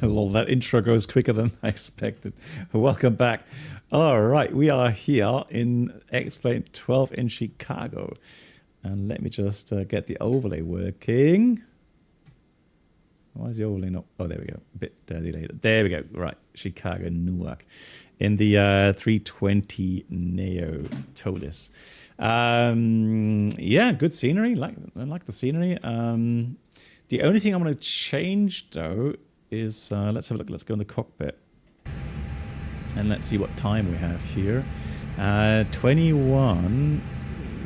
Lol, that intro goes quicker than I expected. Welcome back. All right, we are here in X-Plane 12 in Chicago. And let me just get the overlay working. Why is the overlay not? Oh, there we go. A bit delayed. There we go. Right, Chicago, Newark. In the 320 Neo Toliss. Yeah, good scenery. I like the scenery. The only thing I'm going to change, though, is let's have a look. Let's go in the cockpit. And let's see what time we have here. 21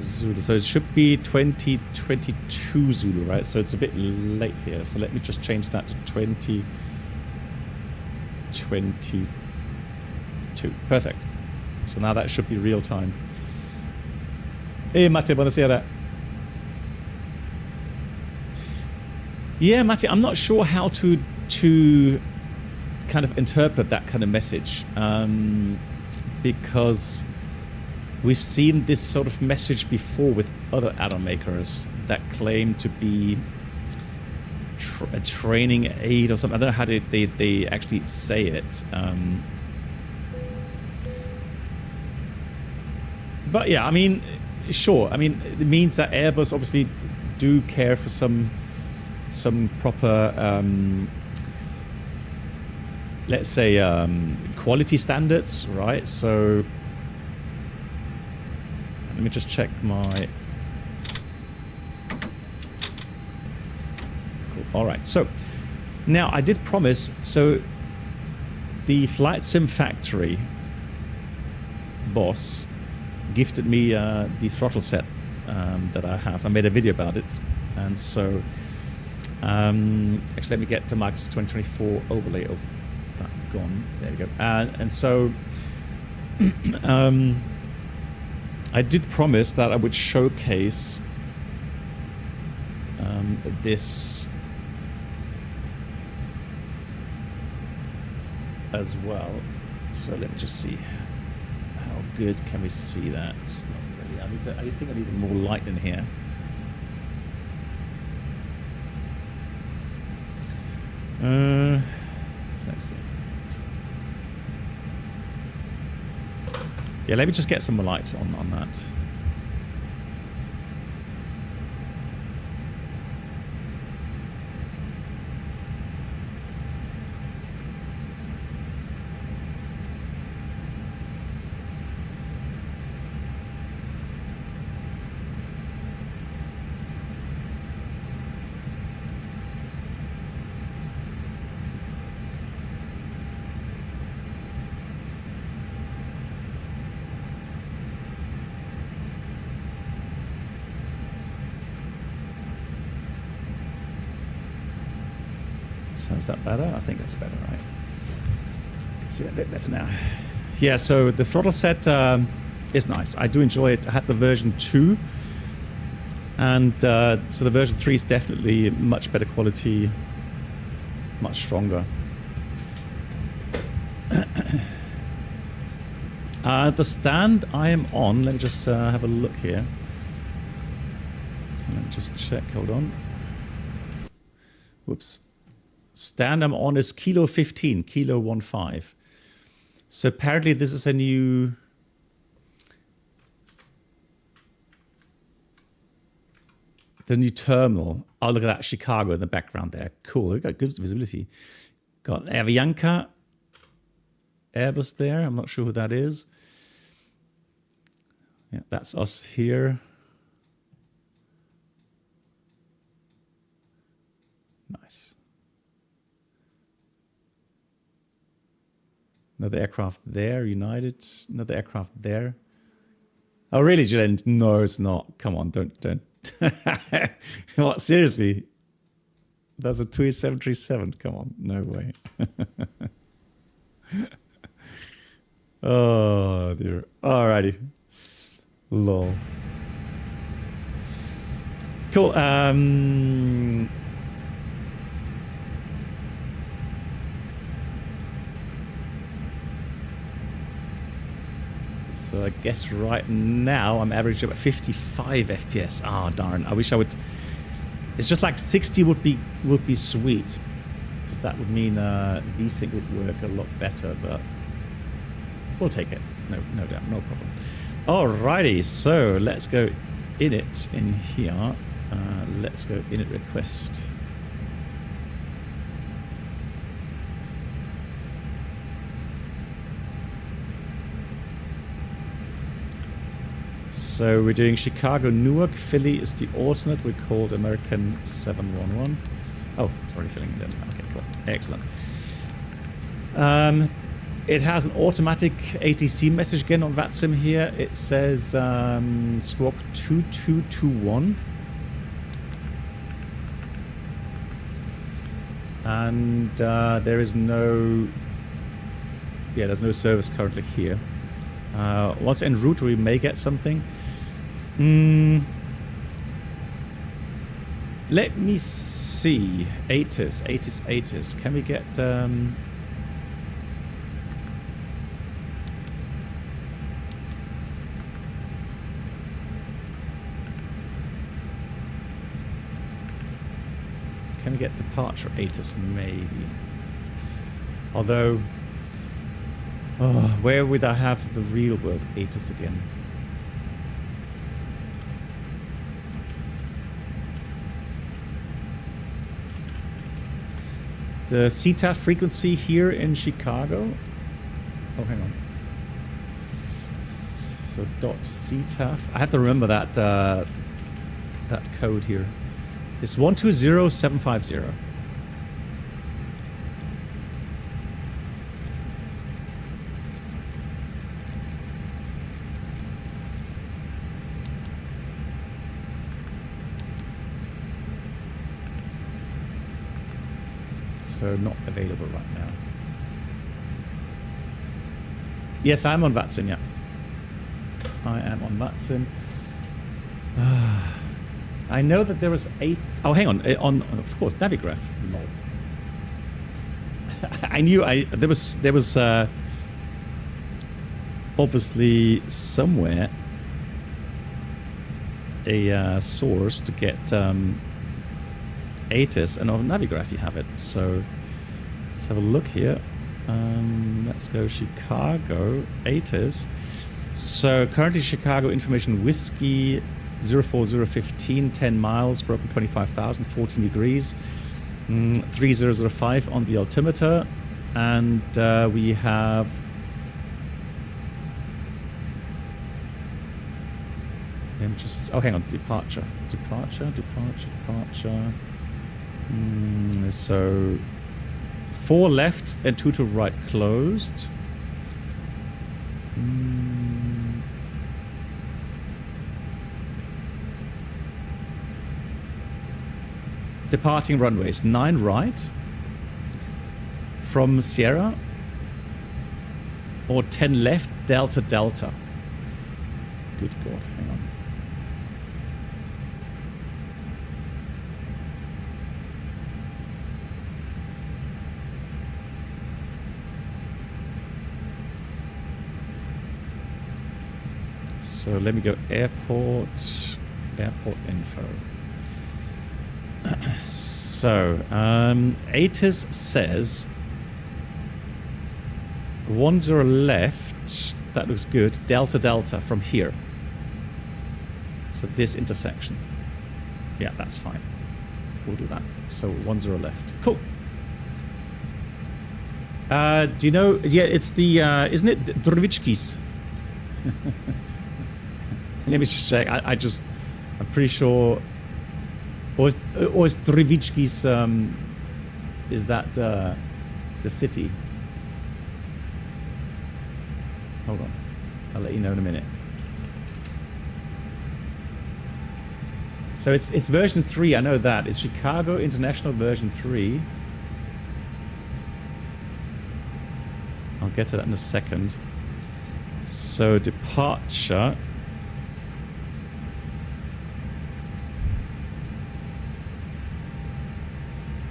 Zulu. So it should be 2022 Zulu, right? So it's a bit late here. So let me just change that to 2022. Perfect. So now that should be real time. Hey, Matti, buonasera. Yeah, Matti, I'm not sure how to kind of interpret that kind of message, because we've seen this sort of message before with other add-on makers that claim to be a training aid or something. I don't know how they actually say it. But yeah, I mean, sure. I mean, it means that Airbus obviously do care for some proper, let's say, quality standards, right? So let me just check my. Cool. All right. So now I did promise. So the Flight Sim Factory boss gifted me the throttle set that I have. I made a video about it, and so actually let me get to Microsoft 2024 overlay of that gone. There we go. And so I did promise that I would showcase this as well. So let me just see. How good can we see that? Not really. I think I need more light in here. Let's see. Yeah, let me just get some more light on that. So is that better? I think that's better, right? I can see it a bit better now. Yeah, so the throttle set is nice. I do enjoy it. I had the version 2. And so the version 3 is definitely much better quality, much stronger. The stand I am on, let me just have a look here. So let me just check, hold on. Whoops. Stand I'm on is Kilo 15, Kilo 15. So apparently this is a new... The new terminal. Oh, look at that, Chicago in the background there. Cool, we've got good visibility. Got Avianca, Airbus there. I'm not sure who that is. Yeah, that's us here. Nice. Another aircraft there, United. Another aircraft there. Oh, really, Julian? No, it's not. Come on, don't. What, seriously? That's a TUI 737. Come on, no way. Oh, dear. Alrighty. Lol. Cool. So I guess right now I'm averaging about 55 FPS. Ah, darn. I wish I would. It's just like 60 would be sweet. because that would mean VSync would work a lot better, but we'll take it. No doubt, no problem. Alrighty, so let's go init in here. Let's go init request. So we're doing Chicago, Newark, Philly is the alternate. We called American 711. Oh, it's already filling it in. Okay, cool. Excellent. It has an automatic ATC message again on VATSIM here. It says squawk 2221. And there is no... Yeah, there's no service currently here. Once en route, we may get something. Let me see. ATIS. Can we get... Can we get departure ATIS? Maybe. Although... Oh, where would I have the real world ATIS again? The CTAF frequency here in Chicago. Oh, hang on. So .CTAF. I have to remember that that code here. It's 120750. So not available right now. Yes, I'm on VATSIM, yeah. I am on VATSIM. I know that there was a... Oh, hang on. Of course, Navigraph. No. I knew there was obviously somewhere a source to get ATIS, and on Navigraph you have it. So let's have a look here. Let's go Chicago ATIS. So currently Chicago information whiskey 04015, 10 miles, broken 25,000, 14 degrees, 3005 on the altimeter, and we have oh, hang on, departure. So 4 left and 2 to right closed. Departing runways 9 right from Sierra, or 10 left Delta Delta. Good God, hang on. So let me go airport info. So ATIS says 10 left. That looks good. Delta Delta from here. So this intersection. Yeah, that's fine. We'll do that. So 10 left. Cool. Do you know? Yeah, it's the isn't it Drvichki's? Let me just check. I'm pretty sure. Or is Drvichki's, is that the city? Hold on. I'll let you know in a minute. So it's version 3, I know that. It's Chicago International version 3. I'll get to that in a second. So departure...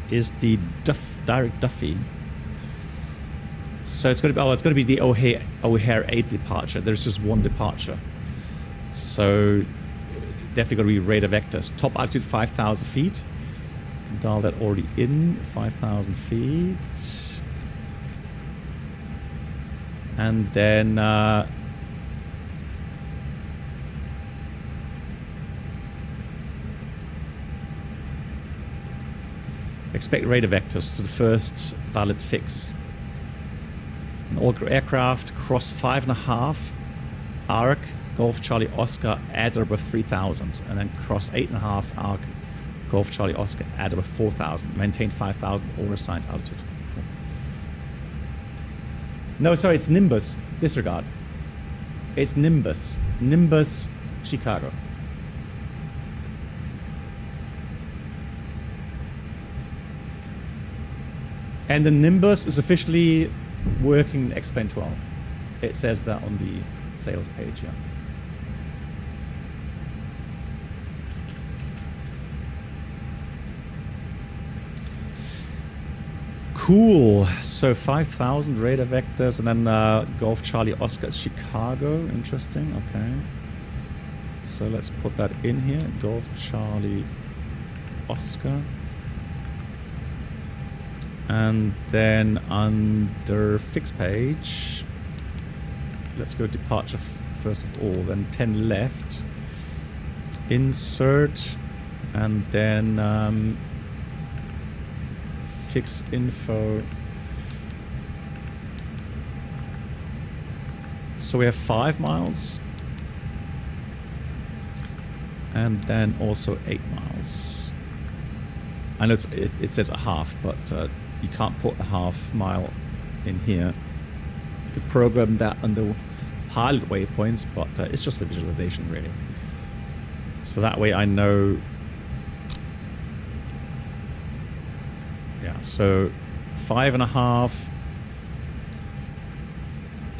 is the direct Duffy. So it's going to be the O'Hare 8 departure. There's just one departure. So definitely going to be radar vectors. Top altitude 5,000 feet. Can dial that already in, 5,000 feet. And then expect radar vectors to the first valid fix. And all aircraft cross 5.5 arc Golf Charlie Oscar at or above 3,000, and then cross 8.5 arc Golf Charlie Oscar at above 4,000. Maintain 5,000 or assigned altitude. Cool. No, sorry, it's Nimbus. Disregard. It's Nimbus. Nimbus, Chicago. And the Nimbus is officially working in X-Plane 12. It says that on the sales page, yeah. Cool. So 5,000 radar vectors, and then Golf Charlie Oscar Chicago. Interesting. Okay. So let's put that in here. Golf Charlie Oscar. And then under fix page, let's go departure first of all. Then 10 left. Insert, and then fix info. So we have 5 miles, and then also 8 miles. I know it says a half, but you can't put a half mile in here. You could program that under pilot waypoints, but it's just for visualization, really. So that way I know. Yeah, so 5.5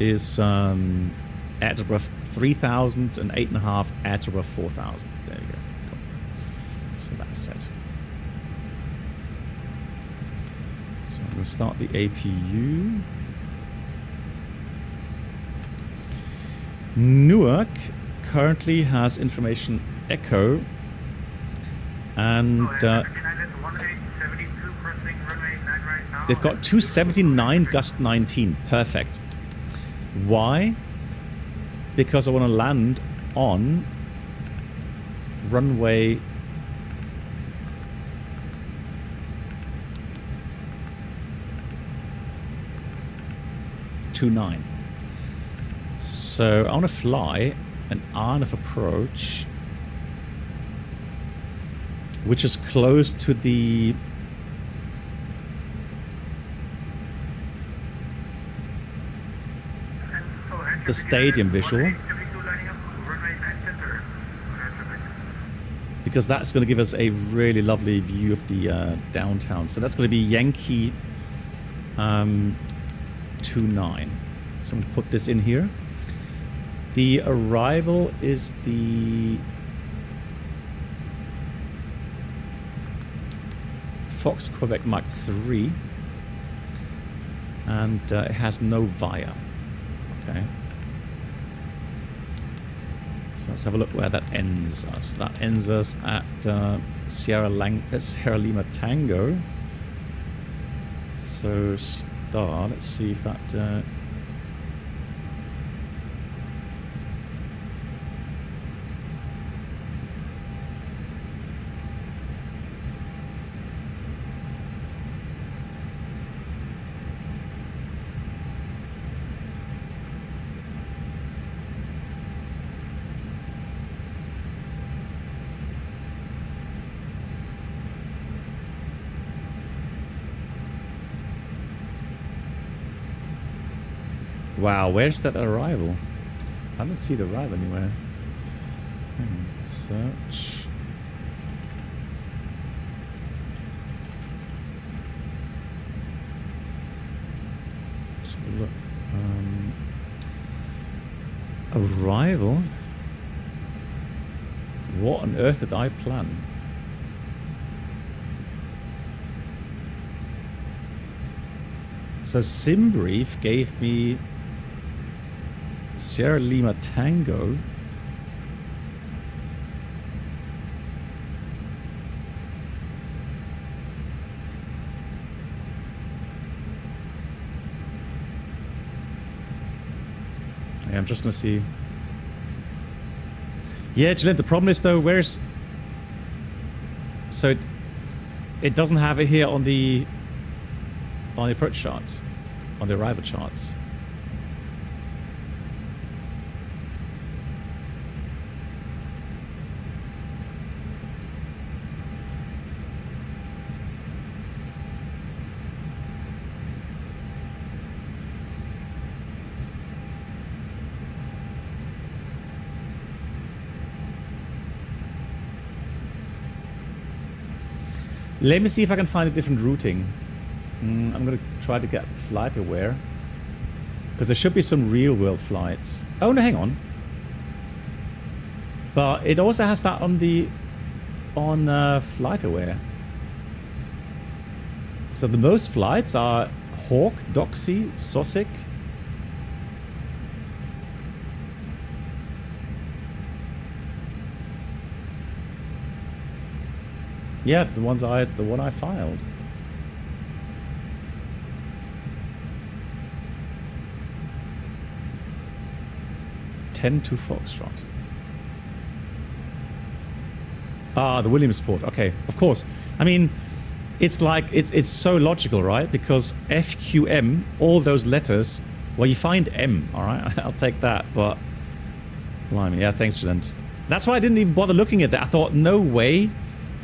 is at above 3,000, and 8.5 at above 4,000. There you go. Cool. So that's it. So I'm going to start the APU. Newark currently has information echo, and they've got 279 gust 19. Perfect. Why? Because I want to land on runway 29. So I want to fly an RNF approach, which is close to the stadium visual, because that's going to give us a really lovely view of the downtown. So that's going to be Yankee 29. So I'm going to put this in here. The arrival is the Fox Quebec Mach 3, and it has no VIA. Okay. So let's have a look where that ends us. That ends us at Sierra Lima Tango. So star, let's see if that wow, where's that arrival? I don't see the arrival anywhere. Search. Let's have a look. Arrival? What on earth did I plan? So SimBrief gave me Sierra Lima Tango. Yeah, I'm just gonna see. Yeah, Gillette, the problem is though, where's... So it doesn't have it here on the approach charts, on the arrival charts. Let me see if I can find a different routing. I'm going to try to get flight aware. Because there should be some real world flights. Oh no, hang on. But it also has that on the... on flight aware. So the most flights are Hawk, Doxy, Sosic. Yeah, the one I filed. Ten to Foxtrot. Ah, the Williamsport. Okay, of course. I mean, it's like it's so logical, right? Because FQM, all those letters. Well, you find M, all right. I'll take that. But, blimey, yeah, thanks, Jalent. That's why I didn't even bother looking at that. I thought, no way.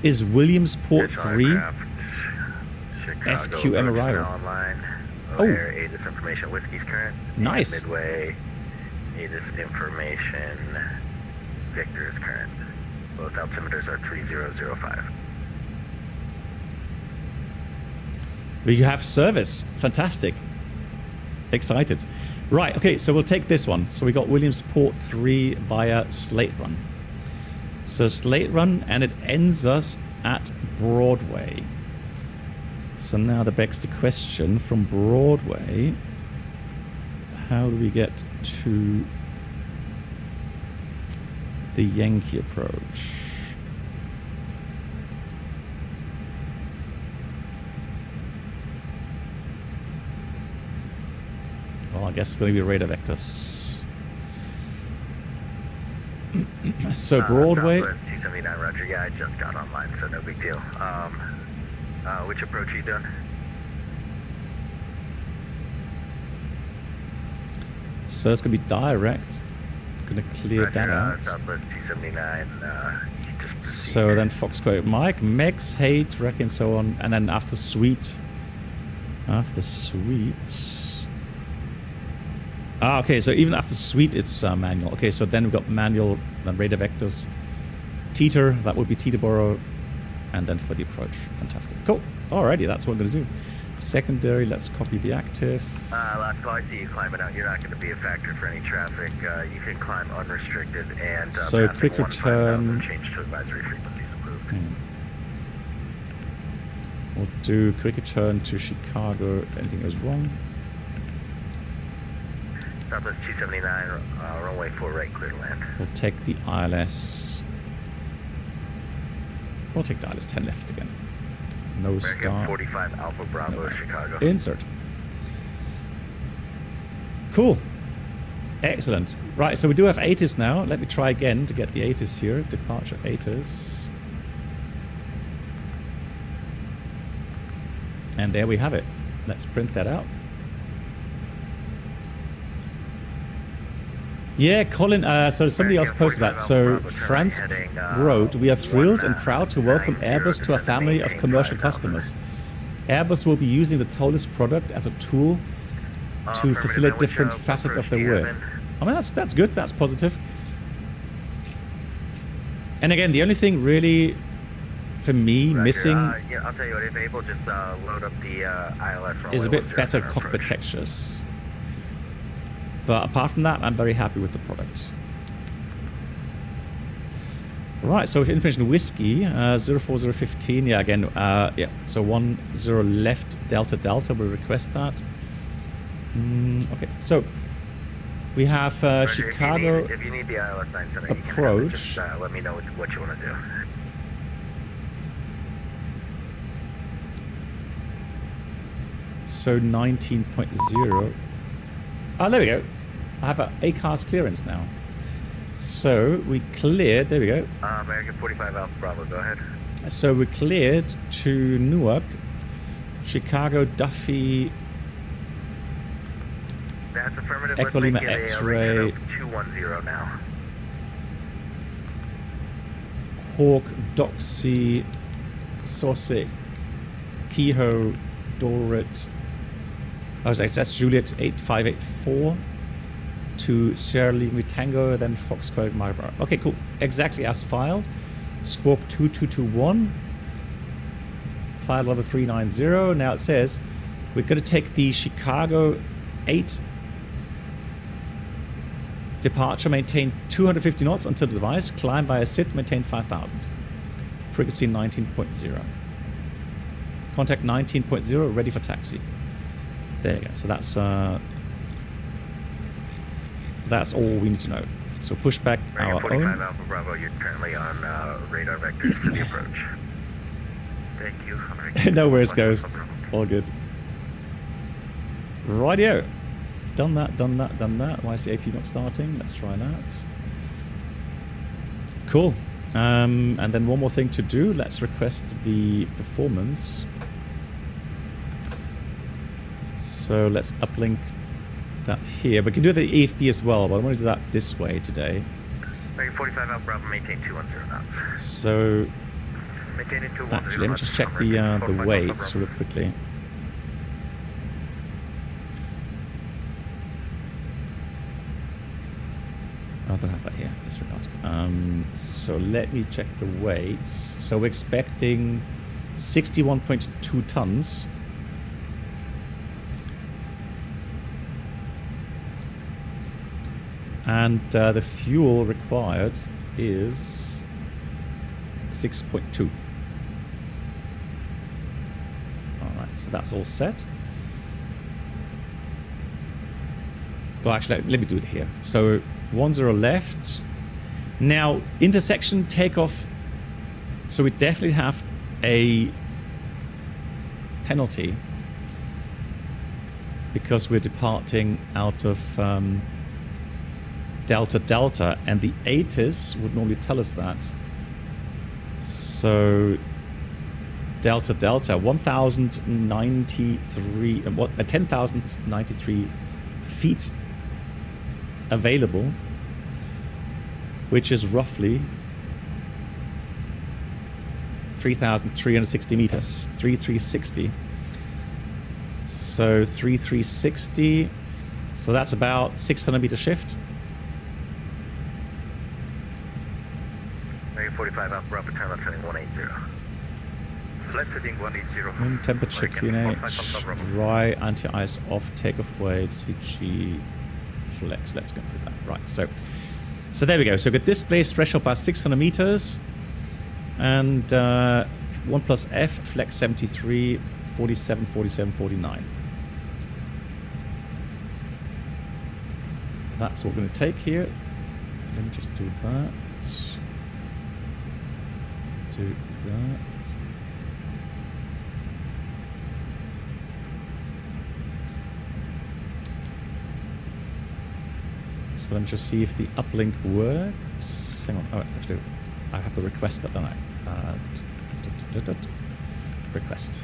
Is Williamsport 3 FQM arrival? Oh, ATIS information, whiskey's current. Nice. Midway, ATIS information, Victor's current. Both altimeters are 3005. We have service. Fantastic. Excited. Right. Okay. So we'll take this one. So we got Williamsport 3 via Slate Run. So Slate Run, and it ends us at Broadway. So now that begs the question, from Broadway, how do we get to the Yankee approach? Well, I guess it's going to be radar vectors. So Broadway. 279, Roger. Yeah, I just got online, so no big deal. Which approach are you doing? So it's gonna be direct. Gonna clear that out. Southwest 279. So then Foxtrot, Mike, Mex, Hate, Wreck, and so on, and then after Sweet. After Sweet. Ah, okay, so even after Sweet, it's manual. Okay, so then we've got manual, then radar vectors. Teeter, that would be Teterboro, and then for the approach. Fantastic. Cool. Alrighty, that's what I'm going to do. Secondary, let's copy the active. Last call, I see you climbing out. You're not going to be a factor for any traffic. You can climb unrestricted and... so quick return... Change to advisory frequencies approved. We'll do quick return to Chicago if anything goes wrong. Southwest 279, runway 4 right, clear to land. We'll take the ILS. We'll take the ILS 10 left again. No American star. 45 Alpha Bravo, no. Chicago. Insert. Cool. Excellent. Right, so we do have ATIS now. Let me try again to get the ATIS here. Departure ATIS. And there we have it. Let's print that out. Yeah, Colin, so somebody else posted that. So France wrote, we are thrilled and proud to welcome Airbus to our family of commercial customers. Airbus will be using the Toliss product as a tool to facilitate different facets of their work. I mean, that's good, that's positive. And again, the only thing really, for me, missing yeah, I'll tell you what, if able, just load up the ILS is a bit better cockpit textures. But apart from that, I'm very happy with the product. Right, so with information whiskey, 04015, yeah, again, yeah, so 10 left, Delta Delta, we'll request that. Okay, so we have Chicago if you need the ILS 97, approach. Just, let me know what you want to do. So 19.0. Oh, there we go. I have a ACARS clearance now. So we cleared, there we go. American 45 Alpha Bravo, go ahead. So we cleared to Newark, Chicago, Duffy, That's affirmative. Echo Let's Lima make it a X-ray, radar 210 now. Hawk, Doxy, Sosik, Kehoe, Dorrit. Oh, that's Juliet 8584 to Sierra Lima Tango, then Foxtrot Mavra. Okay, cool. Exactly as filed. Squawk 2221. File level 390. Now it says we're going to take the Chicago 8 departure, maintain 250 knots until the device, climb by a sit, maintain 5,000. Frequency 19.0. Contact 19.0, ready for taxi. There you go. So that's all we need to know. So push back our 45 own. Alpha Bravo, you're currently on radar vectors for the approach. Thank you. No worries, Ghost. All good. Rightio. Done that. Why is the AP not starting? Let's try that. Cool. And then one more thing to do. Let's request the performance. So let's uplink that here. We can do the EFB as well, but I want to do that this way today. 45 Alpha Bravo, maintain 210 knots. So Maintain it 210. actually, let me just check the weights real quickly. I don't have that here. Disregard. So let me check the weights. So we're expecting 61.2 tons. And the fuel required is 6.2. Alright, so that's all set. Well, actually, let me do it here. So 10 left. Now, intersection takeoff. So we definitely have a penalty because we're departing out of Delta Delta, and the ATIS would normally tell us that. So Delta Delta, 1,093, 10,093 feet available, which is roughly 3,360 meters, 3,360. So 3,360, so that's about 600 meter shift. 45 Alpha Bravo, turn left heading 180. Left heading 180. Wind temperature, QNH, dry, anti-ice off, takeoff weight, CG, flex. Let's go with that. Right, so there we go. So get displaced threshold by 600 meters. And 1 plus F, flex 73, 47, 47, 49. That's what we're going to take here. Let me just do that. Do that. So let me just see if the uplink works. Hang on. Oh, actually, I have the request up, don't I? Request.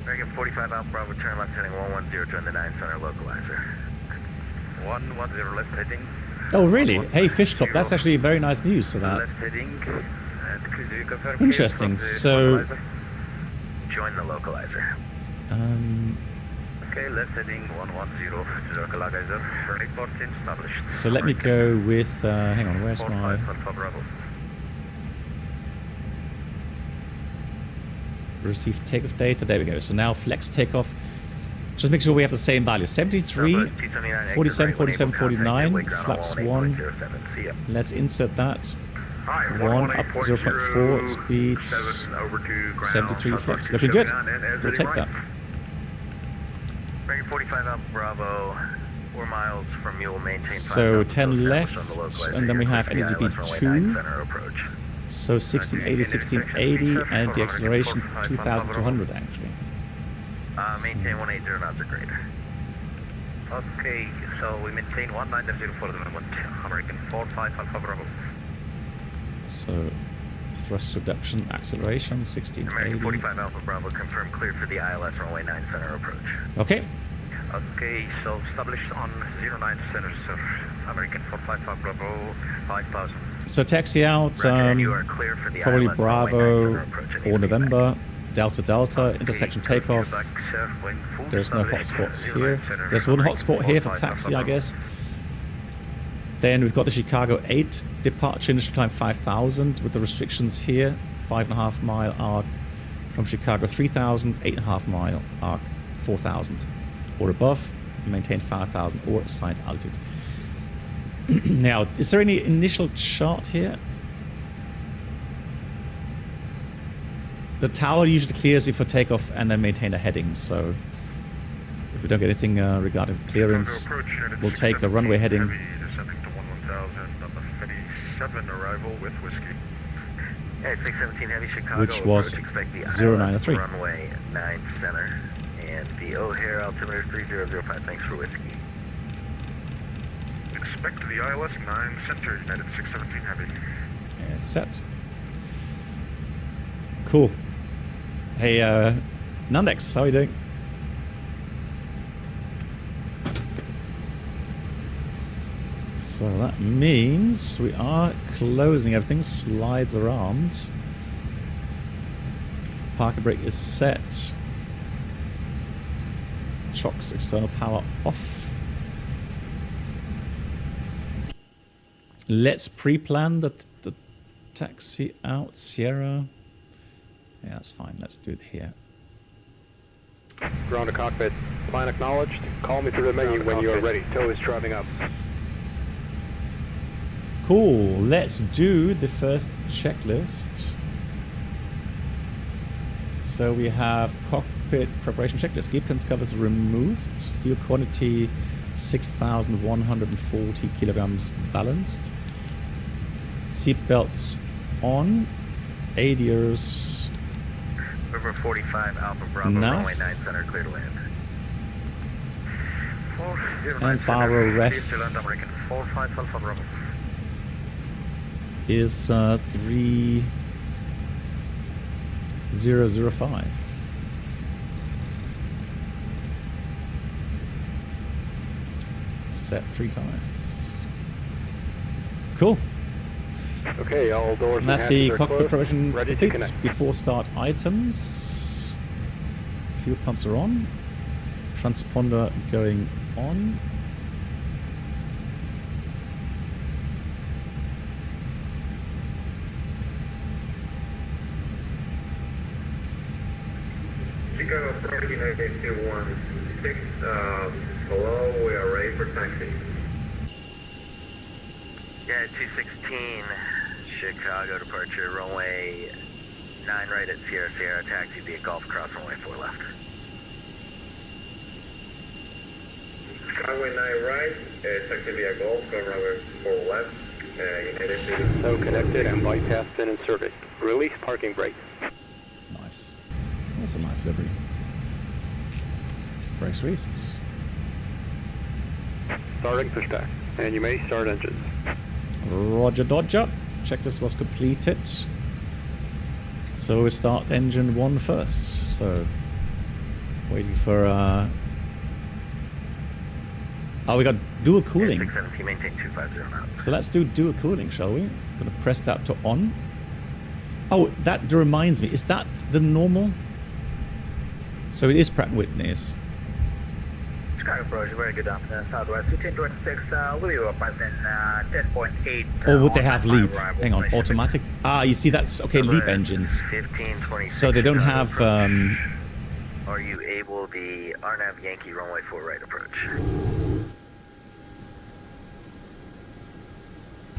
American 45 Alpha Bravo, turn left heading 110, join the 9 center localizer. 110 left heading. Oh, really? Hey, Fishcop, that's actually very nice news for that. Left heading. Interesting. So, join the localizer. Okay, left heading 110, localizer. Report established. So let me go with. Hang on, where's my? Receive takeoff data. There we go. So now flex takeoff. Just make sure we have the same value. 73, 47, 47, 49. Flaps 1. Let's insert that. 1 up 0.4 speeds. 73 flex. Looking good. We'll take that. 45 Alpha Bravo. 4 miles from Mule, maintain. So 10 left, and then we have NDB 2. So 1680, 1680, and the acceleration 2200 actually. Maintain 180 knots or greater. Okay, so we maintain 1900 for the moment. American 45 Alpha Bravo. So thrust reduction, acceleration 1680. American 45 Alpha Bravo, confirm cleared for the ILS runway 9 center approach. Okay. Okay, so established on 09 center, sir. American 45 Alpha Bravo, 5000. So taxi out, you are clear for the probably ILS Bravo runway 9 center approach. or November, Delta Delta, intersection takeoff. Back, sir, wing full There's no established, hotspots 09 here. center, There's one American hotspot here for 45 taxi, Alpha I guess. Then we've got the Chicago 8 departure, initial climb 5000 with the restrictions here, 5.5 mile arc from Chicago 3000, 8.5 mile arc 4000 or above, maintain 5000 or assigned altitudes. Now, is there any initial chart here? The tower usually clears you for takeoff and then maintain a heading, so if we don't get anything regarding clearance, we'll take a runway heading. Descending to 11000 on the 57 arrival with whiskey. Yeah, 617 Heavy Chicago Which was approach, expect the 093. ILS runway 9 center. And the O'Hare altimeter is 3005, thanks for whiskey. Expect the ILS 9 center, United 617 Heavy. And set. Cool. Hey, Nandex, how are you doing? So that means we are closing. Everything slides around. Parking brake is set. Shocks external power off. Let's pre-plan the taxi out, Sierra. Yeah, that's fine. Let's do it here. Ground to cockpit. Plan acknowledged. Call me through the menu when you are ready. Tow is driving up. Cool. Let's do the first checklist. So we have cockpit preparation checklist. Gear pins covers removed. Fuel quantity 6,140 kilograms balanced. Seat belts on. ADRs. River 45 Alpha Bravo, Nav. runway 9 center, clear to land. And Barrow ref American 45 Alpha Bravo. is 3005. Set 3 times. Cool. Okay, all doors And and that's the hatches are cockpit closed. preparation Ready to complete. connect. Before start items. Fuel pumps are on. Transponder going on. Chicago Park United 216, hello, we are ready for taxi. Yeah, 216 Chicago departure, runway 9 right at Sierra Sierra, taxi via Gulf Cross, runway 4 left. Runway 9 right, taxi via Gulf, go runway 4 left, United 2. So connected and bypass in and service. Release parking brake. Nice. That's a nice livery. Brakes released. Starting pushback. And you may start engines. Roger Dodger. Checklist was completed. So we start engine 1 first. So waiting for oh, we got dual cooling. 617, maintain 250 knots. So let's do dual cooling, shall we? Gonna press that to on. Oh, that reminds me. Is that the normal? So it is Pratt & Whitney's. Chicago approach, very good afternoon, Southwest 1526, will you present 10.8. Or would they have leap? Hang on, automatic. Ah, you see, that's okay. Leap engines. 1526. So they don't have. Are you able the RNAV Yankee runway 4 right approach?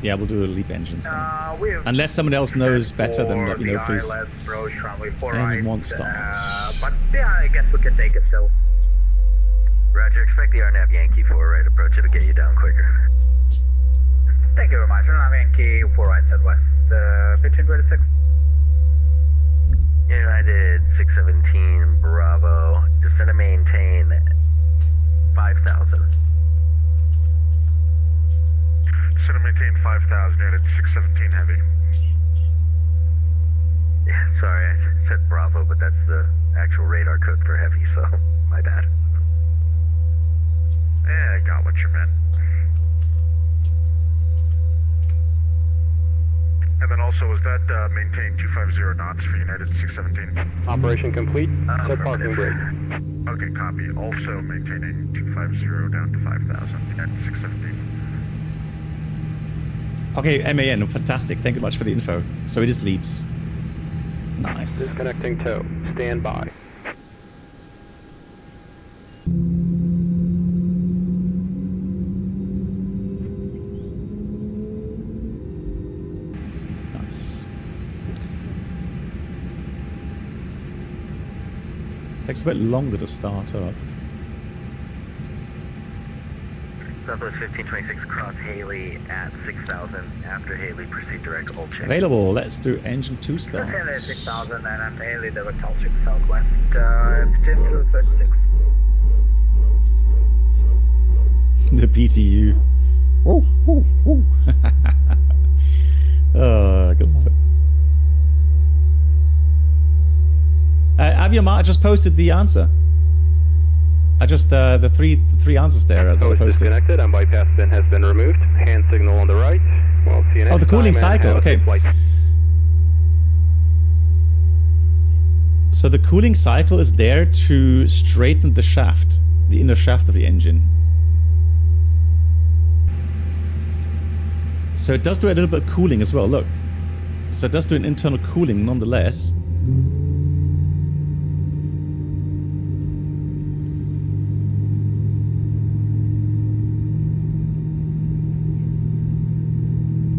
Yeah, we'll do a leap engines then. Unless someone else knows better, then let me know, please. Engine 1 starts. But yeah, I guess we can take it still. Roger, expect the RNAV Yankee 4 right approach. It'll get you down quicker. Thank you very much. RNAV Yankee 4 right Southwest 1526. United 617 Heavy. Yeah, sorry, I said Bravo, but that's the actual radar code for heavy, so my bad. Yeah, I got what you meant. And then also, is that maintain 250 knots for United 617? Operation complete. Set parking brake. Okay, copy. Also maintaining 250 down to 5,000 United 617. Okay, MAN, fantastic. Thank you much for the info. So it is leaps. Nice. Disconnecting tow. Stand by. Nice. Takes a bit longer to start up. Southwest 1526 cross Haley at 6,000. After Haley, proceed direct ult check. Available. Let's do engine 2 start. Haley 6000 and after Haley, they were touching southwest, 1536. The PTU. Woo, woo, woo. Oh, I can love it. Aviomar, I just posted the answer. I just, the three answers there that I posted. Disconnected and bypass bin has been removed. Hand signal on the right. Well, see you next Oh, the cooling time, cycle, okay. So the cooling cycle is there to straighten the shaft, the inner shaft of the engine. So it does do a little bit of cooling as well, look. So it does do an internal cooling nonetheless.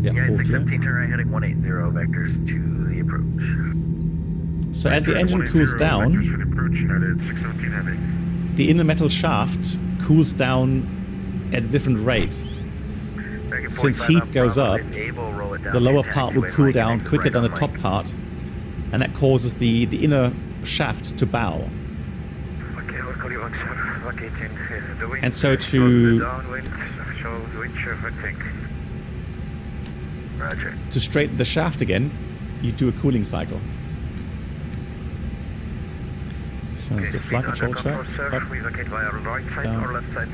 Yeah, United all 617, clear. turn right heading 180 vectors to the approach. So as the engine cools down, For the approach, United 617 Heavy. the inner metal shaft cools down at a different rate. Since heat goes up, the lower part will cool down quicker than the top part, and that causes the inner shaft to bow. Okay, we'll call you on, sir. Okay, the wind. And so to Downwind, show the wind shear, I think. Roger. straighten the shaft again, you do a cooling cycle. So let's do flight control check. Up, We vacate via right side down, or left side?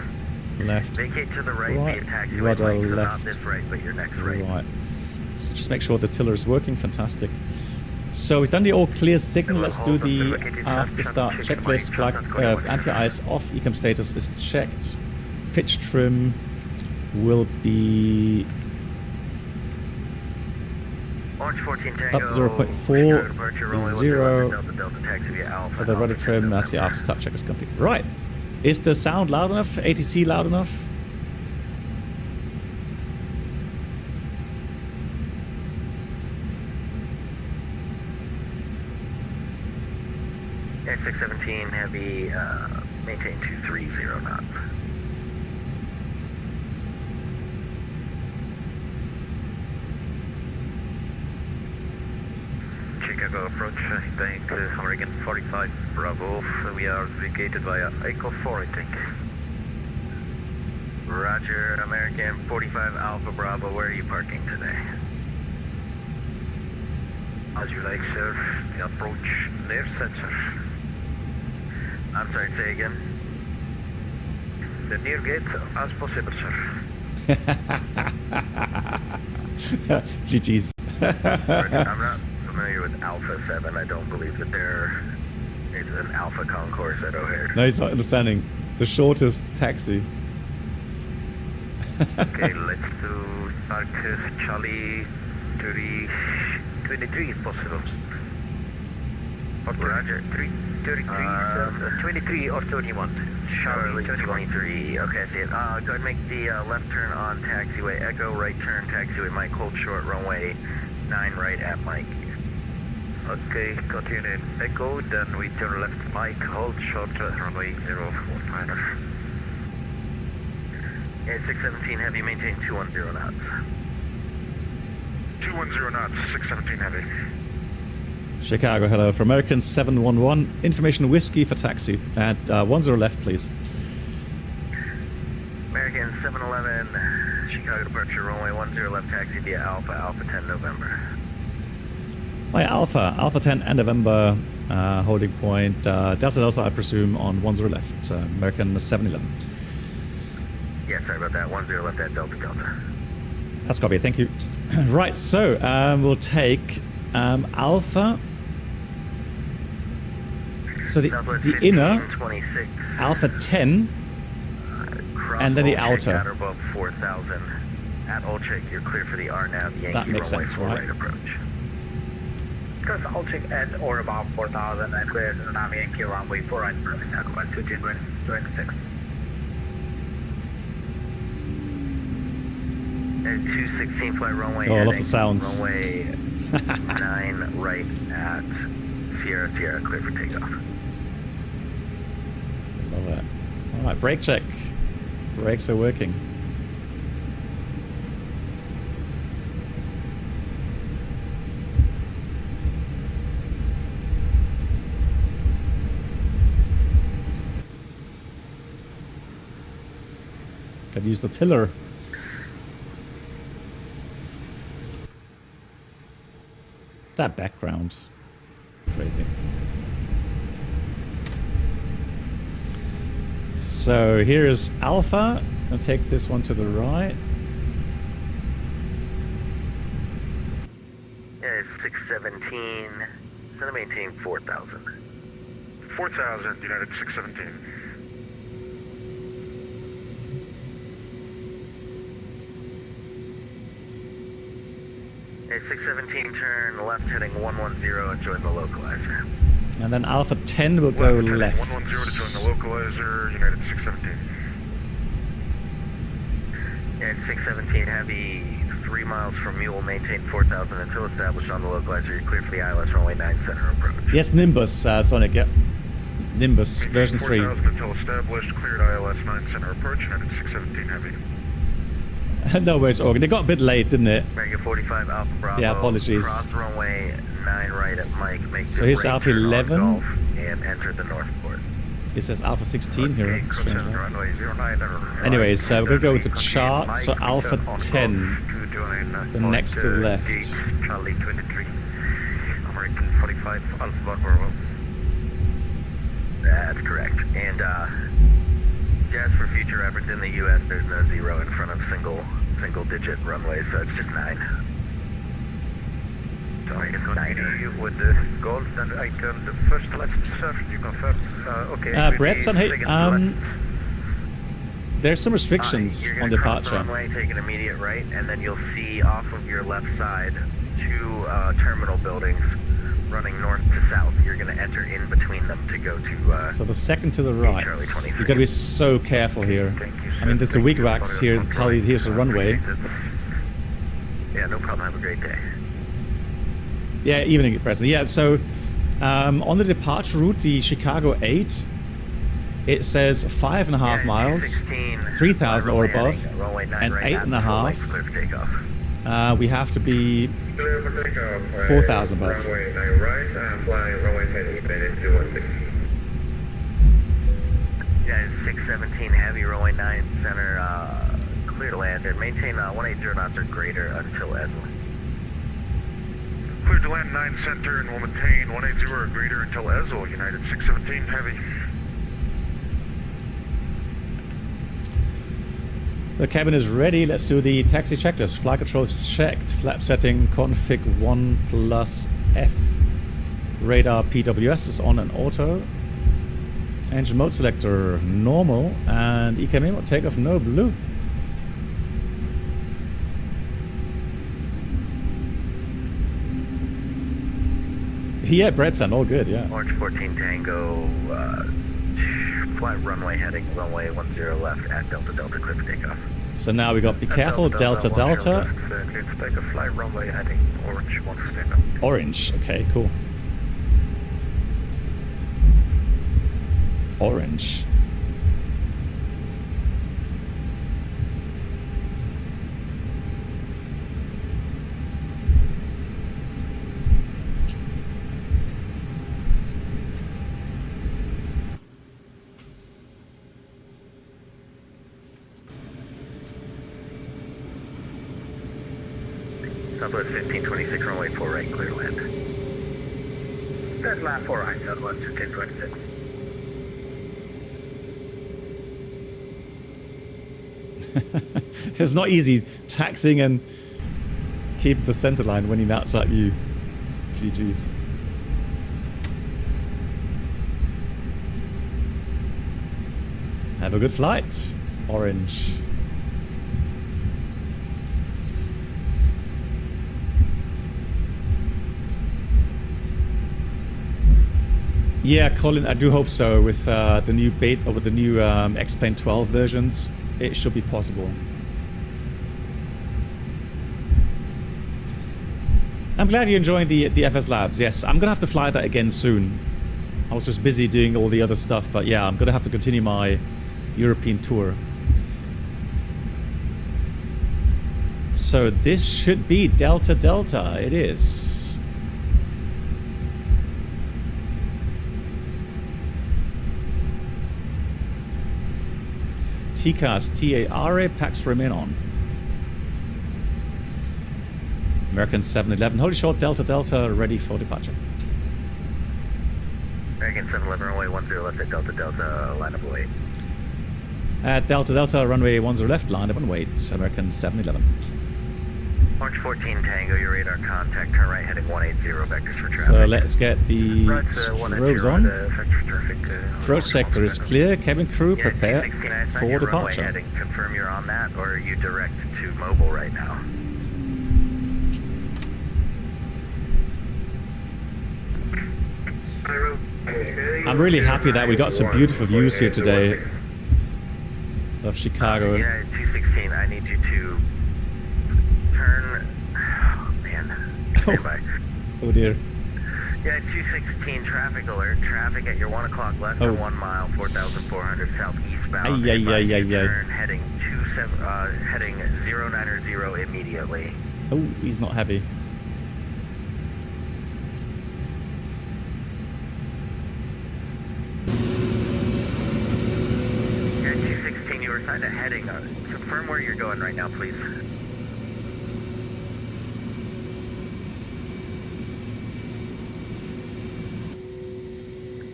left, Vacate to the right, right, via taxiway rudder lane, so not left, this right, but your next right. right. So just make sure the tiller is working. Fantastic. So we've done the all clear signal. Let's do the after start checklist. Flag anti-ice off. Ecom status is checked. Pitch trim will be Orange 14 up Tango, 0.4, departure, runway 10 0 Delta, Delta, taxi via Alpha. for the rudder trim. That's the after start check is complete. Right. Is the sound loud enough? ATC loud enough? Air 617 heavy, maintain 230 knots. Chicago approach, I think, Oregon 45 Bravo. We are vacated via Echo 4, I think. Roger, American 45 Alpha Bravo, where are you parking today? As you like, sir. The approach near sensor. I'm sorry, say again? The near gate as possible, sir. GG's. I'm not familiar with Alpha 7. I don't believe that it's an Alpha concourse at O'Hare. No, he's not understanding. The shortest taxi. Okay, let's do Park Charlie 23 if possible. Or Roger. 33, 23 or 31. Charlie 23. Okay, I see it. Go ahead and make the left turn on taxiway. Echo, right turn, taxiway Mike, hold short, runway 9 right at Mike. Okay, continue Echo, then we turn left Mike, hold short, runway 049. Air 617 heavy, maintain 210 knots. 210 knots, 617 heavy. Chicago, hello. For American 711, information whiskey for taxi. At 10 left, please. American 711, Chicago departure runway 10 left taxi via Alpha, Alpha 10 November. Hi, Alpha 10 and November, holding point, Delta Delta, I presume, on 10 left, American 711. Yeah, sorry about that. 10 left at Delta Delta. That's copy, thank you. Right, so we'll take Alpha. So the inner, 26, Alpha 10, and then the outer. At or above 4,000. At Olchek, you're clear for the RNAV Yankee That makes runway sense, 4 right? right approach. Cross Olchek at or above 4,000 and clear to the Nav Yankee runway 4 right approach, Southwest 1526. At 216 flight runway. Oh, I love the heading sounds. Runway 9 right at Sierra Sierra, clear for takeoff. Love it. All right, brake check. Brakes are working. Could use the tiller. That background. Crazy. So here is Alpha. I'll take this one to the right. Yeah, it's 617. Center maintain 4,000. 4,000, United 617. A 617 turn left heading 110 and join the localizer. And then Alpha 10 will go left. 110 to join the localizer, United 617. And 617 heavy 3 miles from Mule, maintain 4,000 until established on the localizer. You're clear for the ILS runway 9 center approach. Yes, Nimbus, Sonic, yep. Nimbus, Maintain version 3. 4,000 until established, cleared ILS 9 center approach, United 617 heavy. No worries, Organ. It got a bit late, didn't it? American 45 Alpha Bravo. Yeah, apologies. Cross runway 9 right at Mike. Make So the here's right Alpha turn on 11. Golf and enter the north port. It says Alpha 16 here. Okay, Strange, crossing right? runway 09 and Anyways, we're going to go with the continue chart. So Mike, Alpha on 10, to join the next to the left. Gate, Charlie 23, American 45 Alpha Bravo. That's correct. And just for future reference, in the U.S., there's no 0 in front of single-digit runways, so it's just 9. Sorry, continue with the Golf, and I turned the first left, sir. You confirm? Okay. Bretson, hey, there's some restrictions You're on gonna cross the departure. runway, take an immediate right, and then you'll see off of your left side 2 terminal buildings running north to south. You're going to enter in between them to go to So the second to the right. Charlie 23. You've got to be so careful here. Thank you, I mean, there's the Thank you wigwags for here your that tell you here's the runway. Appreciate it. Yeah, no problem. Have a great day. Yeah, evening, President. Yeah, so on the departure route, the Chicago 8, it says 5.5 miles, 3,000 or above, and 8.5. We have to be Clear for takeoff. 4,000 above. Runway 9 right and flying runway 10 United 216. Yeah, it's 617 heavy, runway 9 center, clear to land, and maintain 180 knots or greater until Edwin. Cleared to land 9 center and will maintain 180 or greater until Ezel, United 617 heavy. The cabin is ready. Let's do the taxi checklist. Flight control is checked. Flap setting config 1+F. Radar PWS is on and auto. Engine mode selector normal. And EK memo takeoff no blue. Yeah, Bretson, all good, yeah. Orange 14 Tango, flight runway heading runway 10 left at Delta Delta, clear for takeoff. So now we got be careful, Delta Delta. Clear to take a flight runway heading orange 115. Orange, okay, cool. Orange. Southwest 1526, runway 4 right, clear to land. That's land 4 right, Southwest 1526. It's not easy taxing and keep the center line when you're outside view. GG's. Have a good flight, Orange. Yeah, Colin, I do hope so. With the new beta, or with the new X-Plane 12 versions, it should be possible. I'm glad you're enjoying the FS Labs. Yes, I'm gonna have to fly that again soon. I was just busy doing all the other stuff, but yeah, I'm gonna have to continue my European tour. So this should be Delta Delta. It is. TCAS TARA Pax remain on. American 711. Holy short Delta Delta ready for departure. American 711, runway 10 left at Delta Delta, line up await. At Delta Delta, runway 10 left, line up and wait. American 711. Orange 14 Tango, your radar contact, turn right heading 180, vectors for traffic. So let's get the Right, strobes on. vector for traffic. Approach sector is clear. Cabin crew, Yeah, prepare 269, for your departure. runway heading. Confirm you're on that, or are you direct to mobile right now? I'm really happy that we got some beautiful views here today of Chicago. Yeah, 216, I need you to turn... Oh, man. Stand by. Oh dear. Yeah, 216, traffic alert. Traffic at your 1 o'clock left Oh. of 1 mile, 4,400 southeastbound. Ay, ay, ay, ay, ay. Turn heading 090 immediately. Oh, he's not heavy. Yeah, 216, you were assigned a heading. Confirm where you're going right now, please.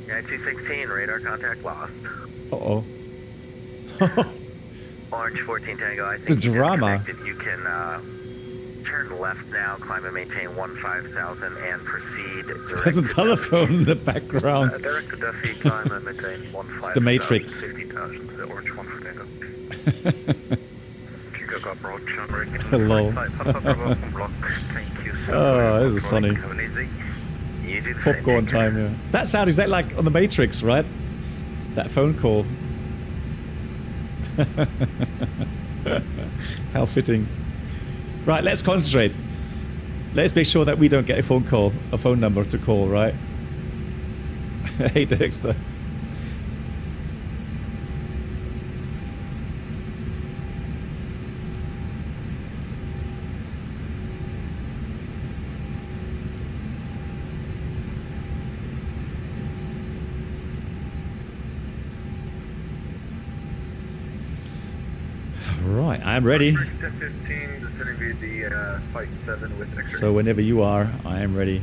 Yeah, 216, radar contact lost. Uh-oh. Orange 14 Tango, I think The you just drama. connected. You can turn left now, climb and maintain 15,000 and proceed direct. There's a telephone in the background. Direct to Duffy, climb and maintain 15,000. It's the Matrix. 50,000, the Orange 1 for Tango. Chicago approach, Hello. Thank you so Oh, this is funny. Have an easy. You do the Popcorn same. time, yeah. That sound is that like on the Matrix, right? That phone call. How fitting. Right, let's concentrate. Let's make sure that we don't get a phone call, a phone number to call, right? Hey, Dexter. Right, I'm ready. 1015, descending via the Flight 7 with extra. So whenever you are, I am ready.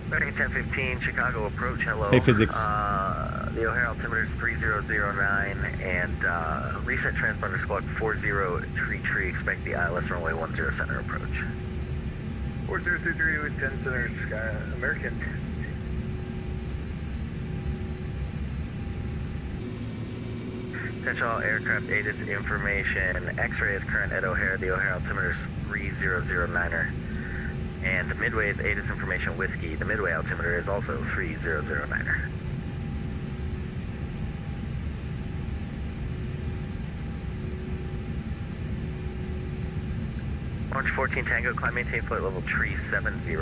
American 1015, Chicago approach, hello. Hey, physics. The O'Hare altimeter is 3009 and reset transponder squawk 40 tree, expect the ILS runway 10 center approach. 4033 with 10 center, American 10. Attention all aircraft ATIS information. X-ray is current at O'Hare. The O'Hare altimeter is 3009er. And Midway is ATIS information whiskey. The Midway altimeter is also 3009er. Orange 14 Tango, climb maintain flight level tree 70.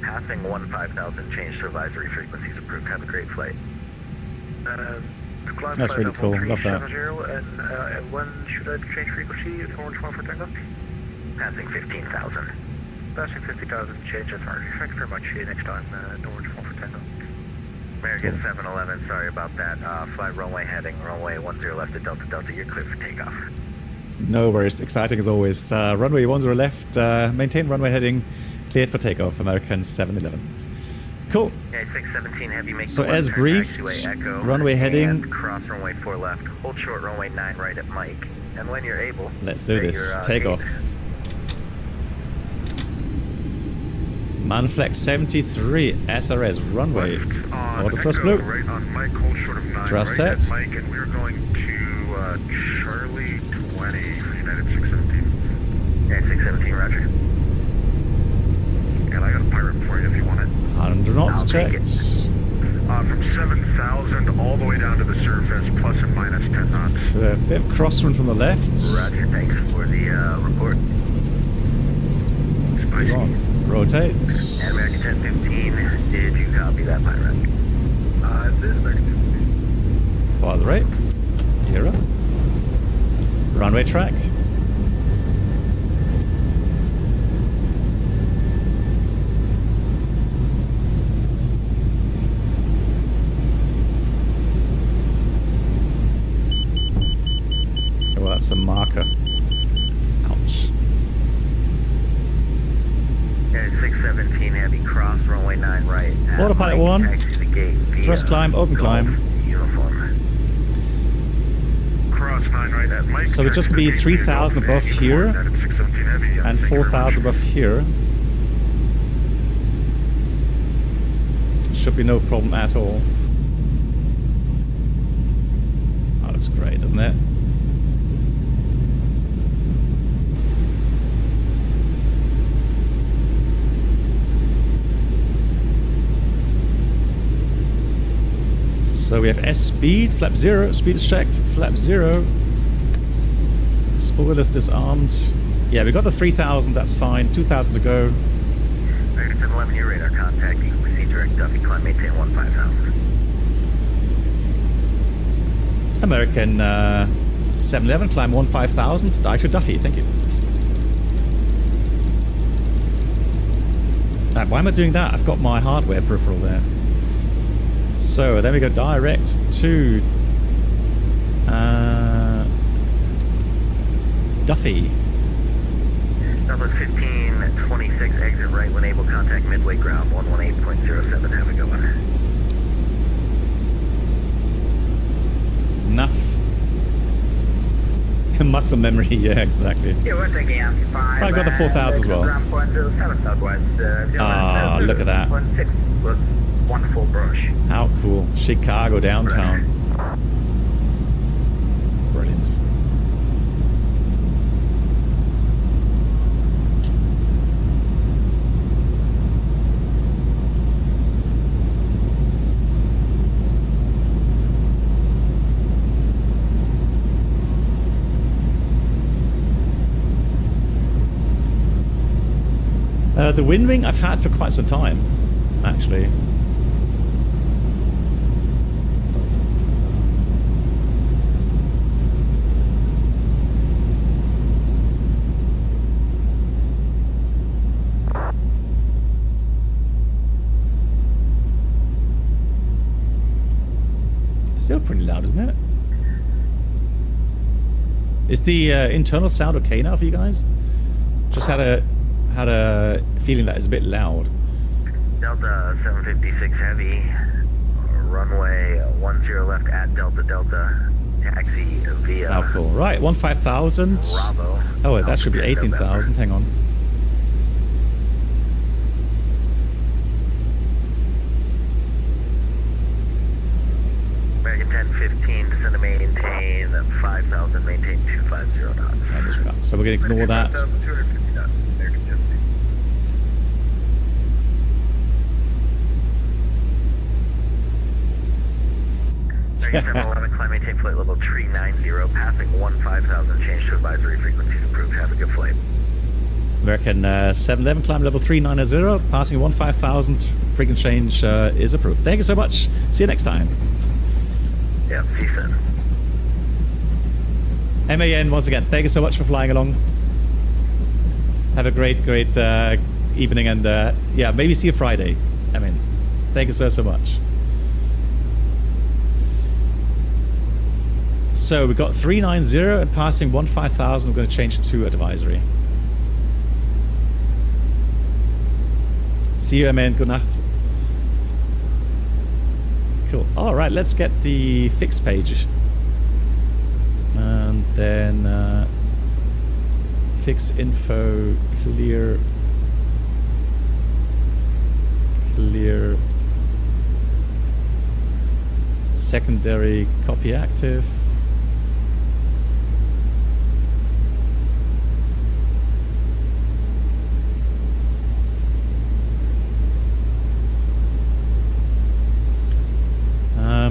Passing 15,000, change to advisory frequencies approved. Have a great flight. That's really cool. Love that. And when should I change frequency for Orange 1 for Tango? Passing 15,000. Passing 50,000, change advisory. Thank you very much. See you next time, Orange 1 for Tango. American Cool. 711, sorry about that. Flight runway heading, runway 10 left at Delta Delta, you're clear for takeoff. No worries. Exciting as always. Runway 10 left. Maintain runway heading. Cleared for takeoff. American 711. Cool. Okay, 617 heavy, make So the as left turn, briefed, taxiway Echo, runway heading. and cross runway 4 left. Hold short runway 9 right at Mike. And when you're able, Let's do say this. your, Takeoff. gate. Manflex 73 SRS runway. Left on Order thrust Echo, blue. right on Mike, hold short of 9 Thrust right set. at Mike, and we're going to Charlie 20 for United 617. Okay, 617, roger. And I got a pirate for you if you want it. 100 knots I'll take checked. From 7,000 all the way down to the surface, plus or minus 10 knots. So a bit of crosswind from the left. Roger, thanks for the report. Spicy. Rotate. And American 1015, did you copy that pirate? This is American 1015. Pause right. Here up. Runway track. Well, that's a marker. Ouch. Okay, 617 heavy, cross runway 9 right. at Autopilot Mike, 1. Taxi the gate via Thrust climb, open Golf climb. Uniform. Cross 9 right at Mike. So it's just gonna be 3,000 above here and 4,000 above here. Should be no problem at all. That looks great, doesn't it? So we have S speed, flap 0, speed is checked, flap 0. Spoilers disarmed. Yeah, we got the 3,000, that's fine. 2,000 to go. American 711, your radar contact. You can proceed direct Duffy, climb, maintain 15,000. American 711, climb 15,000, direct to Duffy, thank you. Why am I doing that? I've got my hardware peripheral there. So then we go direct to Duffy. Southwest 1526, exit right when able, contact midway ground 118.07. Have a good one. Enough. Muscle memory, yeah, exactly. Yeah, we're taking out 5. I got the 4,000 as well. Ground 0.07 southwest. Ah, look at that. 0.6 with wonderful brush. How cool. Chicago downtown. Brilliant. The wind wing I've had for quite some time, actually. Still pretty loud, isn't it? Is the internal sound okay now for you guys? Just had a feeling that it's a bit loud. Delta 756 heavy, runway 10 left at Delta Delta, taxi via Oh, cool. Right, 15,000. Bravo. Oh, that should be Alpha 10 18,000. Hang on. American 1015, descend to maintain 5,000, maintain 250 knots. That is right. So we're going to ignore that. 5,250 knots. American 1015. American 711, climb, maintain flight level 390, passing 15,000, change to advisory frequencies approved. Have a good flight. American 711, climb level 390, passing 15,000. Frequency change is approved. Thank you so much. See you next time. Yeah, see you soon. MAN, once again, thank you so much for flying along. Have a great evening, and yeah, maybe see you Friday. I mean, thank you so much. So we got 390 and passing 15,000. We're going to change to advisory. See you, man. Good night. Cool. All right, let's get the fixed page. And then fix info, clear. Secondary copy active.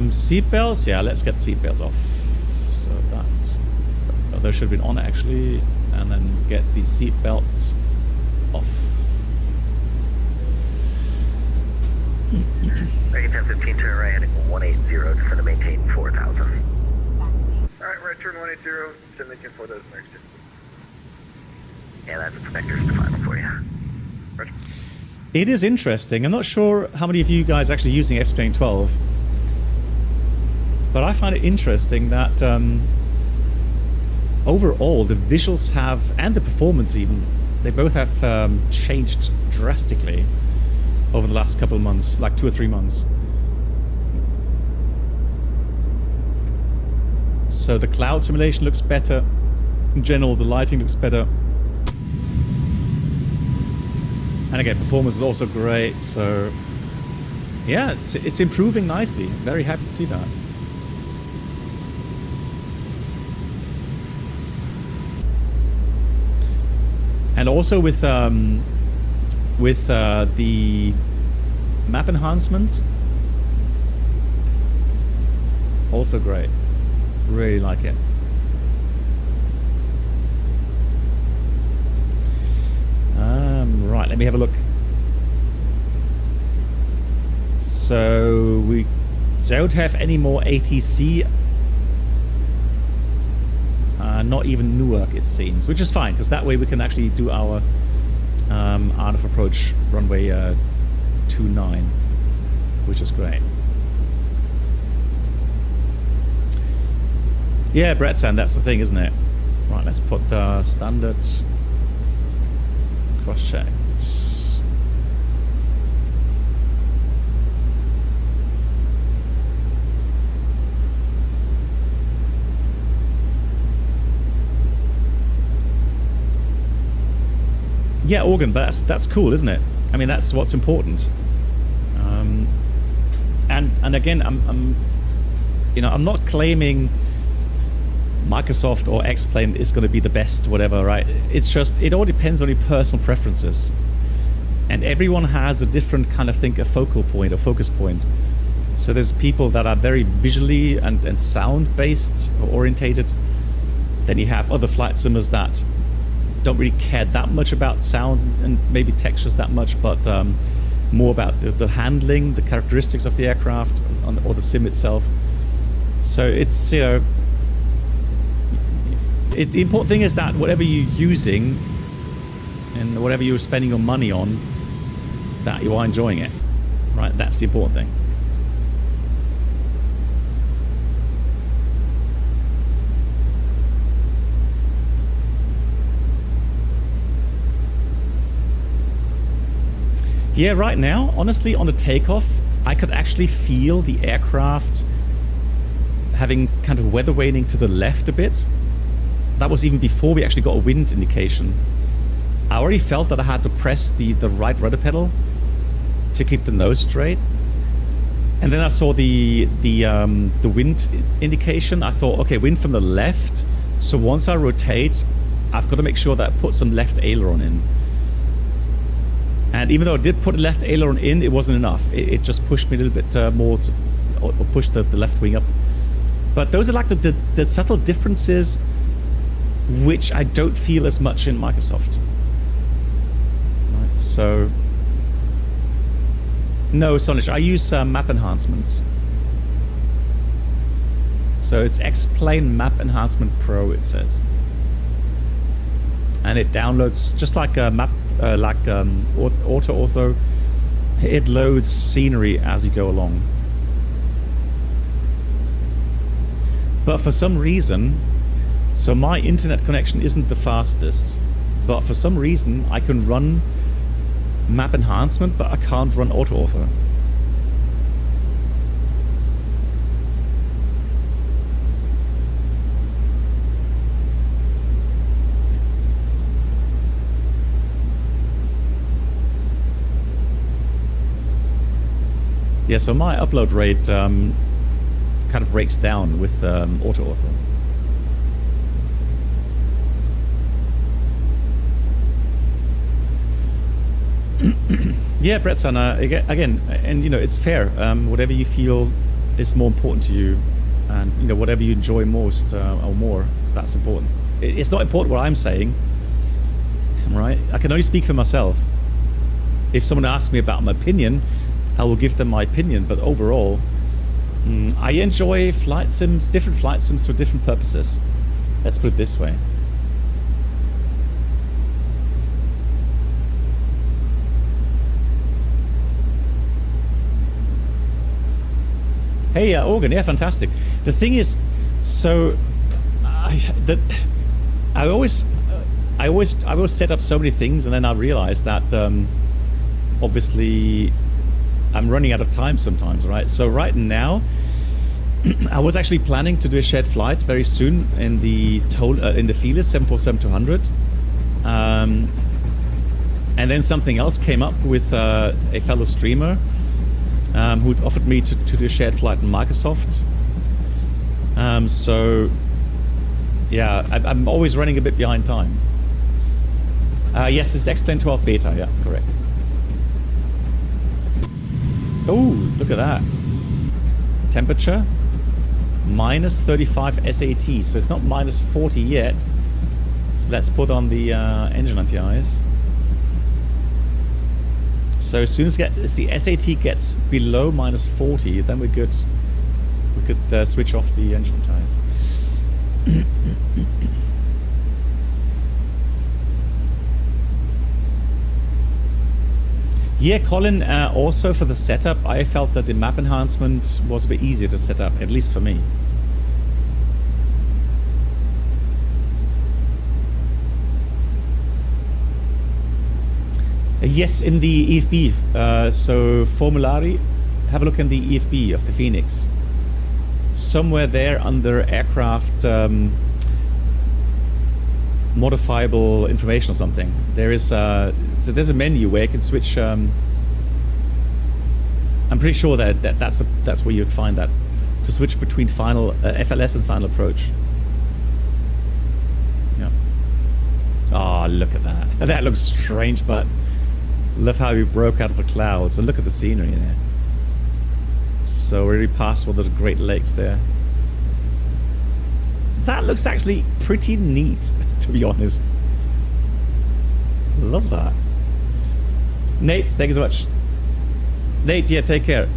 Seatbelts, yeah, let's get the seatbelts off. So that's, oh, those should have been on actually, and then get the seatbelts off. American 1015, turn right heading 180, just going to maintain 4,000. Alright, right turn 180, still maintain 4,000, American 10. Yeah, that's a connectors to final for you. Roger. It is interesting. I'm not sure how many of you guys are actually using X-Plane 12. But I find it interesting that overall the visuals have, and the performance even, they both have changed drastically over the last couple of months, like 2 or 3 months. So the cloud simulation looks better. In general, the lighting looks better. And again, performance is also great. So yeah, it's improving nicely. Very happy to see that. And also with the map enhancement, also great. Really like it. Right, let me have a look. So we don't have any more ATC. Not even Newark, it seems, which is fine, because that way we can actually do our art of approach runway 29, which is great. Yeah, Brett Sand, that's the thing, isn't it? Right, let's put standard cross-checked. Yeah, organ, but that's cool, isn't it? I mean, that's what's important. And again, I'm not claiming Microsoft or X-Plane is going to be the best, whatever, right? It's just, it all depends on your personal preferences, and everyone has a different kind of a focal point or focus point. So there's people that are very visually and sound based or orientated. Then you have other flight simmers that don't really care that much about sounds and maybe textures that much, but more about the handling, the characteristics of the aircraft or the sim itself. So it's, the important thing is that whatever you're using and whatever you're spending your money on, that you are enjoying it, right? That's the important thing. Yeah, right now, honestly, on the takeoff, I could actually feel the aircraft having kind of weather waning to the left a bit. That was even before we actually got a wind indication. I already felt that I had to press the right rudder pedal to keep the nose straight. And then I saw the wind indication. I thought, okay, wind from the left. So once I rotate, I've got to make sure that I put some left aileron in. And even though I did put a left aileron in, it wasn't enough. It just pushed me a little bit more, or pushed the left wing up. But those are like the subtle differences which I don't feel as much in Microsoft. Right, so, no, Sonic, I use map enhancements. So it's X-Plane Map Enhancement Pro, it says. And it downloads, just like a map, auto, it loads scenery as you go along. But for some reason, so my internet connection isn't the fastest, but for some reason I can run map enhancement, but I can't run auto-author. Yeah, so my upload rate kind of breaks down with auto-author. Yeah, Brett Sana, again, and you know, it's fair. Whatever you feel is more important to you, and you know, whatever you enjoy most or more, that's important. It's not important what I'm saying, right? I can only speak for myself. If someone asks me about my opinion, I will give them my opinion, but overall, I enjoy flight sims, different flight sims for different purposes. Let's put it this way. Hey, Organ, yeah, fantastic. The thing is, so I always set up so many things, and then I realized that obviously I'm running out of time sometimes, right? So right now, I was actually planning to do a shared flight very soon in the Toliss 747-200, and then something else came up with a fellow streamer who'd offered me to do a shared flight in Microsoft. So yeah, I'm always running a bit behind time. Yes, it's X-Plane 12 Beta, yeah, correct. Oh, look at that. Temperature, minus 35 SAT, so it's not minus 40 yet. So let's put on the engine anti-ice. So as soon as the SAT gets below minus 40, then we're good. We could switch off the engine anti-ice. Yeah, Colin, also for the setup, I felt that the map enhancement was a bit easier to set up, at least for me. Yes, in the EFB. So Formulari, have a look in the EFB of the Phoenix. Somewhere there under aircraft modifiable information or something. There is so there's a menu where you can switch. I'm pretty sure that's where you'd find that, to switch between final FLS and final approach. Yeah. Oh, look at that. That looks strange, but love how you broke out of the clouds, and look at the scenery in there. So we're already past one of the Great Lakes there. That looks actually pretty neat, to be honest. Love that. Nate, thank you so much. Nate, yeah, take care.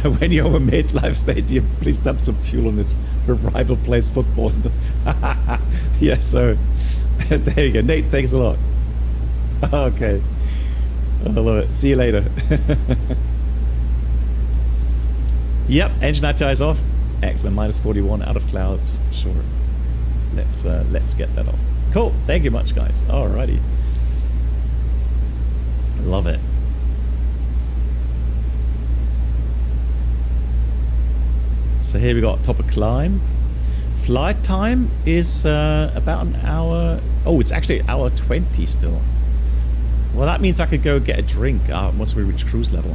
When you're over MetLife Stadium, please dump some fuel on it. A rival plays football. Yeah, so there you go. Nate, thanks a lot. Okay. I love it. See you later. Yep, engine anti-ice off. Excellent. Minus 41 out of clouds. Sure. Let's get that off. Cool. Thank you much, guys. Alrighty. Love it. So here we got Takeoff Climb. Flight time is about an hour. Oh, it's actually an hour 20 still. Well, that means I could go get a drink once we reach cruise level.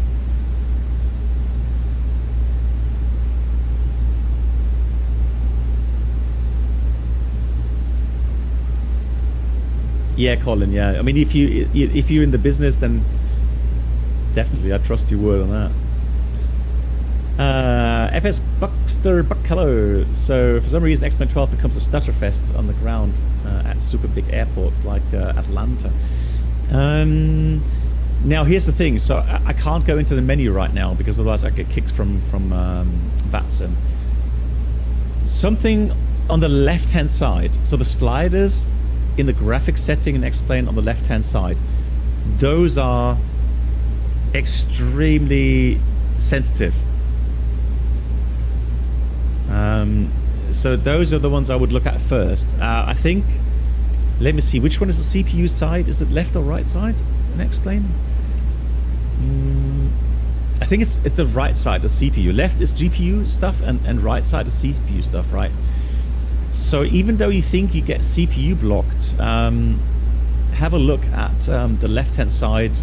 Yeah, Colin. Yeah, I mean, if you're in the business, then definitely I trust your word on that. FS Buckster Buck, hello. So for some reason, X-Men 12 becomes a stutterfest on the ground at super big airports like Atlanta. Now here's the thing. So I can't go into the menu right now because otherwise I get kicked from VATSIM. Something on the left-hand side. So the sliders in the graphics setting and X-Plane on the left-hand side, those are extremely sensitive. So those are the ones I would look at first. I think, let me see, which one is the CPU side? Is it left or right side? An X-plane? I think it's the right side, the CPU. Left is GPU stuff and right side is CPU stuff, right? So even though you think you get CPU blocked, have a look at the left-hand side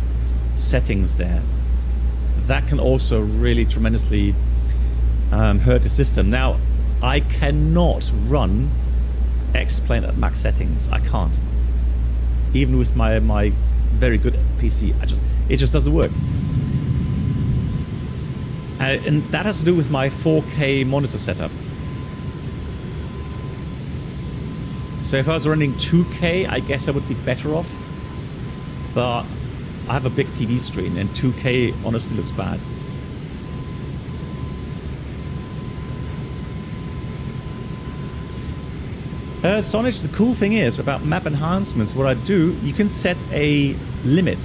settings there. That can also really tremendously hurt the system. Now, I cannot run X-plane at max settings. I can't. Even with my very good PC, it just doesn't work. And that has to do with my 4K monitor setup. So if I was running 2K, I guess I would be better off. But I have a big TV screen, and 2K honestly looks bad. Sonich, the cool thing is about map enhancements, what I do, you can set a limit.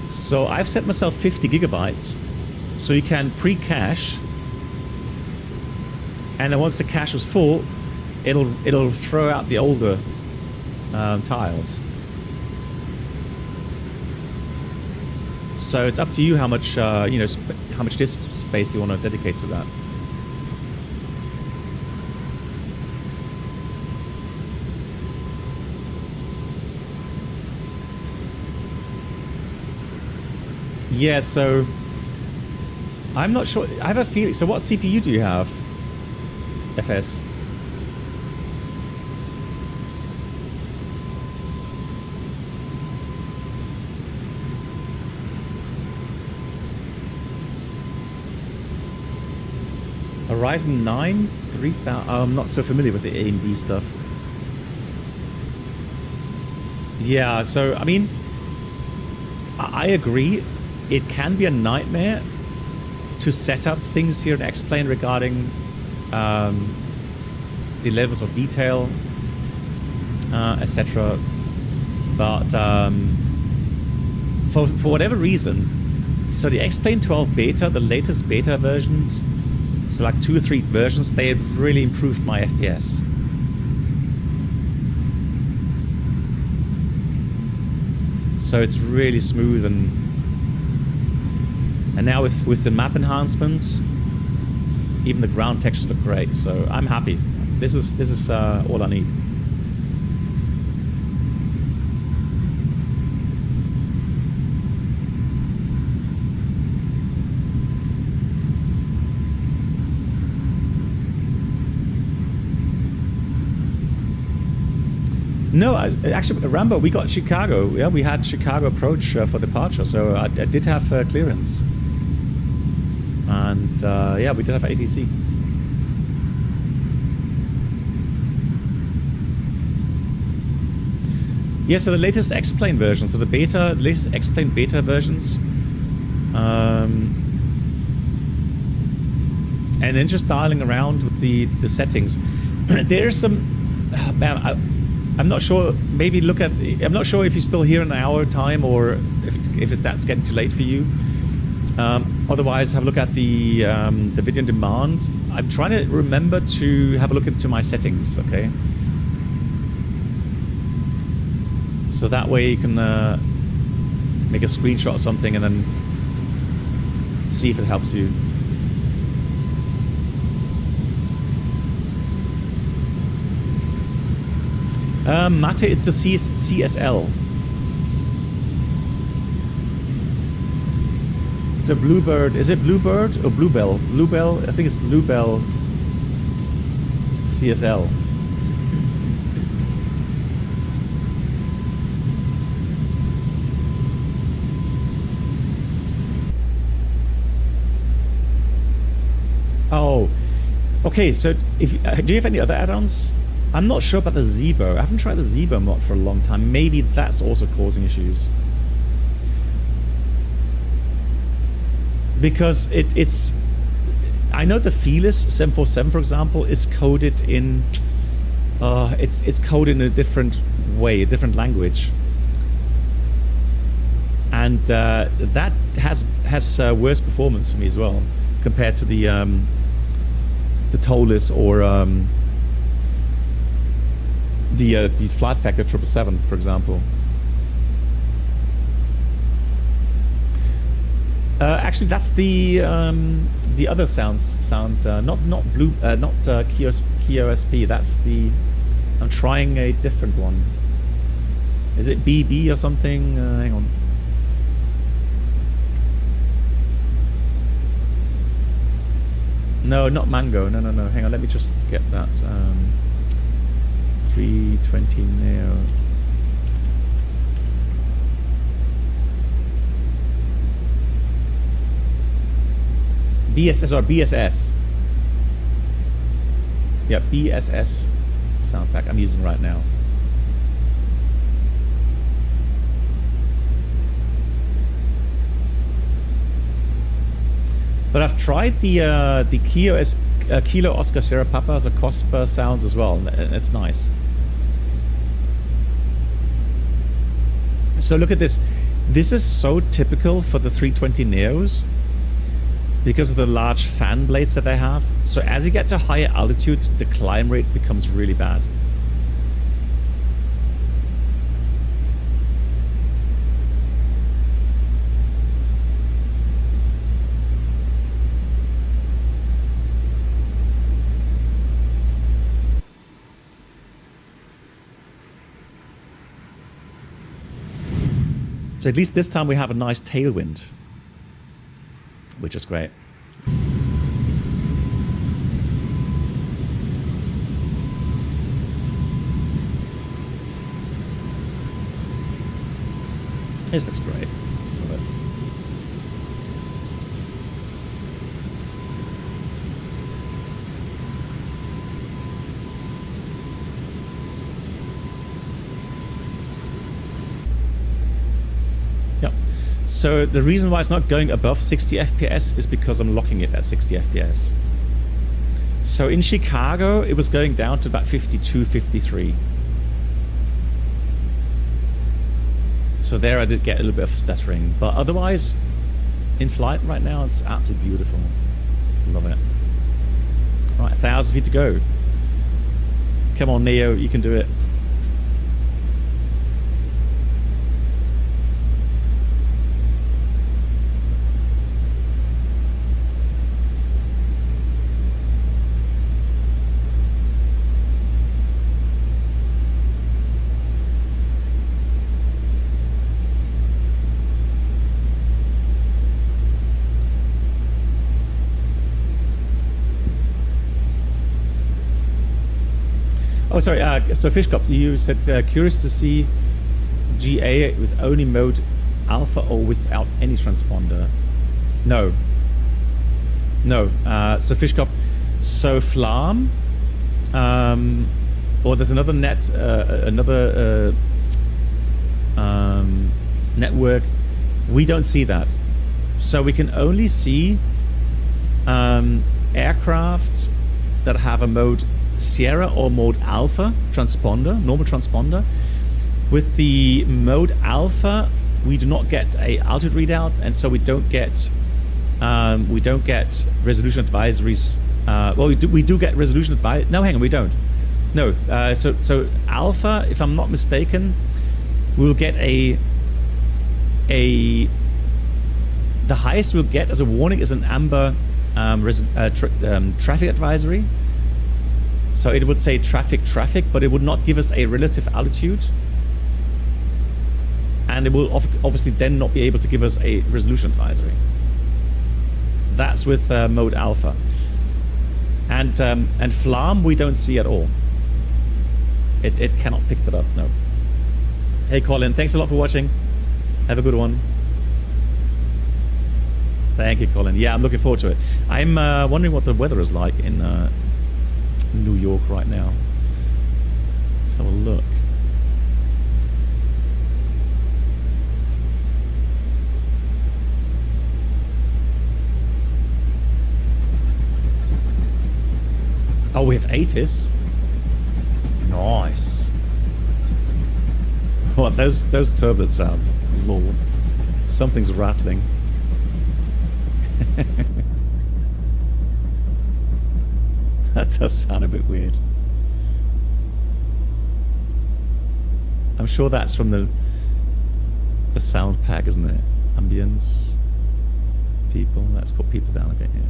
So I've set myself 50 gigabytes. So you can pre-cache, and then once the cache is full, it'll throw out the older tiles. So it's up to you how much how much disk space you want to dedicate to that. Yeah, so I'm not sure. I have a feeling. So what CPU do you have, FS? A Ryzen 9 3000. I'm not so familiar with the AMD stuff. Yeah, so I mean, I agree. It can be a nightmare to set up things here in X-plane regarding the levels of detail, etc. But for whatever reason, so the X-plane 12 beta, the latest beta versions, so like 2 or 3 versions, they have really improved my FPS. So it's really smooth, and now with the map enhancements, even the ground textures look great. So I'm happy. This is all I need. No, actually, Rambo, we got Chicago. Yeah, we had Chicago approach for departure, so I did have clearance. And yeah, we did have ATC. Yeah, so the latest X-plane version, so the latest X-plane beta versions, and then just dialing around with the settings. There's some, I'm not sure. Maybe look at. I'm not sure if you're still here in an hour time, or if that's getting too late for you. Otherwise, have a look at the video on demand. I'm trying to remember to have a look into my settings. Okay. So that way you can make a screenshot or something and then see if it helps you. Mate, it's the CSL. It's a Bluebird. Is it Bluebird or Bluebell? Bluebell? I think it's Bluebell CSL. Oh, okay. So, if do you have any other add-ons? I'm not sure about the Zebo. I haven't tried the Zebo mod for a long time. Maybe that's also causing issues. Because it's... I know the Felis 747, for example, is coded in... it's coded in a different way, a different language. And that has worse performance for me as well, compared to the Toliss or the Flight Factor 777, for example. Actually, that's the other sound. Not KOSP. That's the. I'm trying a different one. Is it BB or something? Hang on. No, not Mango. No. Hang on. Let me just get that. 320 Neo. BSS or BSS. Yeah, BSS sound pack I'm using right now. But I've tried the Kilo Oscar Sierra Papa as a COSPA sounds as well. It's nice. So look at this. This is so typical for the 320 Neos because of the large fan blades that they have. So as you get to higher altitude, the climb rate becomes really bad. So at least this time we have a nice tailwind, which is great. This looks great. Love it. Yep. So the reason why it's not going above 60 FPS is because I'm locking it at 60 FPS. So in Chicago, it was going down to about 52, 53. So there I did get a little bit of stuttering, but otherwise, in flight right now, it's absolutely beautiful. Love it. Right, 1,000 feet to go. Come on, Neo, you can do it. Oh, sorry. So Fishcop, you said curious to see GA with only mode alpha or without any transponder. No. So Fishcop, so Flam, or there's another network. We don't see that. So we can only see aircraft that have a mode Sierra or mode Alpha transponder, normal transponder. With the mode Alpha, we do not get a altitude readout, and so we don't get resolution advisories. Well, we do get resolution advice. No, hang on, we don't. No, so Alpha, if I'm not mistaken, we'll get the highest we'll get as a warning is an amber traffic advisory. So it would say traffic, but it would not give us a relative altitude. And it will obviously then not be able to give us a resolution advisory. That's with mode Alpha. And Flam we don't see at all. It cannot pick that up, no. Hey Colin, thanks a lot for watching. Have a good one. Thank you, Colin. Yeah, I'm looking forward to it. I'm wondering what the weather is like in New York right now. Let's have a look. Oh, we have ATIS. Nice. What, those turbulent sounds. Lord. Something's rattling. That does sound a bit weird. I'm sure that's from the sound pack, isn't it? Ambience. People. Let's put people down a bit here.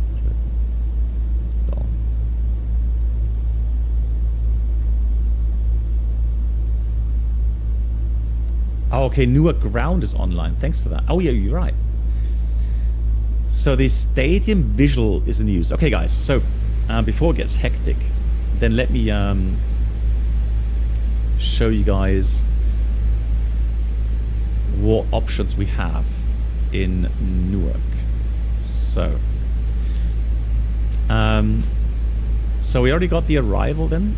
Oh, okay, Newark ground is online. Thanks for that. Oh, yeah, you're right. So the stadium visual is in use. Okay, guys. So before it gets hectic, then let me show you guys what options we have in Newark. So we already got the arrival then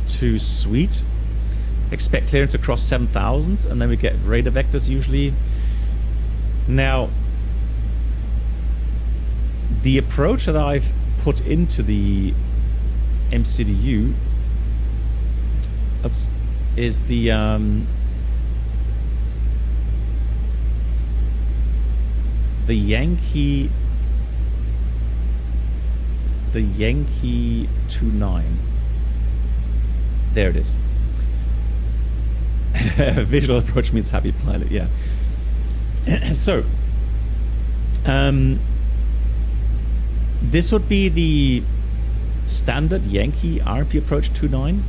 to suite. Expect clearance across 7,000, and then we get radar vectors usually. Now, the approach that I've put into the MCDU is the Yankee 29. There it is. Visual approach means happy pilot, yeah. So this would be the standard Yankee RP approach 29,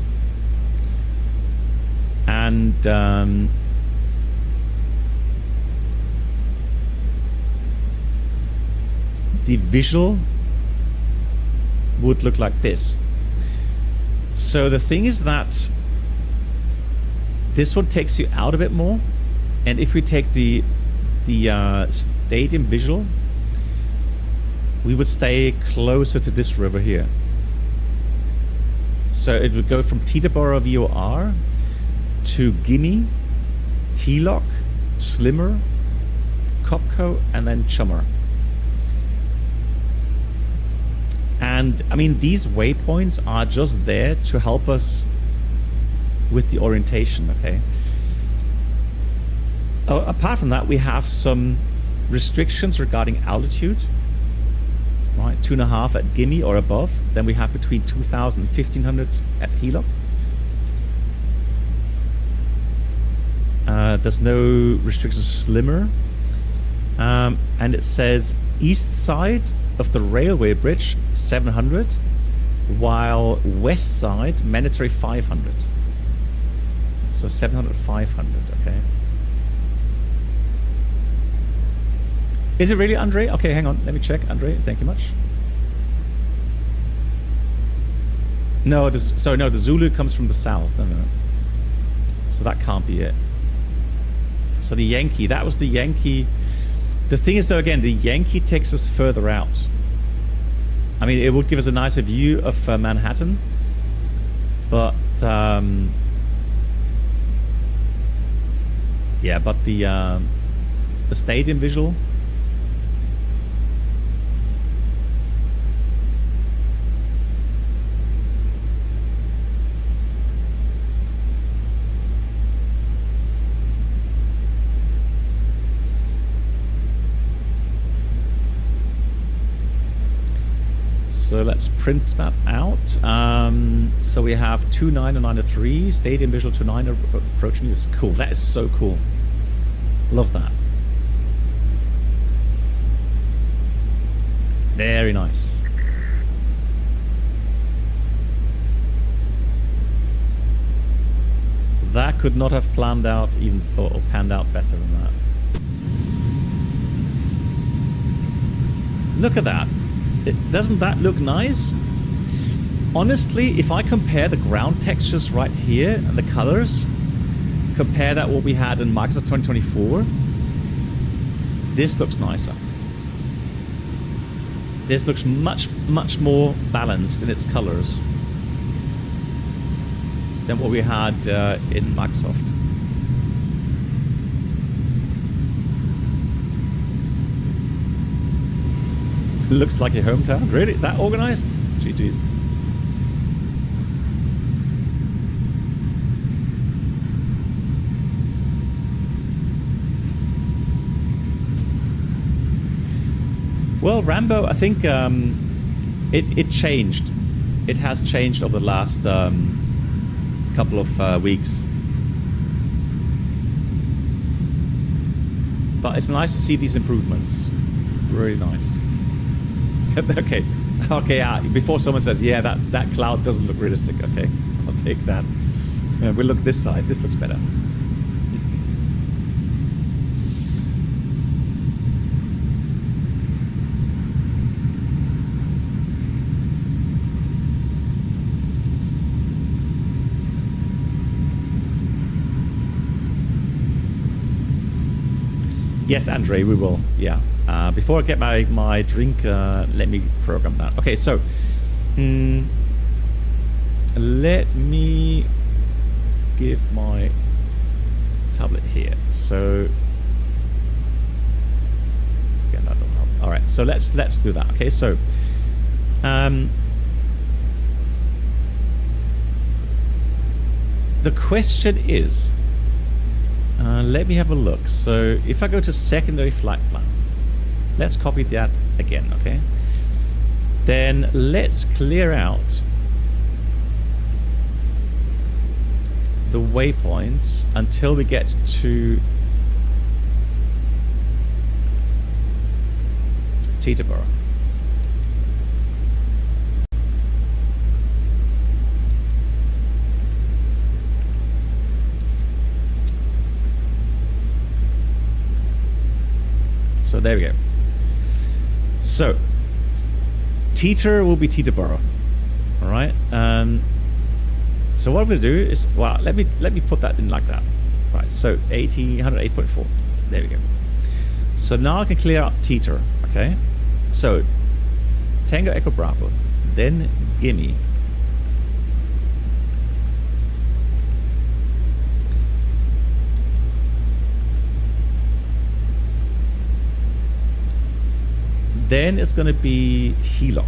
and the visual would look like this. So the thing is that this one takes you out a bit more, and if we take the stadium visual, we would stay closer to this river here. So it would go from Teterboro VOR to Guinea, Helock, Slimmer, Copco, and then Chummer. And I mean, these waypoints are just there to help us with the orientation, okay? Apart from that, we have some restrictions regarding altitude, right? 2.5 at Guinea or above. Then we have between 2,000 and 1,500 at Helock. There's no restrictions Slimmer. And it says east side of the railway bridge 700, while west side mandatory 500. So 700, 500, okay. Is it really, Andre? Okay, hang on, let me check. Andre, thank you much. No, the Zulu comes from the south. No. So that can't be it. So the Yankee, that was the Yankee. The thing is, though, again, the Yankee takes us further out. I mean, it would give us a nicer view of Manhattan, but yeah, but the stadium visual. So let's print that out. So we have 29 and 93, stadium visual 29 approaching us. Cool, that is so cool. Love that. Very nice. That could not have planned out even or panned out better than that. Look at that. Doesn't that look nice? Honestly, if I compare the ground textures right here and the colors, compare that what we had in Microsoft 2024, this looks nicer. This looks much more balanced in its colors than what we had in Microsoft. Looks like your hometown. Really? That organized? GG's. Well, Rambo, I think it changed. it has changed over the last couple of weeks. But it's nice to see these improvements. Really nice. Okay. Before someone says, yeah, that cloud doesn't look realistic. Okay, I'll take that. We'll look this side. This looks better. Yes, Andre, we will. Yeah. Before I get my drink, let me program that. Okay, so let me give my tablet here. So again, that doesn't help. All right, so let's do that. Okay, so the question is, let me have a look. So if I go to secondary flight plan, let's copy that again, okay? Then let's clear out the waypoints until we get to Teterboro. So there we go. So Teeter will be Teterboro. All right. So what I'm going to do is, well, let me put that in like that. Right. So 108.4. There we go. So now I can clear out Teeter. Okay. So Tango Echo Bravo, then Gimme. Then it's going to be Heloc.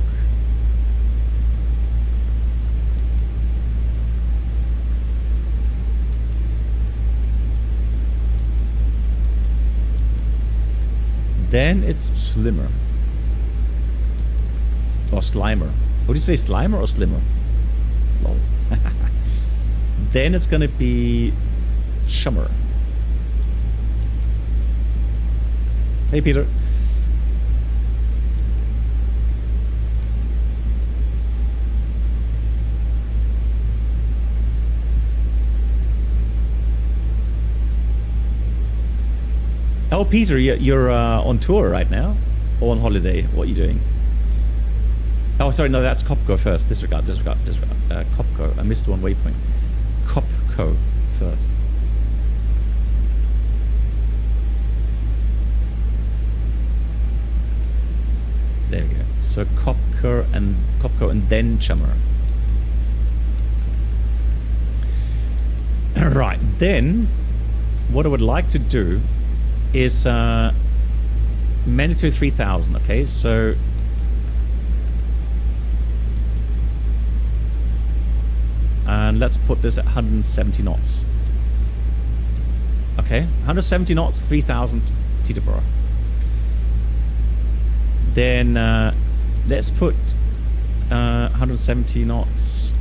Then it's Slimmer. Or Slimer. Would you say Slimer or Slimmer? Lol. Then it's going to be Chummer. Hey, Peter. Oh, Peter, you're on tour right now? Or on holiday? What are you doing? Oh, sorry, no, that's Copco first. Disregard. Copco. I missed one waypoint. Copco first. There we go. So Copco and then Chummer. Right, then what I would like to do is mandatory 3000. Okay, so and let's put this at 170 knots. Okay, 170 knots, 3000 Teterboro. Then let's put 170 knots,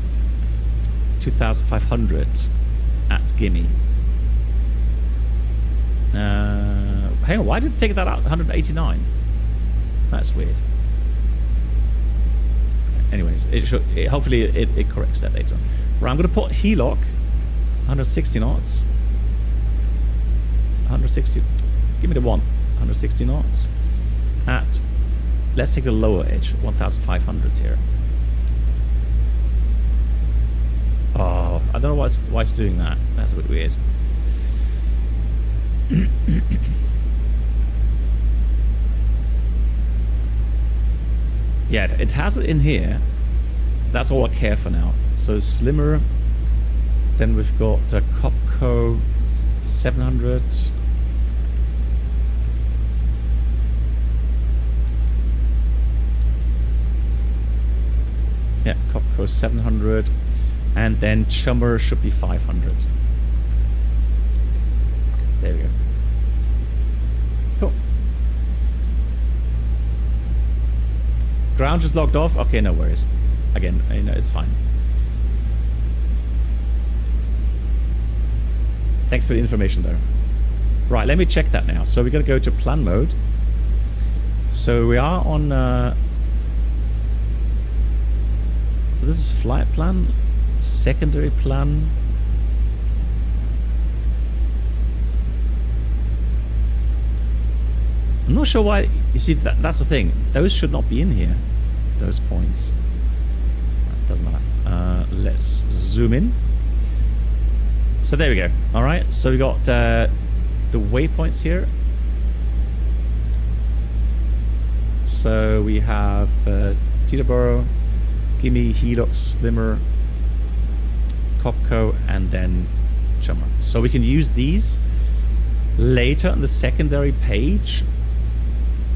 2500 at Gimme. Hang on, why did it take that out? 189. That's weird. Anyways, hopefully it corrects that later on. Right, I'm going to put Heloc 160 knots. 160. Give me the one. 160 knots at. Let's take the lower edge. 1,500 here. Oh, I don't know why it's doing that. That's a bit weird. Yeah, it has it in here. That's all I care for now. So Slimmer. Then we've got Copco 700. Yeah, Copco 700. And then Chummer should be 500. There we go. Cool. Ground just logged off? Okay, no worries. again, you know, it's fine. Thanks for the information though. Right, let me check that now. So we're going to go to plan mode. So we are on... so this is flight plan, secondary plan. I'm not sure why. You see, that's the thing. Those should not be in here. Those points. Doesn't matter. Let's zoom in. So there we go. All right. So we got the waypoints here. So we have Teterboro, Gimme, Helix, Slimmer, Copco, and then Chummer. So we can use these later on the secondary page.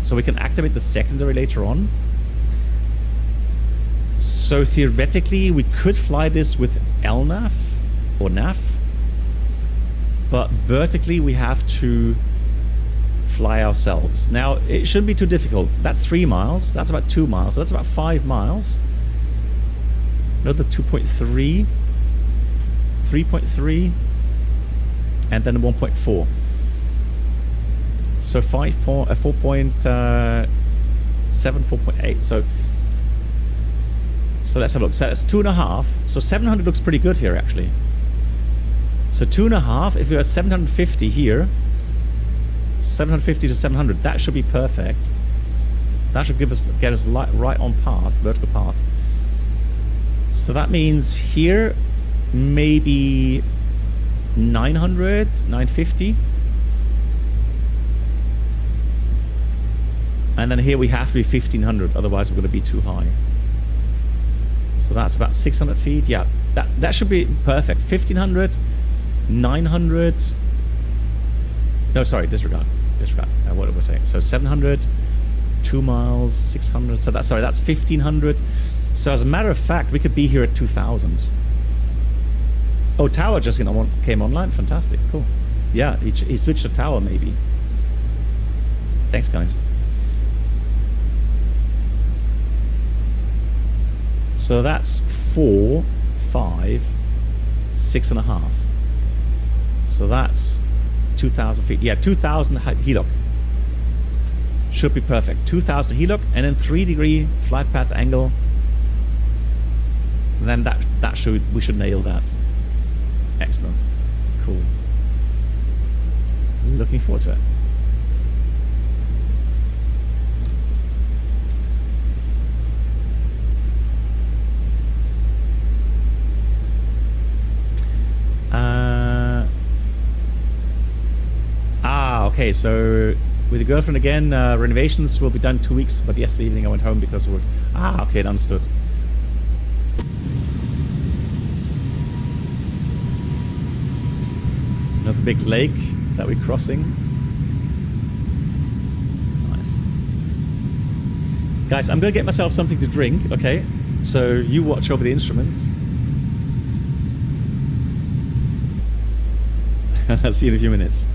So we can activate the secondary later on. So theoretically, we could fly this with LNAV or NAV, but vertically we have to fly ourselves. Now, it shouldn't be too difficult. That's 3 miles. That's about 2 miles. So that's about 5 miles. Another 2.3, 3.3, and then 1.4. So 4.7, 4.8. So let's have a look. So that's 2.5. So 700 looks pretty good here, actually. So 2.5. If we are 750 here, 750 to 700, that should be perfect. That should get us right on path, vertical path. So that means here maybe 900, 950. And then here we have to be 1500, otherwise we're going to be too high. So that's about 600 feet. Yeah, that should be perfect. 1500, 900. No, sorry, disregard. What was I saying? So 700, 2 miles, 600. So that's 1500. So as a matter of fact, we could be here at 2000. Oh, tower just came online. Fantastic, cool. Yeah, he switched to tower maybe. Thanks, guys. So that's 4, 5, 6.5. So that's 2,000 feet. Yeah, 2,000 helok. Should be perfect. 2,000 helok and then 3-degree flight path angle. Then we should nail that. Excellent. Cool. Looking forward to it. Okay, so with the girlfriend again, renovations will be done 2 weeks, but yesterday evening I went home because of work. Okay, understood. Another big lake that we're crossing. Nice. Guys, I'm going to get myself something to drink, okay? So you watch over the instruments. I'll see you in a few minutes.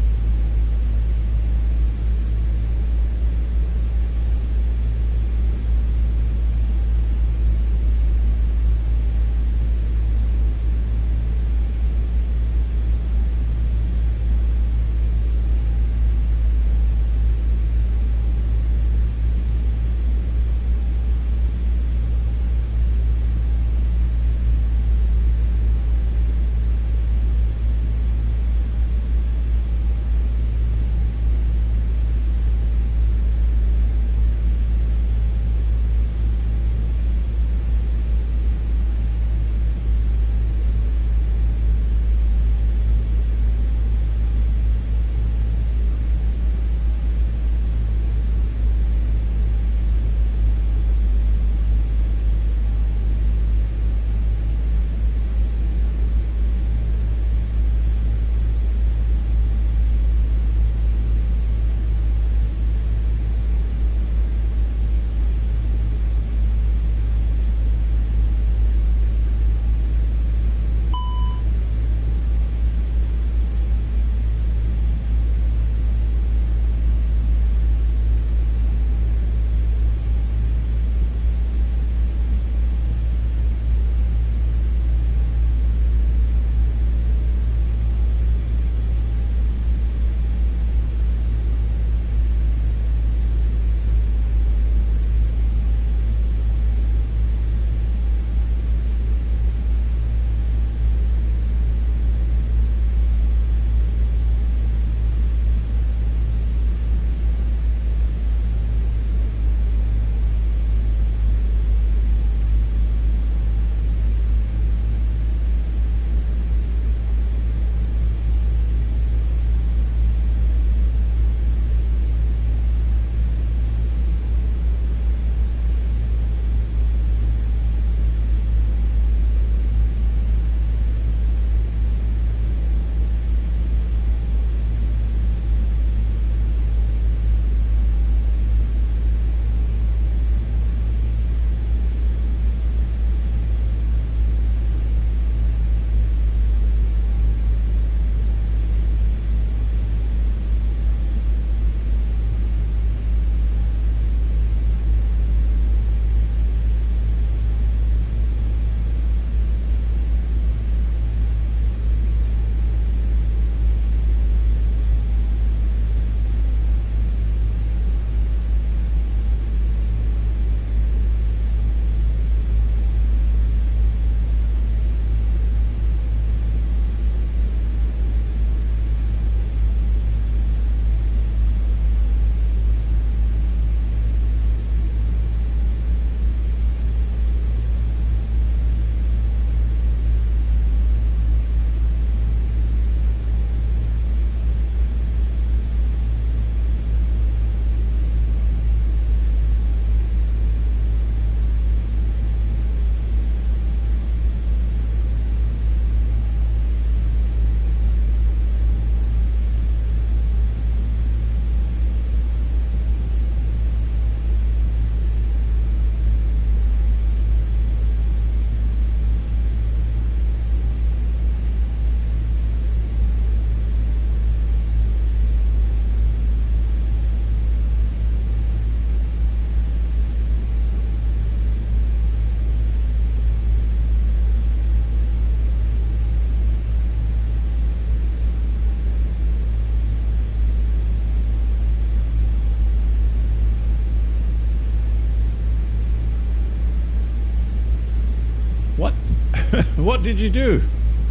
What did you do?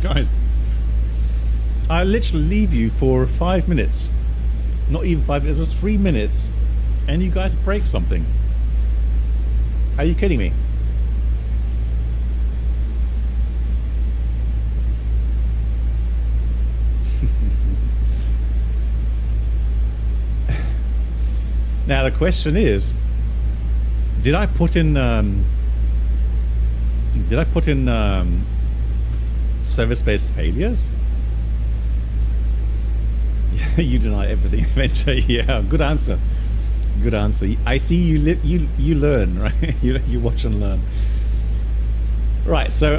Guys, I literally leave you for 5 minutes. Not even 5 minutes, it was 3 minutes. And you guys break something. Are you kidding me? Now the question is, did I put in service-based failures? You deny everything. Yeah, good answer. Good answer. I see you learn, right? you watch and learn. Right. So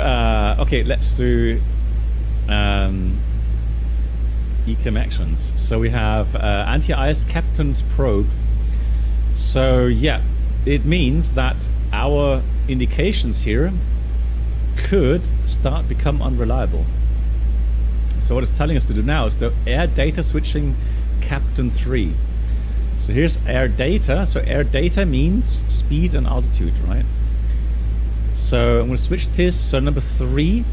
okay, let's do ECAM actions. So we have anti-ice captain's probe. So yeah, it means that our indications here could start become unreliable. So what it's telling us to do now is the air data switching Captain 3. So here's air data. So air data means speed and altitude, right? So I'm going to switch this. So number 3.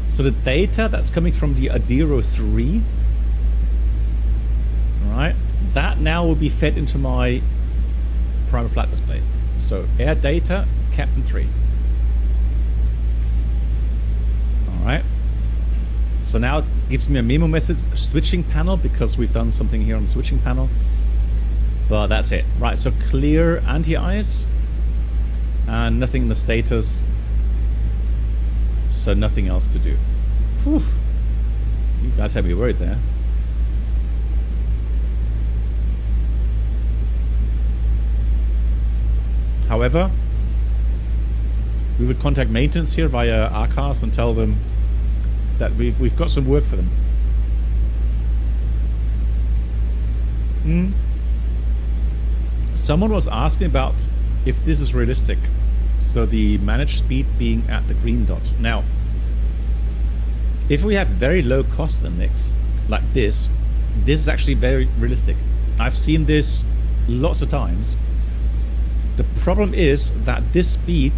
So the data that's coming from the Adiro 3, right? That now will be fed into my primary flight display. So air data Captain 3. All right. So now it gives me a memo message switching panel because we've done something here on the switching panel. Well, that's it. Right, so clear anti-ice and nothing in the status. So nothing else to do. Whew. You guys had me worried there. However, we would contact maintenance here via RCAS and tell them that we've got some work for them. Someone was asking about if this is realistic. So the managed speed being at the green dot. Now, if we have very low cost index like this is actually very realistic. I've seen this lots of times. The problem is that this speed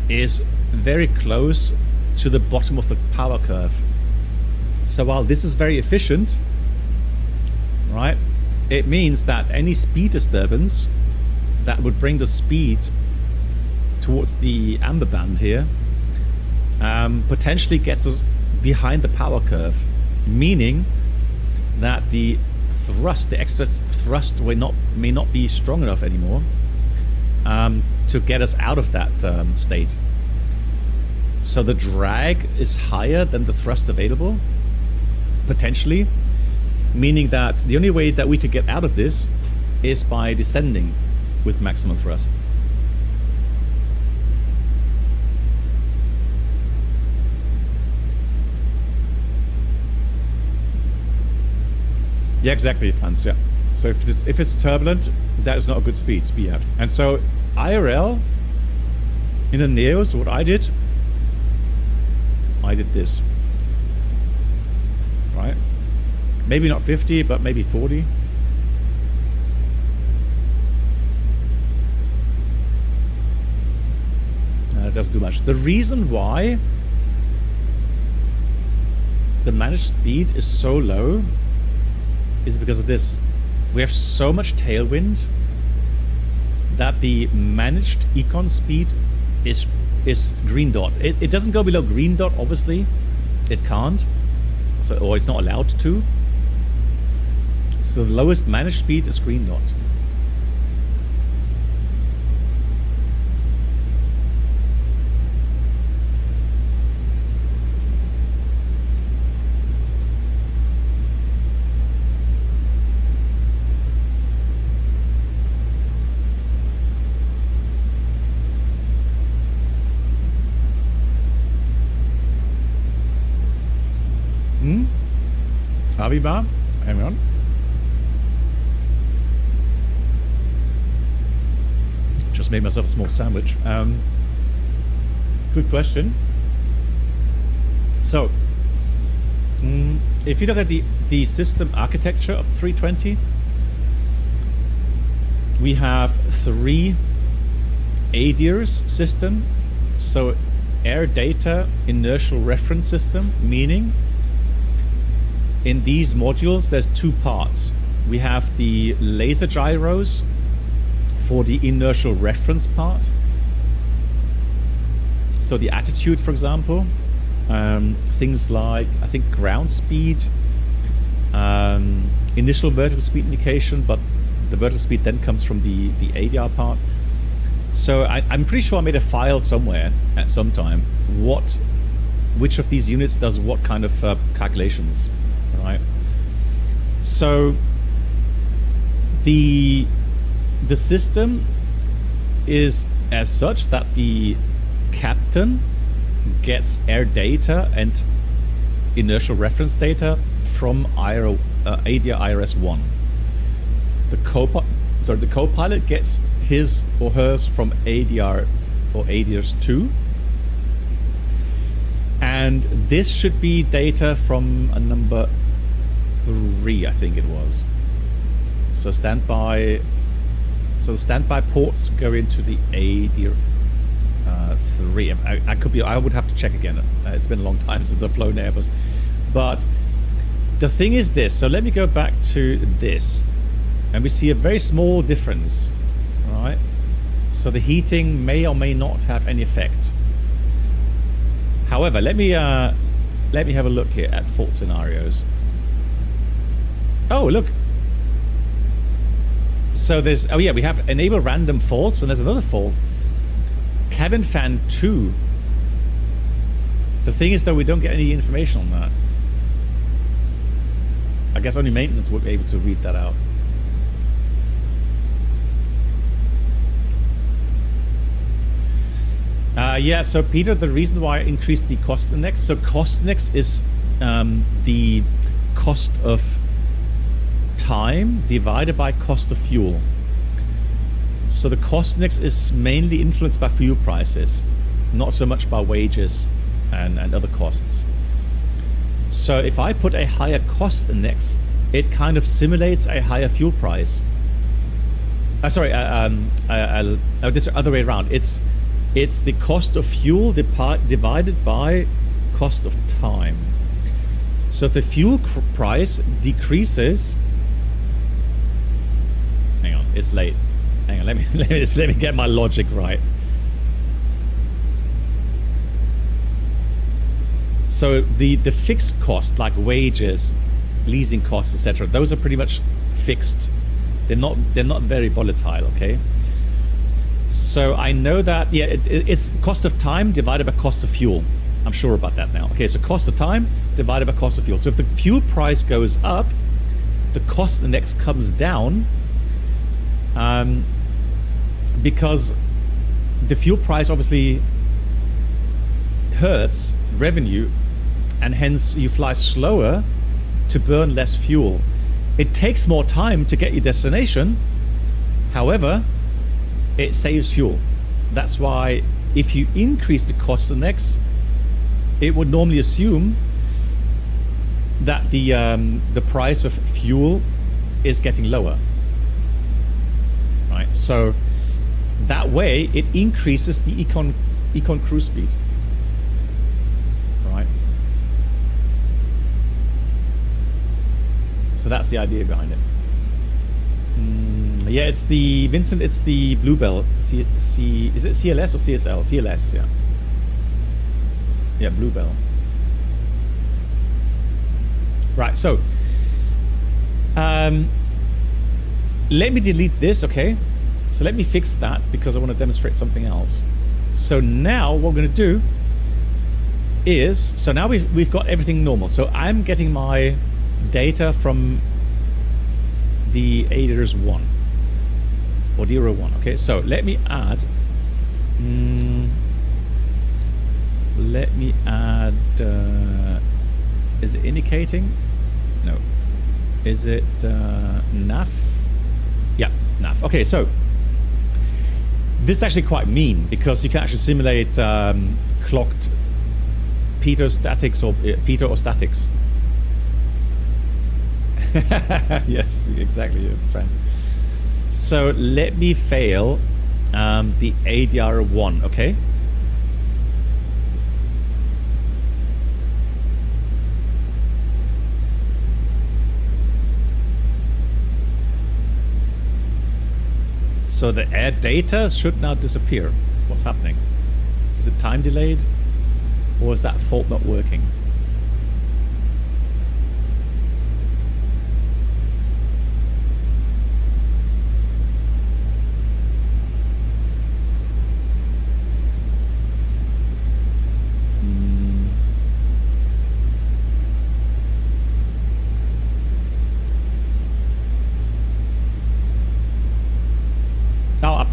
is very close to the bottom of the power curve. So while this is very efficient, right, it means that any speed disturbance that would bring the speed towards the amber band here potentially gets us behind the power curve, meaning that the thrust, the extra thrust may not be strong enough anymore to get us out of that state. So the drag is higher than the thrust available, potentially, meaning that the only way that we could get out of this is by descending with maximum thrust. Yeah, exactly, Hans. Yeah. So if it's turbulent, that is not a good speed to be at. And so IRL in the Neos, what I did this, right? Maybe not 50, but maybe 40. It doesn't do much. The reason why the managed speed is so low is because of this. We have so much tailwind that the managed econ speed is green dot. It doesn't go below green dot, obviously. It can't. So, or it's not allowed to. So the lowest managed speed is green dot. Aviva, hang on. Just made myself a small sandwich. Good question. So, if you look at the system architecture of 320, we have 3 ADIRS system. So air data inertial reference system, meaning in these modules there's two parts. We have the laser gyros for the inertial reference part. So the attitude, for example, things like, I think, ground speed, initial vertical speed indication, but the vertical speed then comes from the ADR part. So I'm pretty sure I made a file somewhere at some time which of these units does what kind of calculations, right? So the system is as such that the captain gets air data and inertial reference data from ADR IRS-1. The co-pilot gets his or hers from ADR or ADRS-2. And this should be data from a number 3, I think it was. So standby. So the standby ports go into the ADR 3. I could be. I would have to check again. It's been a long time since I've flown Airbus. But the thing is this. So let me go back to this, and we see a very small difference. All right. So the heating may or may not have any effect. However, let me have a look here at fault scenarios. Oh, look. So there's, oh yeah, we have enable random faults, and there's another fault. Cabin fan 2. The thing is, though, we don't get any information on that. I guess only maintenance will be able to read that out. Yeah, so Peter, the reason why I increased the cost index, so cost index is the cost of time divided by cost of fuel. So the cost index is mainly influenced by fuel prices, not so much by wages and other costs. So if I put a higher cost index, it kind of simulates a higher fuel price. This other way around. It's the cost of fuel divided by cost of time. So if the fuel price decreases. Hang on, it's late. Hang on, let me get my logic right. So the fixed cost, like wages, leasing costs, etc., those are pretty much fixed. They're not very volatile. Okay. So I know that, yeah, it's cost of time divided by cost of fuel. I'm sure about that now. Okay, so cost of time divided by cost of fuel. So if the fuel price goes up, the cost index comes down, because the fuel price obviously hurts revenue, and hence you fly slower to burn less fuel. It takes more time to get your destination. However, it saves fuel. That's why if you increase the cost index, it would normally assume that the price of fuel is getting lower. Right? So that way it increases the econ cruise speed. Right? So that's the idea behind it. Yeah, it's the Vincent. It's the Bluebell. Is it CLS or CSL? CLS. Yeah. Yeah, Bluebell. Right. So, let me delete this. Okay. So let me fix that because I want to demonstrate something else. So now what we're going to do is, so now we've got everything normal. So I'm getting my data from the ADRS-1 or DRO-1. Okay, so let me add is it indicating? No. Is it NAF? Yeah, NAF. Okay, so this is actually quite mean because you can actually simulate clocked pitot statics or pitot or statics. Yes, exactly, fancy. So let me fail the ADR-1, okay? So the air data should now disappear. What's happening? Is it time delayed? Or is that fault not working?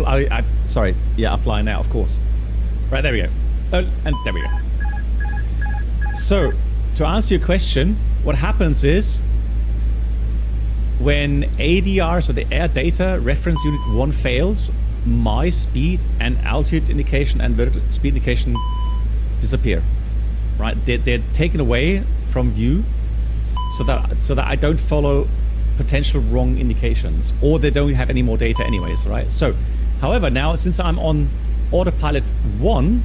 Oh, sorry. Yeah, apply now, of course. Right, there we go. Oh, and there we go. So, to answer your question, what happens is when ADR, so the air data reference unit 1 fails, my speed and altitude indication and vertical speed indication disappear. Right? They're taken away from view so that I don't follow potential wrong indications, or they don't have any more data anyways, right? So, however, now since I'm on autopilot 1,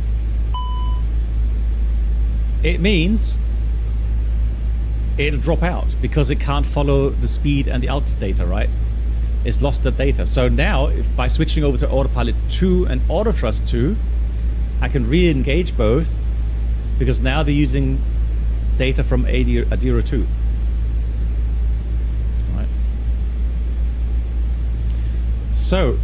it means it'll drop out because it can't follow the speed and the altitude data, right? It's lost the data. So now, if by switching over to autopilot 2 and autothrust 2, I can re-engage both because now they're using data from ADIRA 2. So,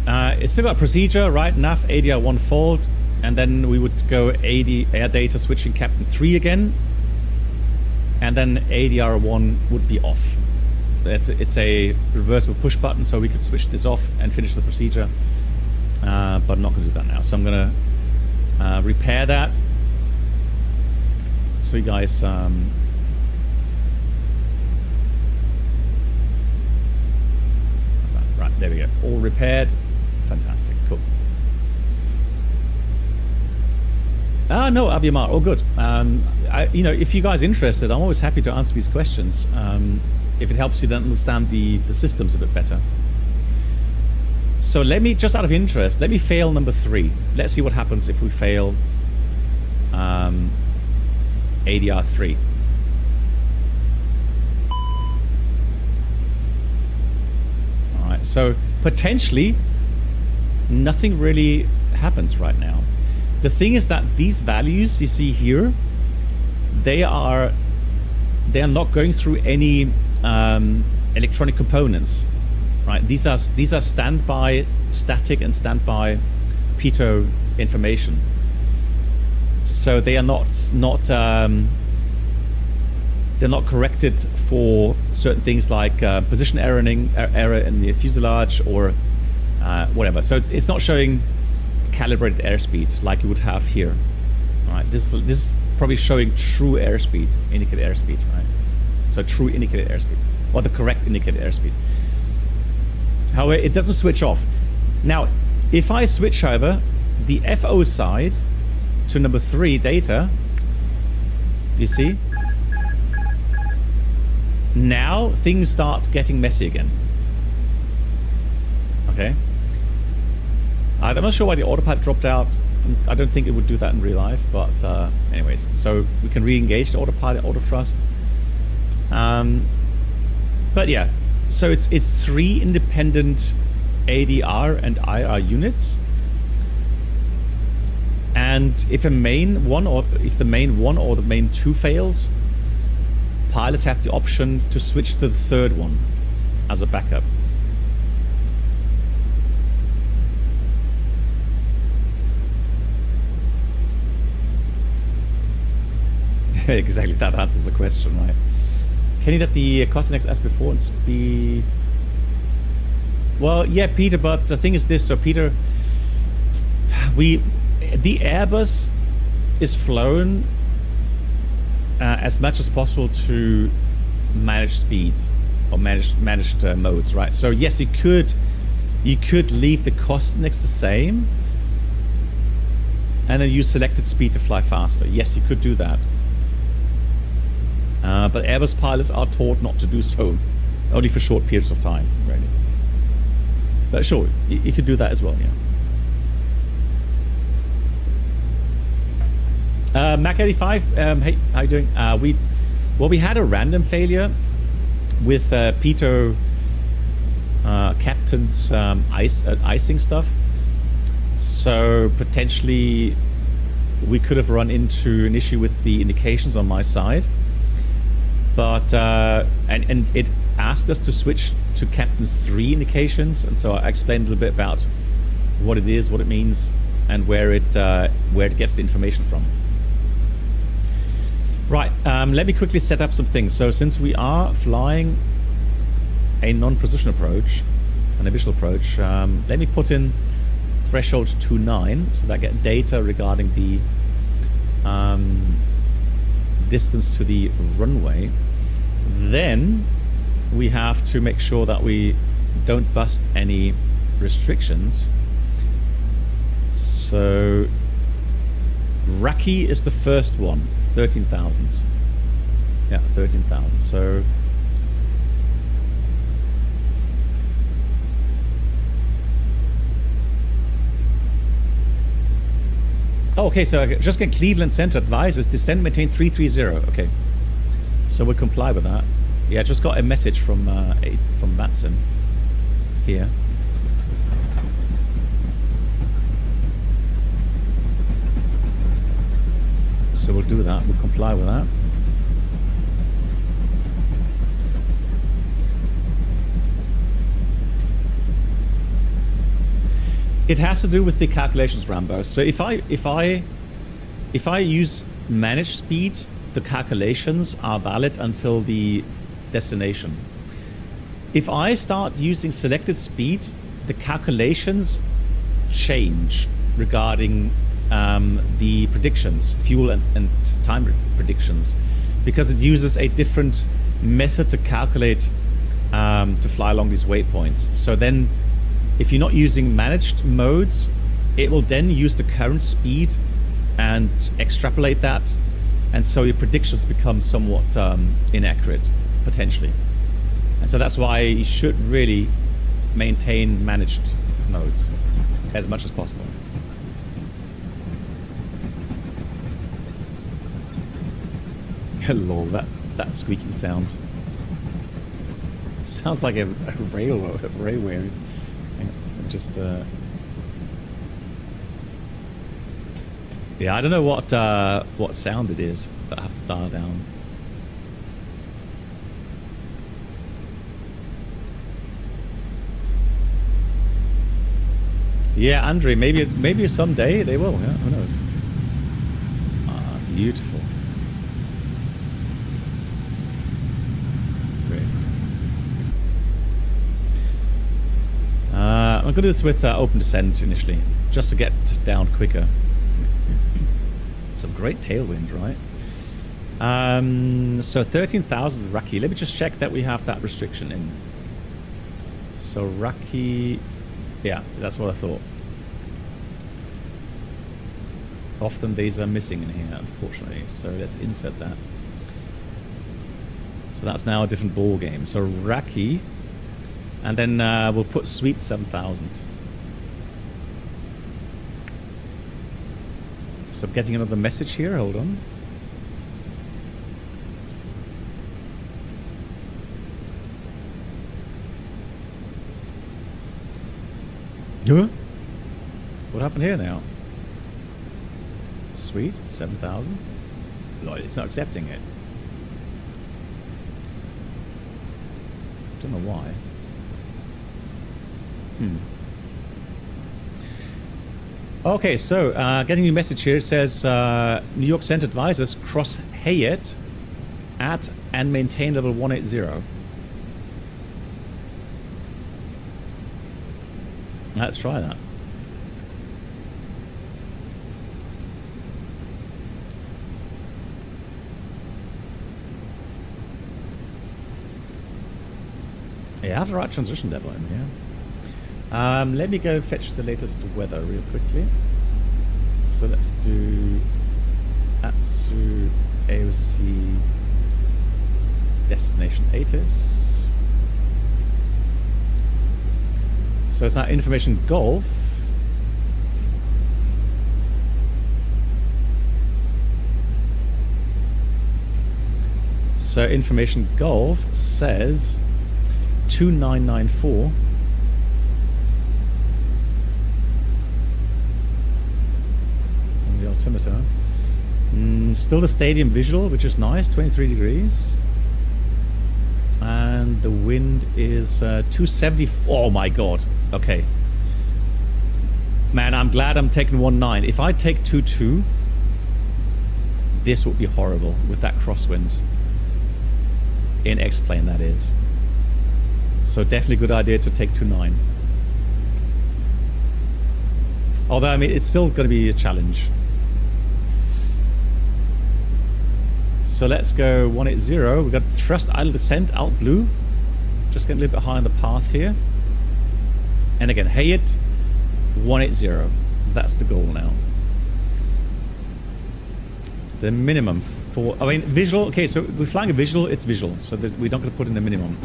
it's still got procedure, right? NAV ADR 1 fault, and then we would go air data switching Captain 3 again, and then ADR 1 would be off. It's a reversal push button, so we could switch this off and finish the procedure, but I'm not going to do that now. So I'm going to repair that. So you guys... Right, there we go. All repaired. Fantastic. Cool. No, Abhimar, all good. If you guys are interested, I'm always happy to answer these questions. If it helps you then understand the systems a bit better. So let me, just out of interest, let me fail number 3. Let's see what happens if we fail ADR 3. So potentially nothing really happens right now. The thing is that these values you see here, they are not going through any electronic components, right? These are standby static and standby pitot information. So they are not they're not corrected for certain things like position error in the fuselage or whatever. So it's not showing calibrated airspeed like you would have here. All right, this is probably showing true airspeed, indicated airspeed, right? So true indicated airspeed, or the correct indicated airspeed. However, it doesn't switch off. Now, if I switch, however, the FO side to number 3 data, you see, now things start getting messy again. Okay. I'm not sure why the autopilot dropped out. I don't think it would do that in real life, but anyways, so we can re-engage the autopilot, autothrust. But yeah, so it's 3 independent ADR and IR units. And if the main one or the main 2 fails, pilots have the option to switch to the 3rd one as a backup. Exactly, that answers the question, right? Can you let the Cosnex as before and speed? Well, yeah, Peter, but the thing is this. So, Peter, the Airbus is flown as much as possible to manage speeds or managed modes, right? So yes, you could leave the Cosnex the same and then use selected speed to fly faster. Yes, you could do that. But Airbus pilots are taught not to do so, only for short periods of time, really. But sure, you could do that as well, yeah. Mac 85, hey, how you doing? We had a random failure with pitot captain's icing stuff. So potentially we could have run into an issue with the indications on my side. But and it asked us to switch to Captain's 3 indications, and so I explained a little bit about what it is, what it means, and where it gets the information from. Right, let me quickly set up some things. So since we are flying a non-precision approach, an visual approach, let me put in threshold 29 so that I get data regarding the distance to the runway. Then we have to make sure that we don't bust any restrictions. So Raki is the first one, 13,000. Yeah, 13,000. So oh, okay, so I just get Cleveland Center advisors, descend maintain 330. Okay, so we'll comply with that. Yeah, I just got a message from VATSIM here. So we'll do that, we'll comply with that. It has to do with the calculations, Rambo. So if I use managed speed, the calculations are valid until the destination. If I start using selected speed, the calculations change regarding the predictions, fuel and time predictions, because it uses a different method to calculate to fly along these waypoints. So then if you're not using managed modes, it will then use the current speed and extrapolate that, and so your predictions become somewhat inaccurate, potentially. And so that's why you should really maintain managed modes as much as possible. Hello, that squeaking sound. Sounds like a railway. Just yeah, I don't know what sound it is that I have to dial down. Yeah, Andre, maybe someday they will. Yeah, who knows? Ah, beautiful. I'm going to do this with open descent initially, just to get down quicker. Some great tailwind, right? So 13,000 Raki. Let me just check that we have that restriction in. So Raki, yeah, that's what I thought. Often these are missing in here, unfortunately. So let's insert that. So that's now a different ball game. So Raki. And then we'll put Sweet 7,000. So I'm getting another message here. Hold on. Huh? What happened here now? Sweet 7,000. Lord, it's not accepting it. Don't know why. Okay, so getting a message here. It says New York Center advisors cross Hayet at and maintain level 180. Let's try that. Yeah, I have the right transition level in here. Let me go fetch the latest weather real quickly. So let's do ATSU AOC destination ATIS. So it's now information Golf. So information Golf says 2994 altimeter. Still the stadium visual, which is nice, 23 degrees. And the wind is 270. Oh my god. Okay. Man, I'm glad I'm taking 1.9. If I take 2.2, this would be horrible with that crosswind. In X-plane, that is. So definitely a good idea to take 2.9. Although, I mean, it's still going to be a challenge. So let's go 180. We've got thrust idle descent out blue. Just getting a little bit high on the path here. And again, hey it 180. That's the goal now. The minimum for, I mean, visual. Okay, so we're flying a visual, it's visual. So that we're not going to put in the minimum.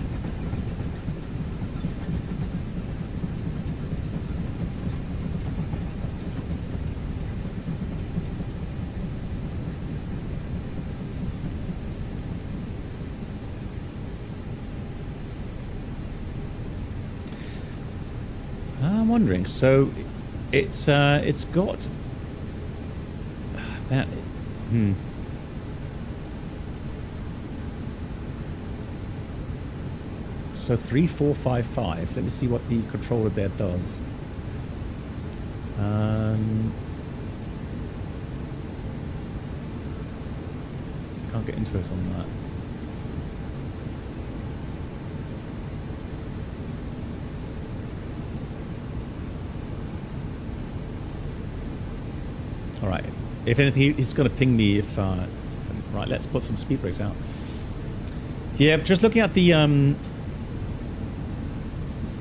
I'm wondering. So it's got that. So 3455. Let me see what the controller there does. Can't get infos on that. All right. If anything, he's going to ping me if... right, let's put some speed brakes out. Yeah, just looking at the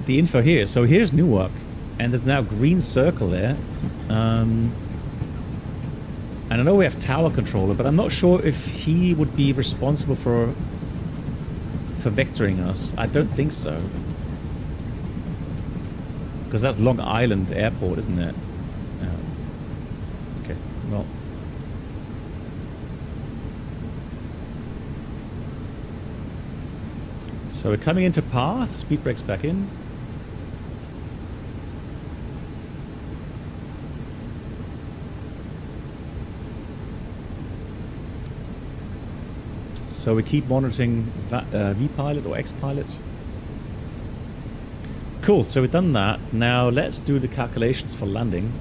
info here. So here's Newark, and there's now a green circle there. And I know we have tower controller, but I'm not sure if he would be responsible for vectoring us. I don't think so. Because that's Long Island Airport, isn't it? Okay, well. So we're coming into path, speed brakes back in. So we keep monitoring V-pilot or X-pilot. Cool, so we've done that. Now let's do the calculations for landing.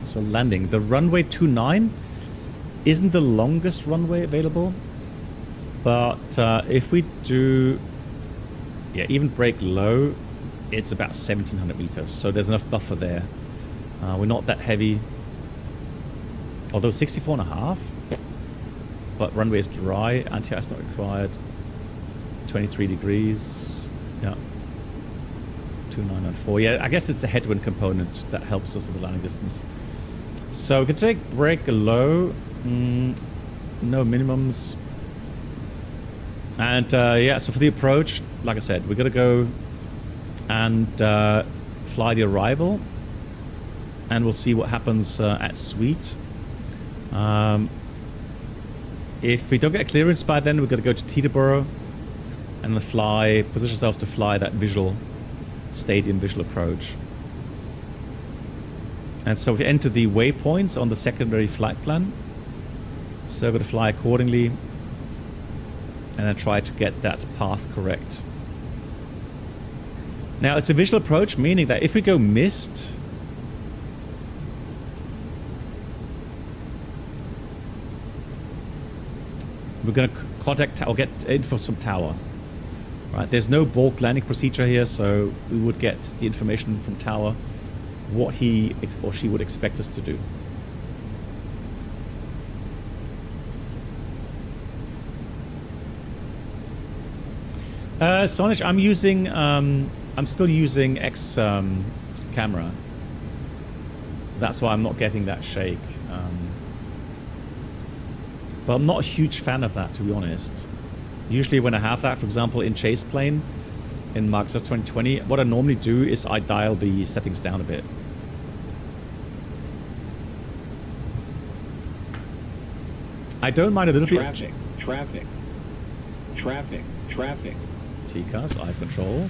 So landing, the runway 29 isn't the longest runway available. But if we do, yeah, even brake low, it's about 1,700 meters. So there's enough buffer there. We're not that heavy. Although 64.5. But runway is dry, anti-ice not required. 23 degrees. Yeah. 2994. Yeah, I guess it's the headwind component that helps us with the landing distance. So we can take brake low. No minimums. And yeah, so for the approach, like I said, we're going to go and fly the arrival. And we'll see what happens at Sweet. If we don't get clearance by then, we're going to go to Teterboro and then position ourselves to fly that visual, stadium visual approach. And so we enter the waypoints on the secondary flight plan. So we're going to fly accordingly and then try to get that path correct. Now it's a visual approach, meaning that if we go missed, we're going to contact or get info from tower. Right? There's no bulk landing procedure here, so we would get the information from tower, what he or she would expect us to do. Sonich, I'm still using X camera. That's why I'm not getting that shake. But I'm not a huge fan of that, to be honest. Usually when I have that, for example, in chase plane, in Microsoft 2020, what I normally do is I dial the settings down a bit. I don't mind a little bit. Traffic. TCAS, I have control.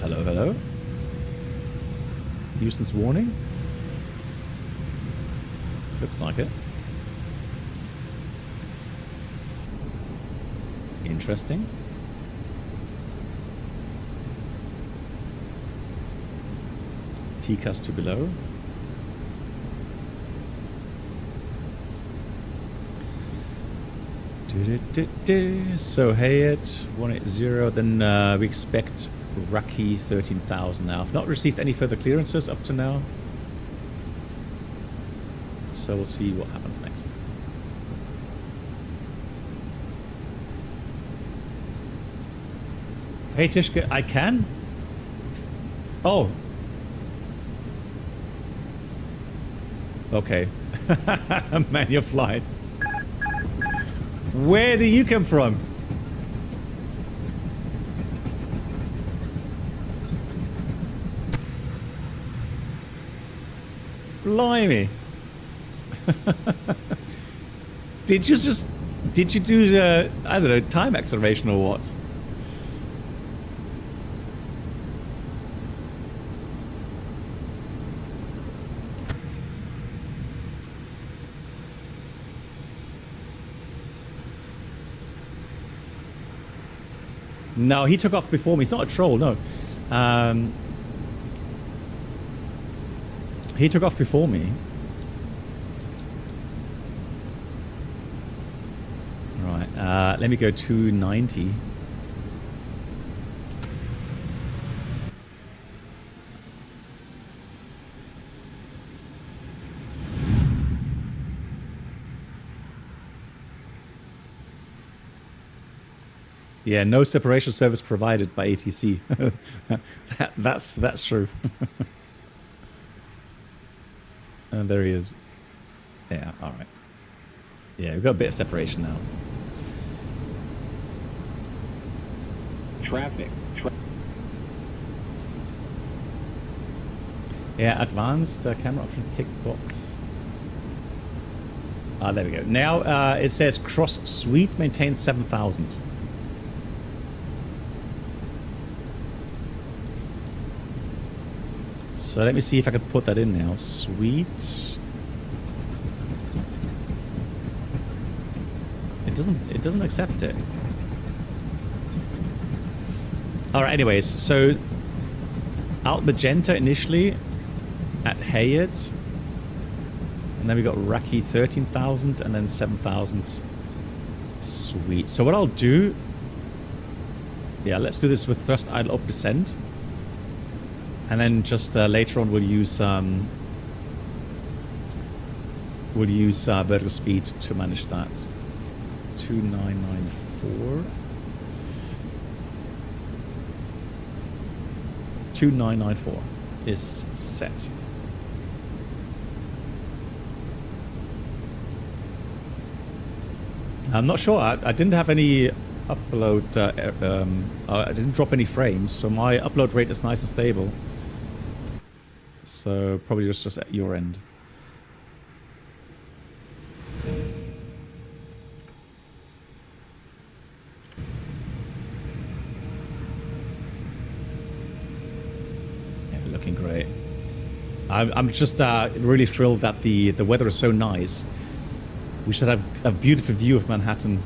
Hello, hello. Nuisance warning? Looks like it. Interesting. TCAS to below. So Hayat 180, then we expect Raki 13,000 now. I've not received any further clearances up to now. So we'll see what happens next. Hey Tishka, I can? Oh. Okay. Manual flight. Where do you come from? Blimey. Did you do, I don't know, time acceleration or what? No, he took off before me. He's not a troll, no. He took off before me. Right, let me go 290. Yeah, no separation service provided by ATC. That's true. And there he is. Yeah, all right. Yeah, we've got a bit of separation now. Traffic. Yeah, advanced camera option tick box. Ah, there we go. Now it says cross suite maintains 7,000. So let me see if I can put that in now. Suite. It doesn't accept it. Alright, anyways, so Alt Magenta initially at Hayat. And then we got Raki 13,000 and then 7,000. Sweet. So what I'll do, yeah, let's do this with thrust idle up descent. And then just later on we'll use vertical speed to manage that. 2994. 2994 is set. I'm not sure. I didn't have any upload. I didn't drop any frames, so my upload rate is nice and stable. So probably just at your end. Yeah, looking great. I'm just really thrilled that the weather is so nice. We should have a beautiful view of Manhattan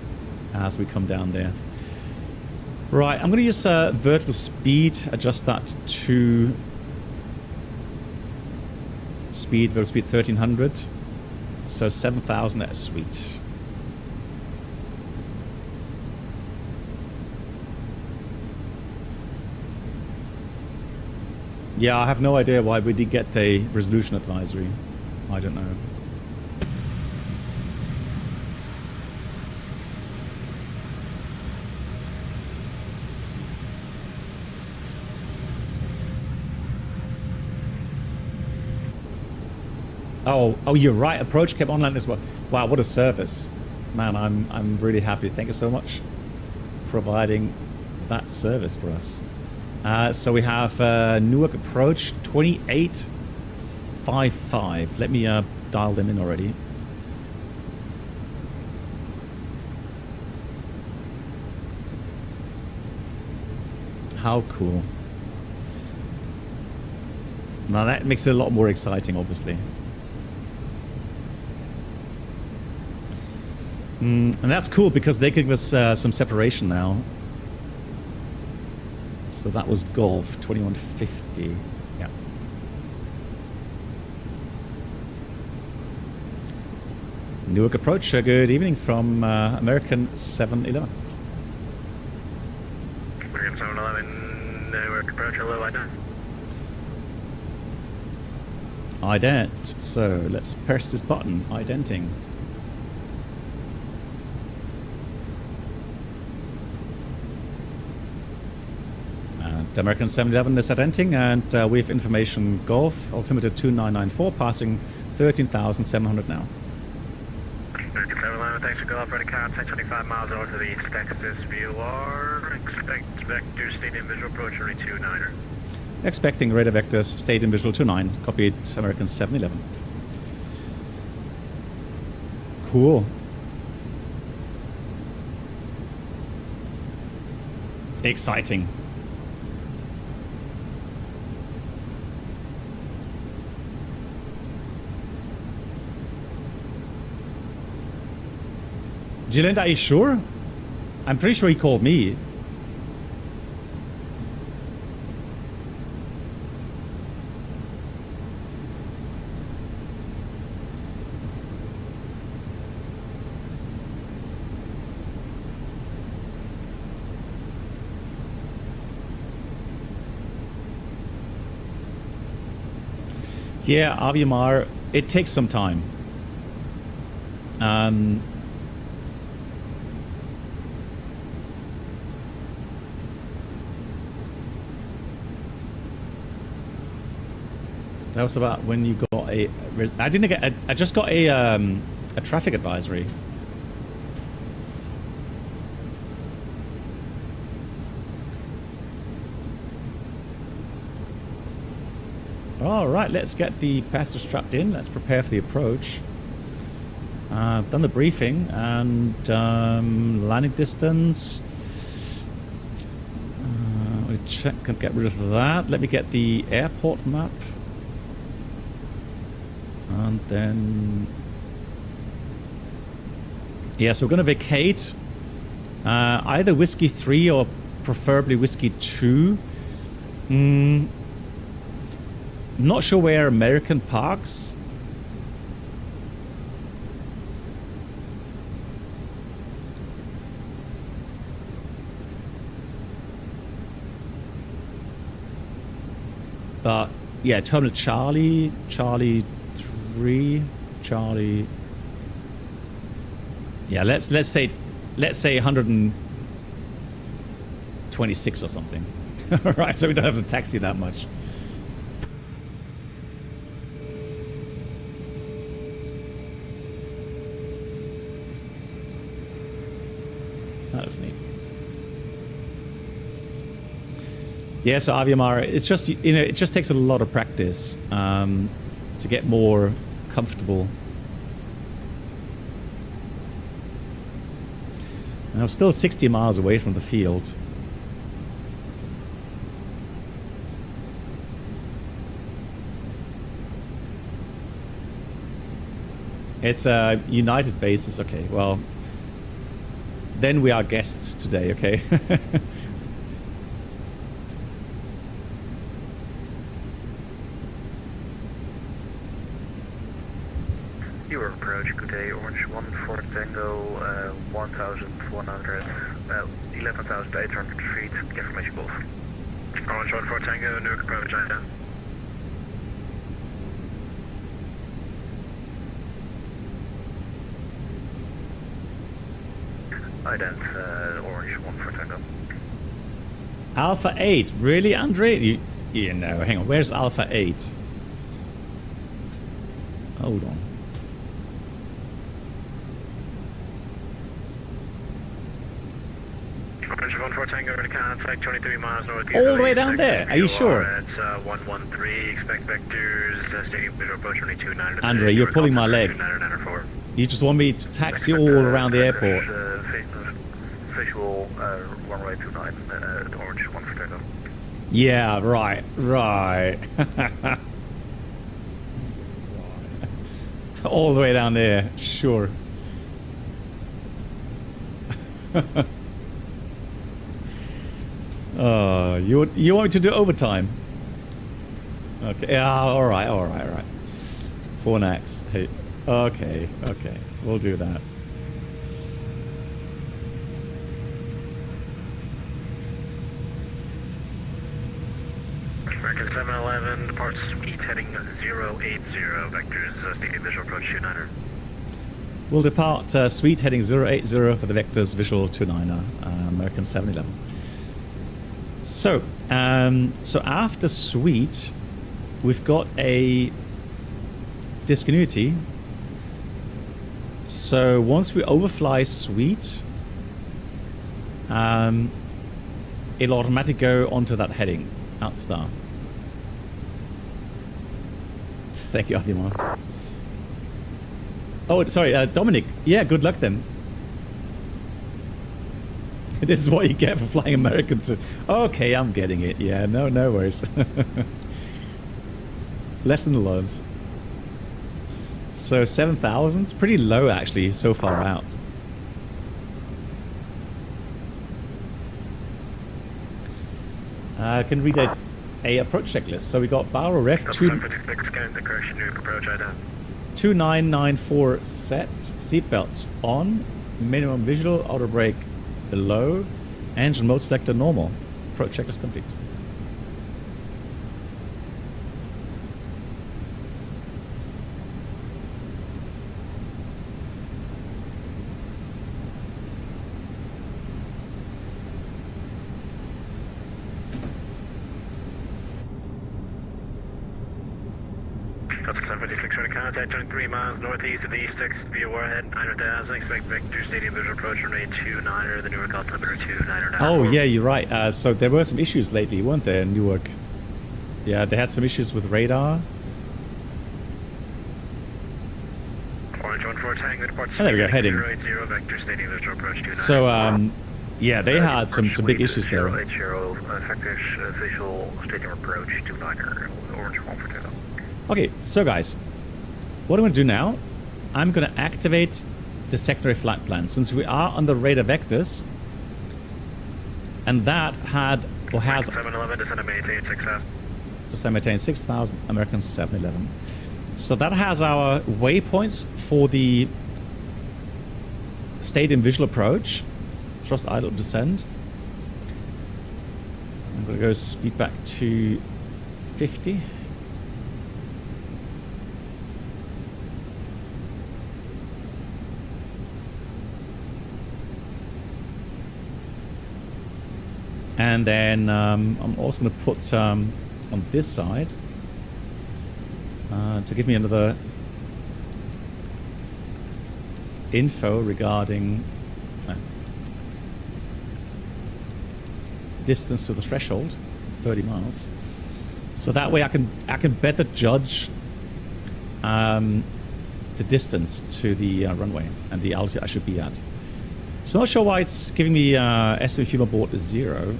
as we come down there. Right, I'm going to use vertical speed, adjust that to vertical speed 1300. So 7,000, that is sweet. Yeah, I have no idea why we did get a resolution advisory. I don't know. Oh, you're right. Approach came online as well. Wow, what a service, man! I'm really happy. Thank you so much for providing that service for us. So we have Newark approach 2855. Let me dial them in already. How cool! Now that makes it a lot more exciting, obviously. And that's cool because they give us some separation now. So that was Golf 2150. Yeah. Newark approach. Good evening from American 711. American 711, Newark approach. Hello, ident. Ident. So let's press this button. Identing. American 711 is identing, and we have information Golf, altimeter 2994, passing 13,700 now. American 711, thanks for Golf, ready contact 25 miles north of the East Texas VOR. Expect vector state in visual approach, only 29er. Expecting radar vectors, state in visual 29, copied American 711. Cool. Exciting. Jillian, are you sure? I'm pretty sure he called me. Yeah, Aviamar, it takes some time. That was about when you got a. I didn't get. I just got a traffic advisory. All right, let's get the passengers strapped in. Let's prepare for the approach. Done the briefing and landing distance. We check and get rid of that. Let me get the airport map. And then, yeah, so we're going to vacate either Whiskey 3 or preferably Whiskey 2. Not sure where American parks. But yeah, Terminal Charlie 3, Charlie. Yeah, let's say 126 or something. All right, so we don't have to taxi that much. That was neat. Yeah, so Aviamar, it's just, you know, it just takes a lot of practice to get more comfortable. And I'm still 60 miles away from the field. It's a United basis. Okay, well, then we are guests today, okay? You are approaching, good day, Orange 14 Tango, 1,100, 11,800 feet, information Golf. Orange 14 Tango, Newark approach, ident. Ident, Orange 14 Tango. Alpha 8, really, Andre? You know, hang on, where's Alpha 8? Hold on. Orange 14 Tango, ready contact 23 miles northeast. All the way down there, are you sure? It's 113, expect vectors, stadium visual approach 29. Andre, you're pulling my leg. You just want me to taxi all around the airport. Visual runway 29, Orange 14 Tango. Yeah, right. All the way down there, sure. Oh, you want me to do overtime? Okay, yeah, all right. 4NAX. Hey, okay, we'll do that. American 711, departs suite heading 080, vectors, stating visual approach 29er. We'll depart suite heading 080 for the vectors visual 29er, American 711. So, so after suite, we've got a discontinuity. So once we overfly suite, it'll automatically go onto that heading, out star. Thank you, Abhimar. Oh, sorry, Dominic. Yeah, good luck then. This is what you get for flying American to... Okay, I'm getting it. Yeah, no worries. Lesson learned. So 7,000, pretty low actually, so far out. I can read a approach checklist. So we got barrel ref 2994 set, seatbelts on, minimum visual, auto brake below, engine mode selector normal. Approach checklist complete. Delta 756 for contact, 23 miles northeast of the East 6 via Warhead, 900,000. Expect vector stadium visual approach runway 29er, the Newark altimeter 29er. Oh, yeah, you're right. So there were some issues lately, weren't there, in Newark? Yeah, they had some issues with radar. Orange 14 Tango departs. Oh, there we go, heading. 080, vector stadium visual approach 29er. So, yeah, they had some big issues there. 080, vector visual stadium approach 29er, Orange 14. Okay, so guys, what I'm going to do now, I'm going to activate the secondary flight plan since we are on the radar vectors, and that had or has 711 descend and maintain 6,000. Descend maintain 6,000 American 711. So that has our waypoints for the stadium visual approach, thrust idle descend. I'm going to go speed back to 50. And then I'm also going to put on this side to give me another info regarding distance to the threshold, 30 miles. So that way I can better judge the distance to the runway and the altitude I should be at. So not sure why it's giving me estimate fuel aboard is 0.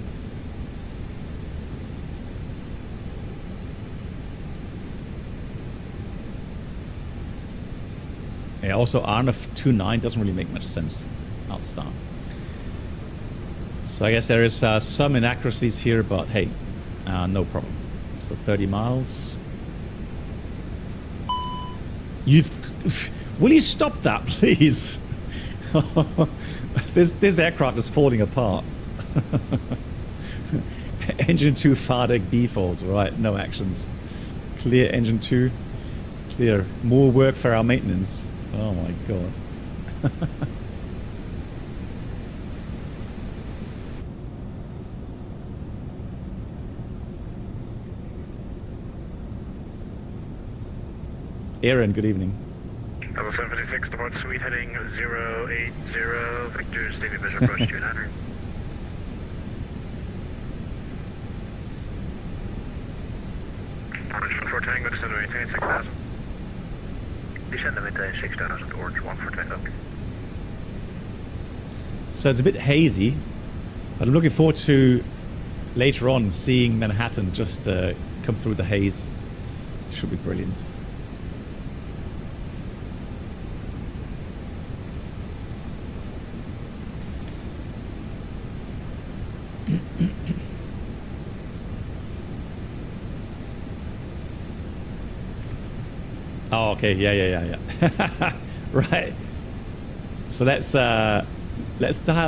Yeah, also RNF 29 doesn't really make much sense out star. So I guess there is some inaccuracies here, but hey, no problem. So 30 miles. Will you stop that, please? This aircraft is falling apart. Engine 2 FARDEC B fault. Right, no actions. Clear engine 2. Clear. More work for our maintenance. Oh my god. Aaron, good evening. Level 756, depart suite heading 080, vector stadium visual approach 29er. Orange 14 Tango, descend and maintain 6,000. Descend and maintain 6,000, Orange 14 Tango. So it's a bit hazy, but I'm looking forward to later on seeing Manhattan just come through the haze. Should be brilliant. Oh, okay. Yeah. Right. So let's dial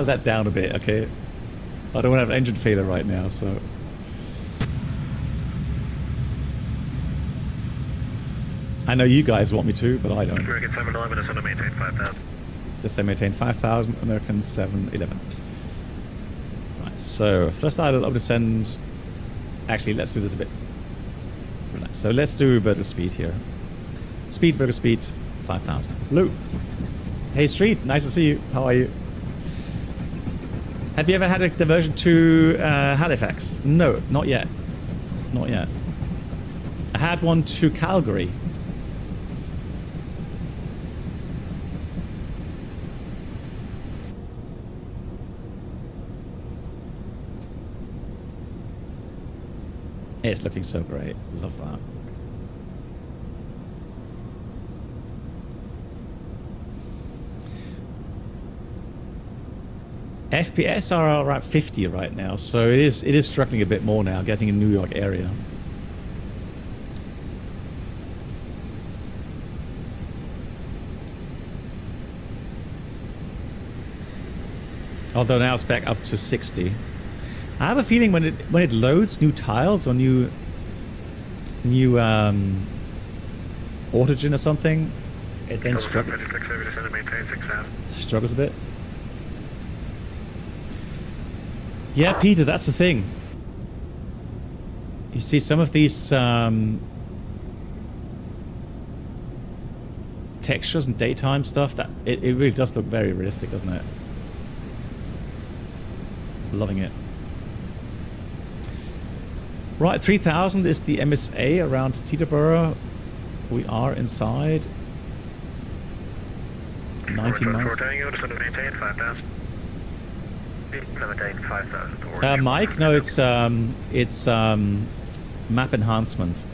that down a bit, okay? I don't want to have an engine failure right now, so. I know you guys want me to, but I don't. American 711 is going to maintain 5,000. Just say maintain 5,000, American 711. Right, so first idle up descend. Actually, let's do this a bit. Relax. So let's do vertical speed here. Speed, vertical speed, 5,000. Blue. Hey Street, nice to see you. How are you? Have you ever had a diversion to Halifax? No, not yet. Not yet. I had one to Calgary. It's looking so great. Love that. FPS are around 50 right now, so it is struggling a bit more now, getting in New York area. Although now it's back up to 60. I have a feeling when it loads new tiles or new autogen or something, it then struggles a bit. Yeah, Peter, that's the thing. You see, some of these textures and daytime stuff, that it really does look very realistic, doesn't it? Loving it. Right, 3,000 is the MSA around Teterboro. We are inside. 19 miles. Mike, no, it's map enhancement.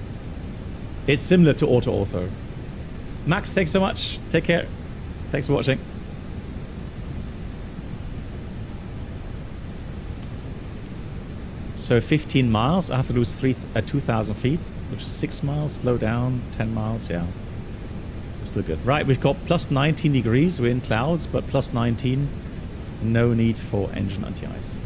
It's similar to auto-ortho. Max, thanks so much. Take care. Thanks for watching. So 15 miles, I have to lose 2,000 feet, which is 6 miles, slow down, 10 miles, yeah. Still good. Right, we've got plus 19 degrees, we're in clouds, but plus 19, no need for engine anti-ice.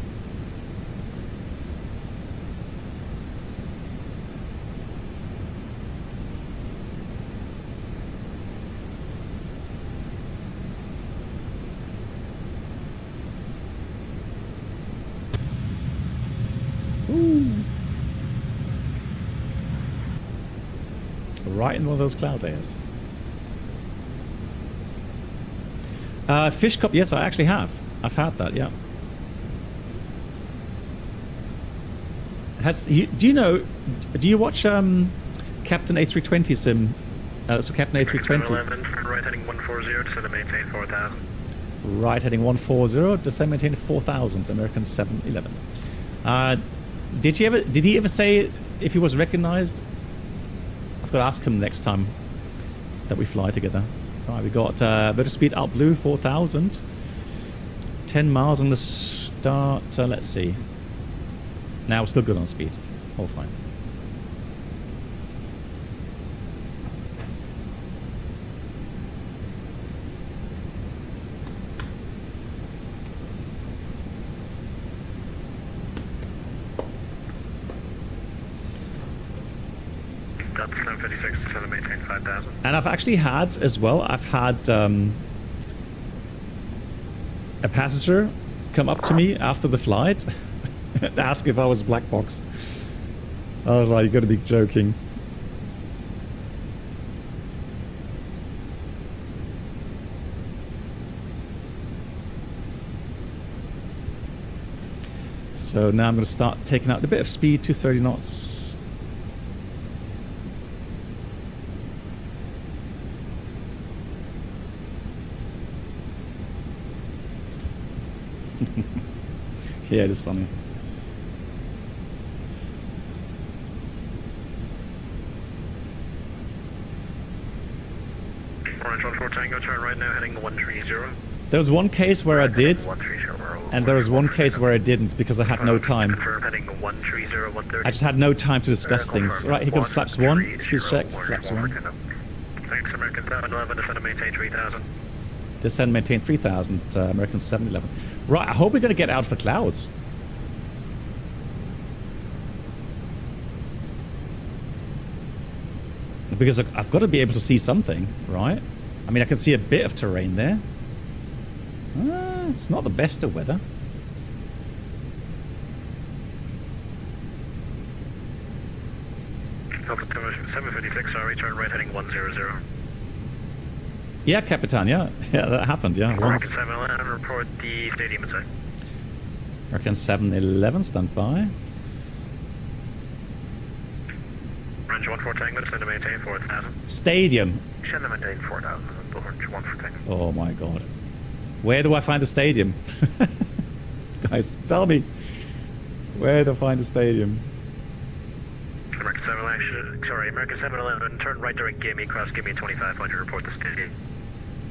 Right in one of those cloud layers. Fish cup, yes, I actually have. I've had that, yeah. Do you watch Captain A320 sim? So Captain A320. 11, right heading 140, descend and maintain 4,000. Right heading 140, descend and maintain 4,000, American 711. Did he ever say if he was recognized? I've got to ask him next time that we fly together. Right, we got vertical speed out blue 4,000. 10 miles on the start. Let's see. Now we're still good on speed. All fine. That's 1056 to maintain 5,000. And I've actually had as well, I've had a passenger come up to me after the flight and ask if I was a black box. I was like, you gotta be joking. So now I'm gonna start taking out a bit of speed to 30 knots. Yeah, it is funny. Orange 14 Tango, turn right now, heading 130. There was one case where I did. 130, we're And there was one case where I didn't because I had no time. Confirm heading 130-130. I just had no time to discuss things. Right, here comes flaps 1. Speed check, flaps 1. Thanks, American 711, descend and maintain 3000. Descend, maintain 3000, American 711. Right, I hope we're going to get out of the clouds. Because I've got to be able to see something, right? I mean, I can see a bit of terrain there. It's not the best of weather. Delta 756, sorry, turn right heading 100. Yeah, Capitan, yeah. Yeah, that happened, yeah. American 711, report the stadium inside. American 711, stand by. Range 14 Tango, descend to maintain 4000. Stadium. Descend to maintain 4000, range 14 Tango. Oh my god. Where do I find the stadium? Guys, tell me. Where do I find the stadium? American 711, sorry, American 711, turn right during Gimme, cross Gimme 2500, report the stadium.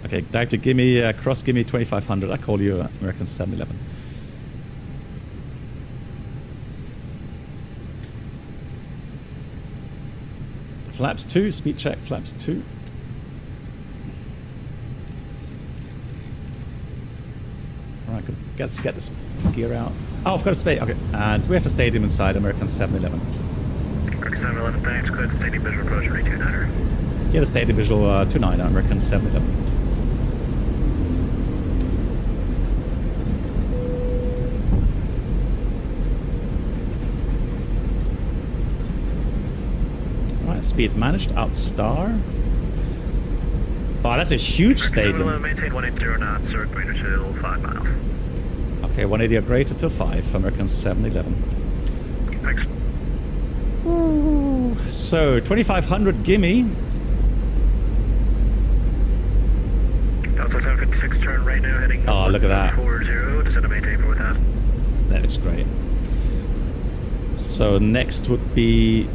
Okay, Dr. Gimme, cross Gimme 2500. I call you American 711. Flaps 2, speed check, flaps 2. Alright, let's get this gear out. Oh, I've got a space. Okay, and we have a stadium inside American 711. American 711, thanks. Clear the stadium visual approach, 329er. Yeah, the stadium visual 29er, American 711. Alright, speed managed, out star. Oh, that's a huge stadium. Maintain 180 knots, or greater till 5 miles. Okay, 180 or greater till 5, American 711. Thanks. Ooh. So, 2500 gimme. Delta 756, turn right now, heading. Oh, look at that. 40, descend to maintain 4000. That looks great. So, next would be.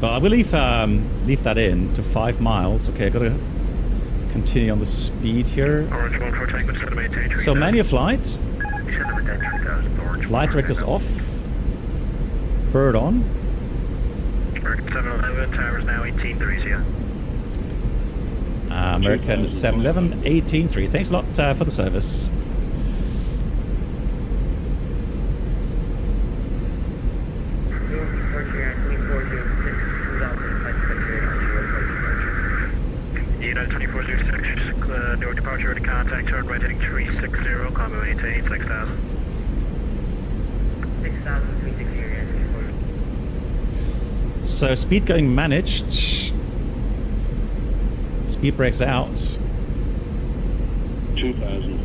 Well, I will leave that in to 5 miles. Okay, I've got to continue on the speed here. Orange 14 Tango, descend to maintain 3000. So, manual flight. Descend to maintain 3000, orange. Flight directors off. Bird on. American 711, towers now 18.3, yeah. American 711, 18.3. Thanks a lot for the service. United 2406, Newark departure ready contact, turn right heading 360, climb and maintain 6000. 6,360. So speed going managed. Speed brakes out. 2,000.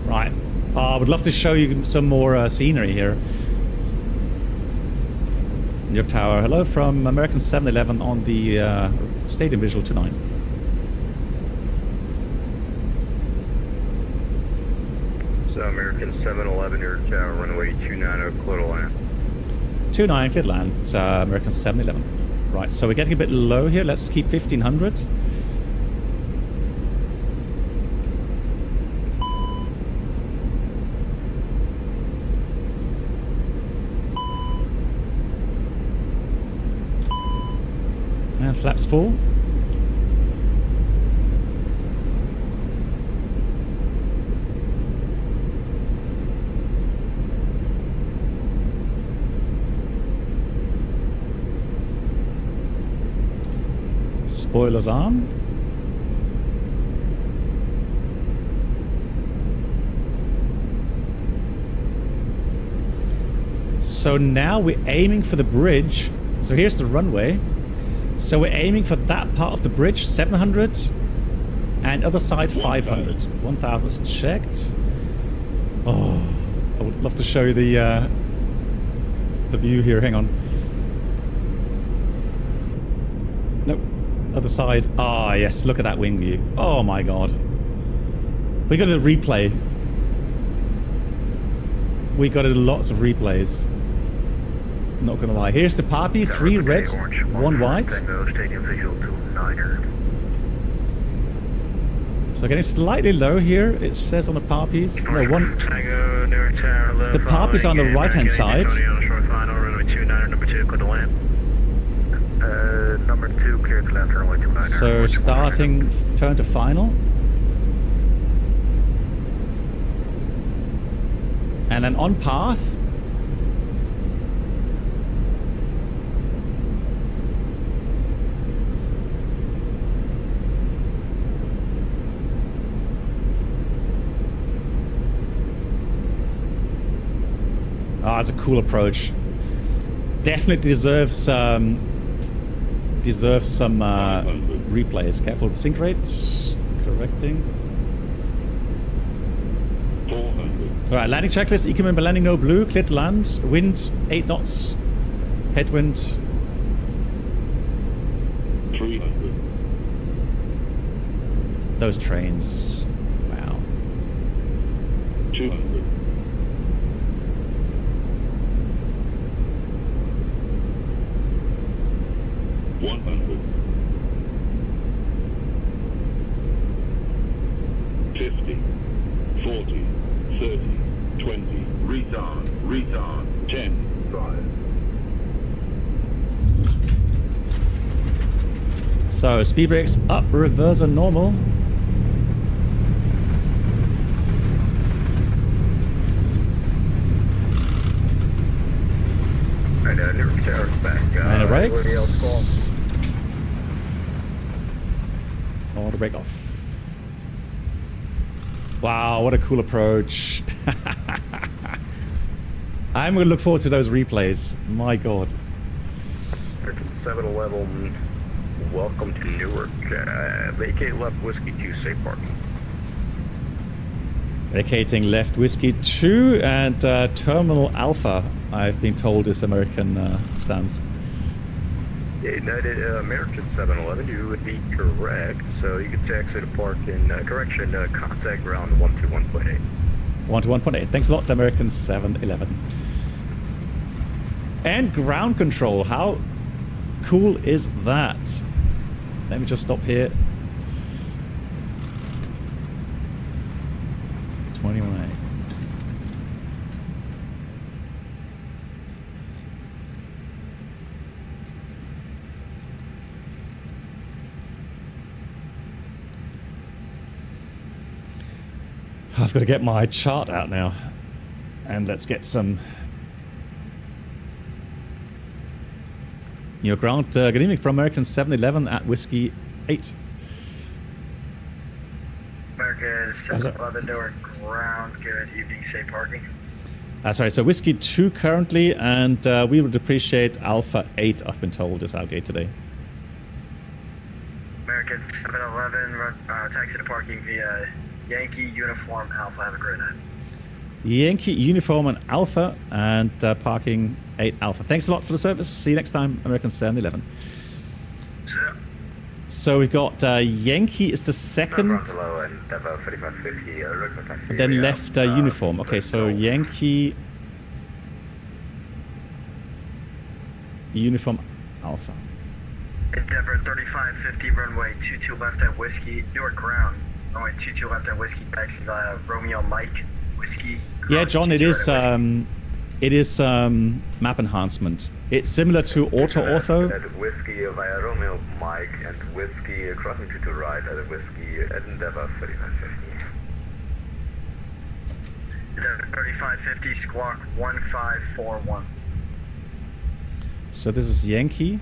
Right. I would love to show you some more scenery here. Newark Tower. Hello from American 711 on the Stadium Visual 29. So American 711, Newark Tower, runway 29, clear to land. 29, clear to land. American 711. Right, so we're getting a bit low here. Let's keep 1500. And flaps full. Spoilers on. So now we're aiming for the bridge. So here's the runway. So we're aiming for that part of the bridge, 700, and other side 500. 1,000 is checked. Oh, I would love to show you the view here. Hang on. Nope. Other side. Ah, yes. Look at that wing view. Oh my god. We got to replay. We got to do lots of replays. Not gonna lie. Here's the Poppy. 3 red, 1 white. Stadium visual 29er. So getting slightly low here. It says on the power piece. No, one. The power piece on the right-hand side. Number 2, clear to land, runway 29. So starting turn to final. And then on path. Ah, it's a cool approach. Definitely deserves some replays. Careful with sync rates. Correcting. 400. Alright, landing checklist. Equipment landing no blue. Clear to land. Wind 8 knots. Headwind. 300. Those trains. Wow. 200. 100. 50. 40. 30. 20. Retard. Retard. 10. 5. So, speed brakes up, reverse and normal. And Newark Tower's back. And Everybody else brakes. Auto brake off. Wow, what a cool approach. I'm going to look forward to those replays. My God. American 711, welcome to Newark. Vacate left whiskey 2, safe parking. Vacating left whiskey 2 and Terminal Alpha, I've been told, is American stance. United American 711, you would be correct. So you can taxi to park in correction, contact ground 121.8. 121.8. Thanks a lot to American 711. And ground control. How cool is that? Let me just stop here. 21.8. I've got to get my chart out now. And let's get some... Your ground, good evening from American 711 at Whiskey 8. American 711 Newark ground, good evening, safe parking. That's right, so Whiskey 2 currently, and we would appreciate Alpha 8, I've been told, is our gate today. American 711, taxi to parking via Yankee Uniform Alpha, have a great night. Yankee Uniform and Alpha, and parking 8 Alpha. Thanks a lot for the service. See you next time, American 711. So we've got Yankee is the second, and then left Uniform. Okay, so Yankee Uniform Alpha. Endeavor 3550 runway 22 left at Whiskey, Newark ground. Runway 22 left at Whiskey, taxi via Romeo Mike, Whiskey. Yeah, John, it is map enhancement. It's similar to Auto-Ortho. Whiskey via Romeo Mike and Whiskey crossing to right at Whiskey at Endeavor 3550. Endeavor 3550, squawk 1541. So this is Yankee.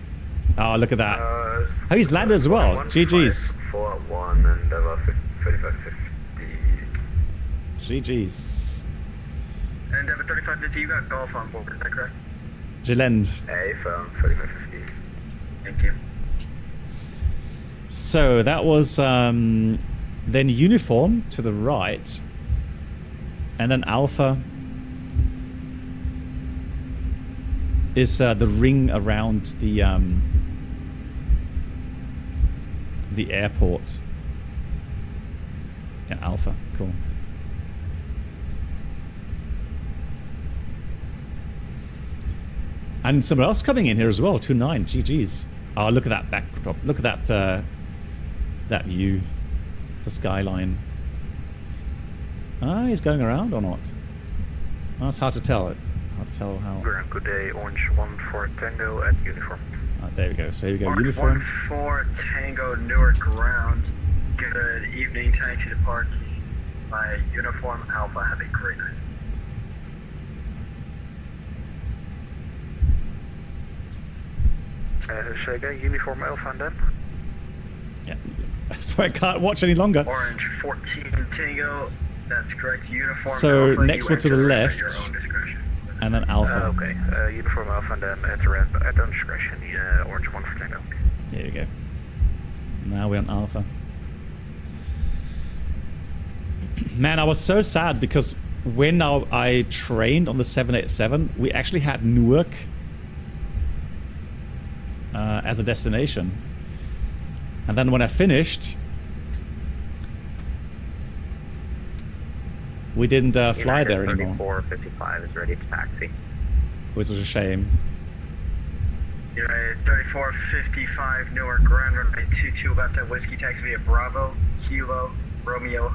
Oh, look at that. Oh, he's landed as well. GG's. 41 Endeavor 3550. GG's. Endeavor 3550, you got golf on board, is that correct? Gilend. A firm 3550. Thank you. So that was then Uniform to the right, and then Alpha is the ring around the airport. Yeah, Alpha, cool. And someone else coming in here as well, 29, GG's. Oh, look at that backdrop. Look at that that view. the skyline. Ah, he's going around or not? Oh, it's hard to tell. Hard to tell how. Ground, good day, Orange 14 Tango at uniform. There we go. So here we go. Orange Uniform. 14 Tango Newark ground. Good evening, taxi to parking. My uniform Alpha, have a great night. Again, uniform Alpha and then? Yeah. So I can't watch any longer. Orange 14 Tango, that's correct. Uniform So Alpha, next you one to the enter left. at your own discretion. And then Alpha. Okay, uniform Alpha and then enter at own discretion, Orange 1 for Tango. There we go. Now we're on Alpha. Man, I was so sad because when I trained on the 787, we actually had Newark as a destination. And then when I finished, we didn't fly there anymore. 3455 is ready to taxi. Which was a shame. United 3455 Newark ground runway 22 left at Whiskey taxi via Bravo, Kilo, Romeo,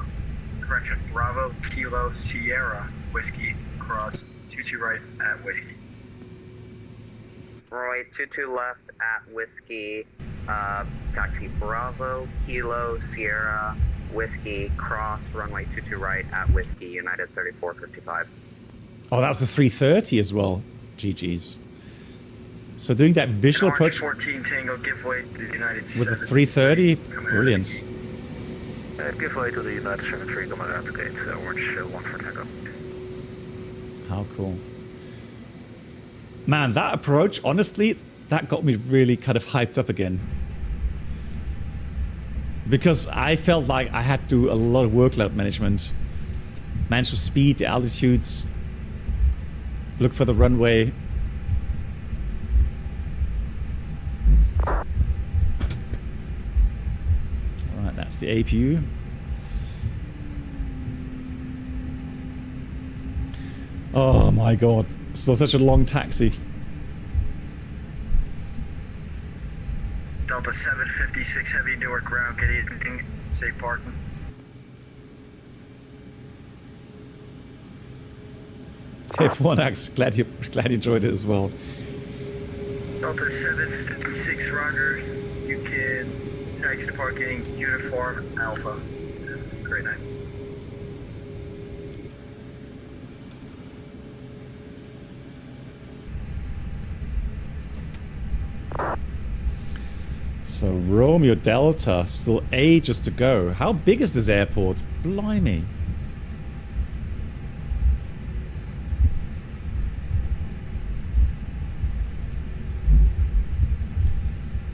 correction, Bravo, Kilo, Sierra, Whiskey, cross, 22 right at Whiskey. Roy, 22 left at Whiskey, taxi Bravo, Kilo, Sierra, Whiskey, cross, runway 22 right at Whiskey, United 3455. Oh, that was the 330 as well. GG's. So doing that visual Orange approach 14 Tango, give way to the United with the 7. 330, brilliant. Give way to the United 73, coming out the gate, Orange 1 for Tango. How cool. Man, that approach, honestly, that got me really kind of hyped up again. Because I felt like I had to do a lot of workload management. Manage the speed, the altitudes, look for the runway. Alright, that's the APU. Oh my god, still such a long taxi. Delta 756 heavy Newark ground, good evening, safe parking. F1X, glad you enjoyed it as well. Delta 756 Roger, you can taxi to parking, uniform Alpha. Great night. So Romeo Delta, still ages to go. How big is this airport? Blimey.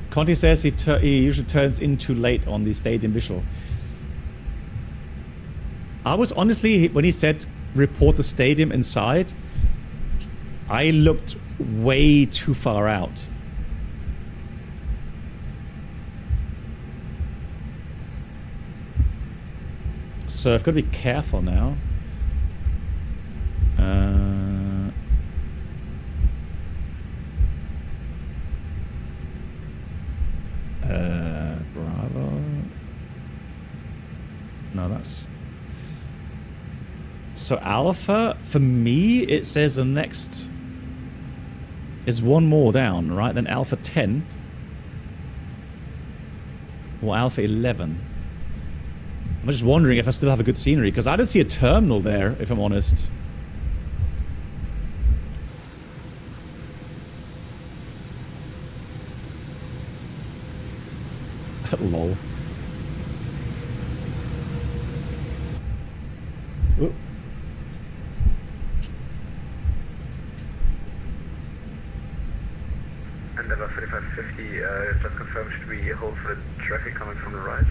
Conti says he usually turns in too late on the stadium visual. I was honestly, when he said report the stadium inside, I looked way too far out. So I've got to be careful now. Bravo. No, that's... So Alpha, for me, it says the next is one more down, right? Then Alpha 10. Or Alpha 11. I'm just wondering if I still have a good scenery, because I don't see a terminal there, if I'm honest. Lol. Ooh. Endeavour 3550, just confirm, should we hold for the traffic coming from the right?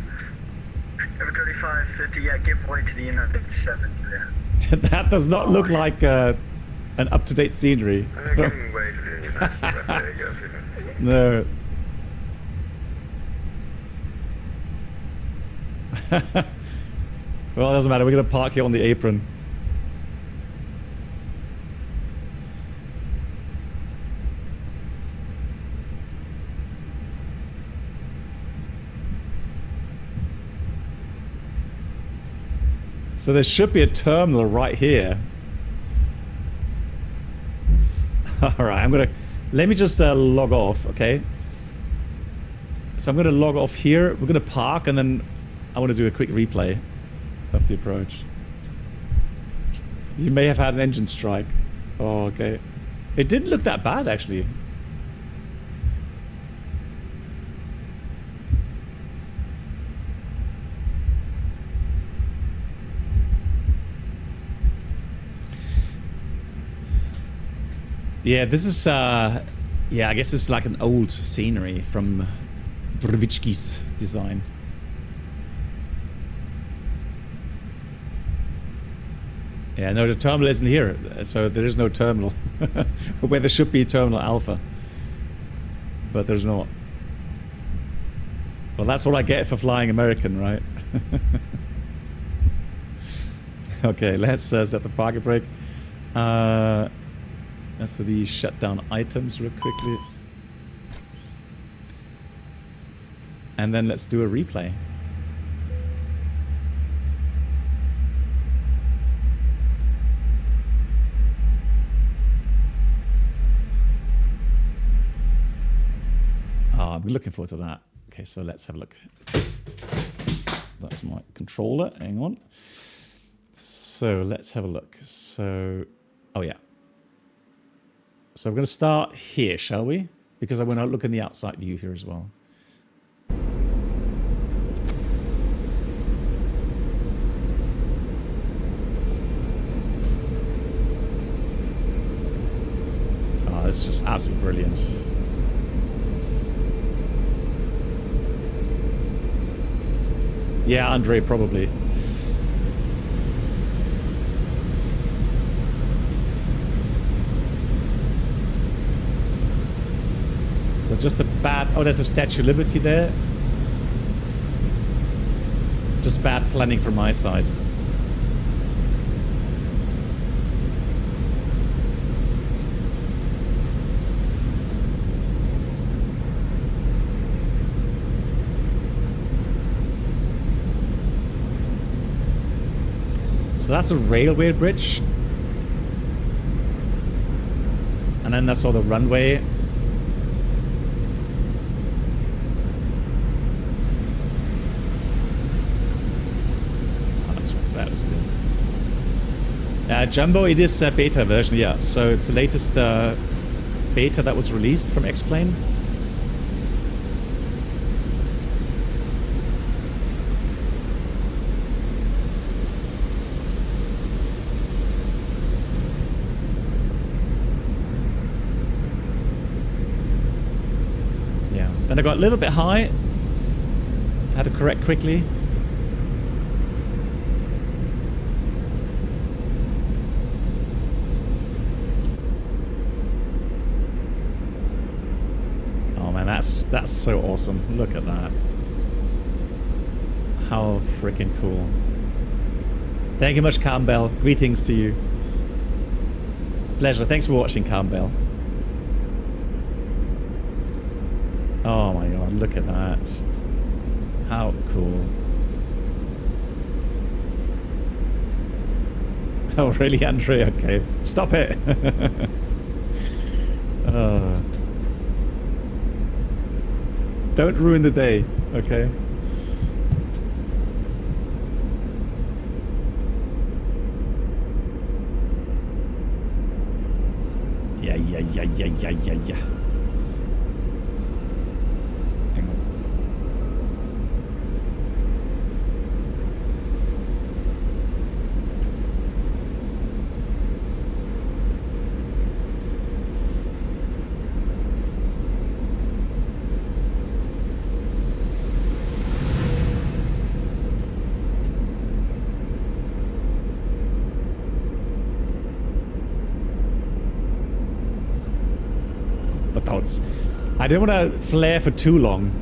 Number 3550, yeah, give way to the United 7. Yeah. That does not look like an up-to-date scenery. Giving way to the United 7, there you go. No. Well, it doesn't matter. We're going to park here on the apron. So there should be a terminal right here. Alright, let me just log off, okay? So I'm gonna log off here, we're gonna park, and then I want to do a quick replay of the approach. You may have had an engine strike. Oh, okay. It didn't look that bad, actually. Yeah, this is, yeah, I guess it's like an old scenery from Brevitsky's design. Yeah, no, the terminal isn't here, so there is no terminal. Where there should be terminal alpha. But there's not. Well, that's what I get for flying American, right? Okay, let's set the parking brake. Let's do these shutdown items real quickly. And then let's do a replay. Oh, I'm looking forward to that. Okay, so let's have a look. Oops. That's my controller. Hang on. So let's have a look. So, oh yeah. So we're going to start here, shall we? Because I want to look in the outside view here as well. Oh, that's just absolutely brilliant. Yeah, Andre, probably. So just a bad... Oh, there's a Statue of Liberty there. Just bad planning from my side. So that's a railway bridge. And then that's all the runway. Oh, that was good. Jumbo, it is a beta version, yeah. So it's the latest beta that was released from X-Plane. Then I got a little bit high. Had to correct quickly. Oh man, that's so awesome. Look at that. How freaking cool. Thank you much, Campbell. Greetings to you. Pleasure. Thanks for watching, Campbell. Oh my god, look at that. How cool. Oh really, Andre? Okay. Stop it! Don't ruin the day, okay? Yeah. I didn't want to flare for too long,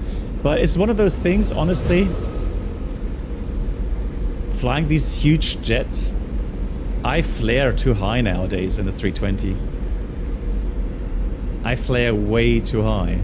but it's one of those things, honestly. Flying these huge jets, I flare too high nowadays in the 320. I flare way too high.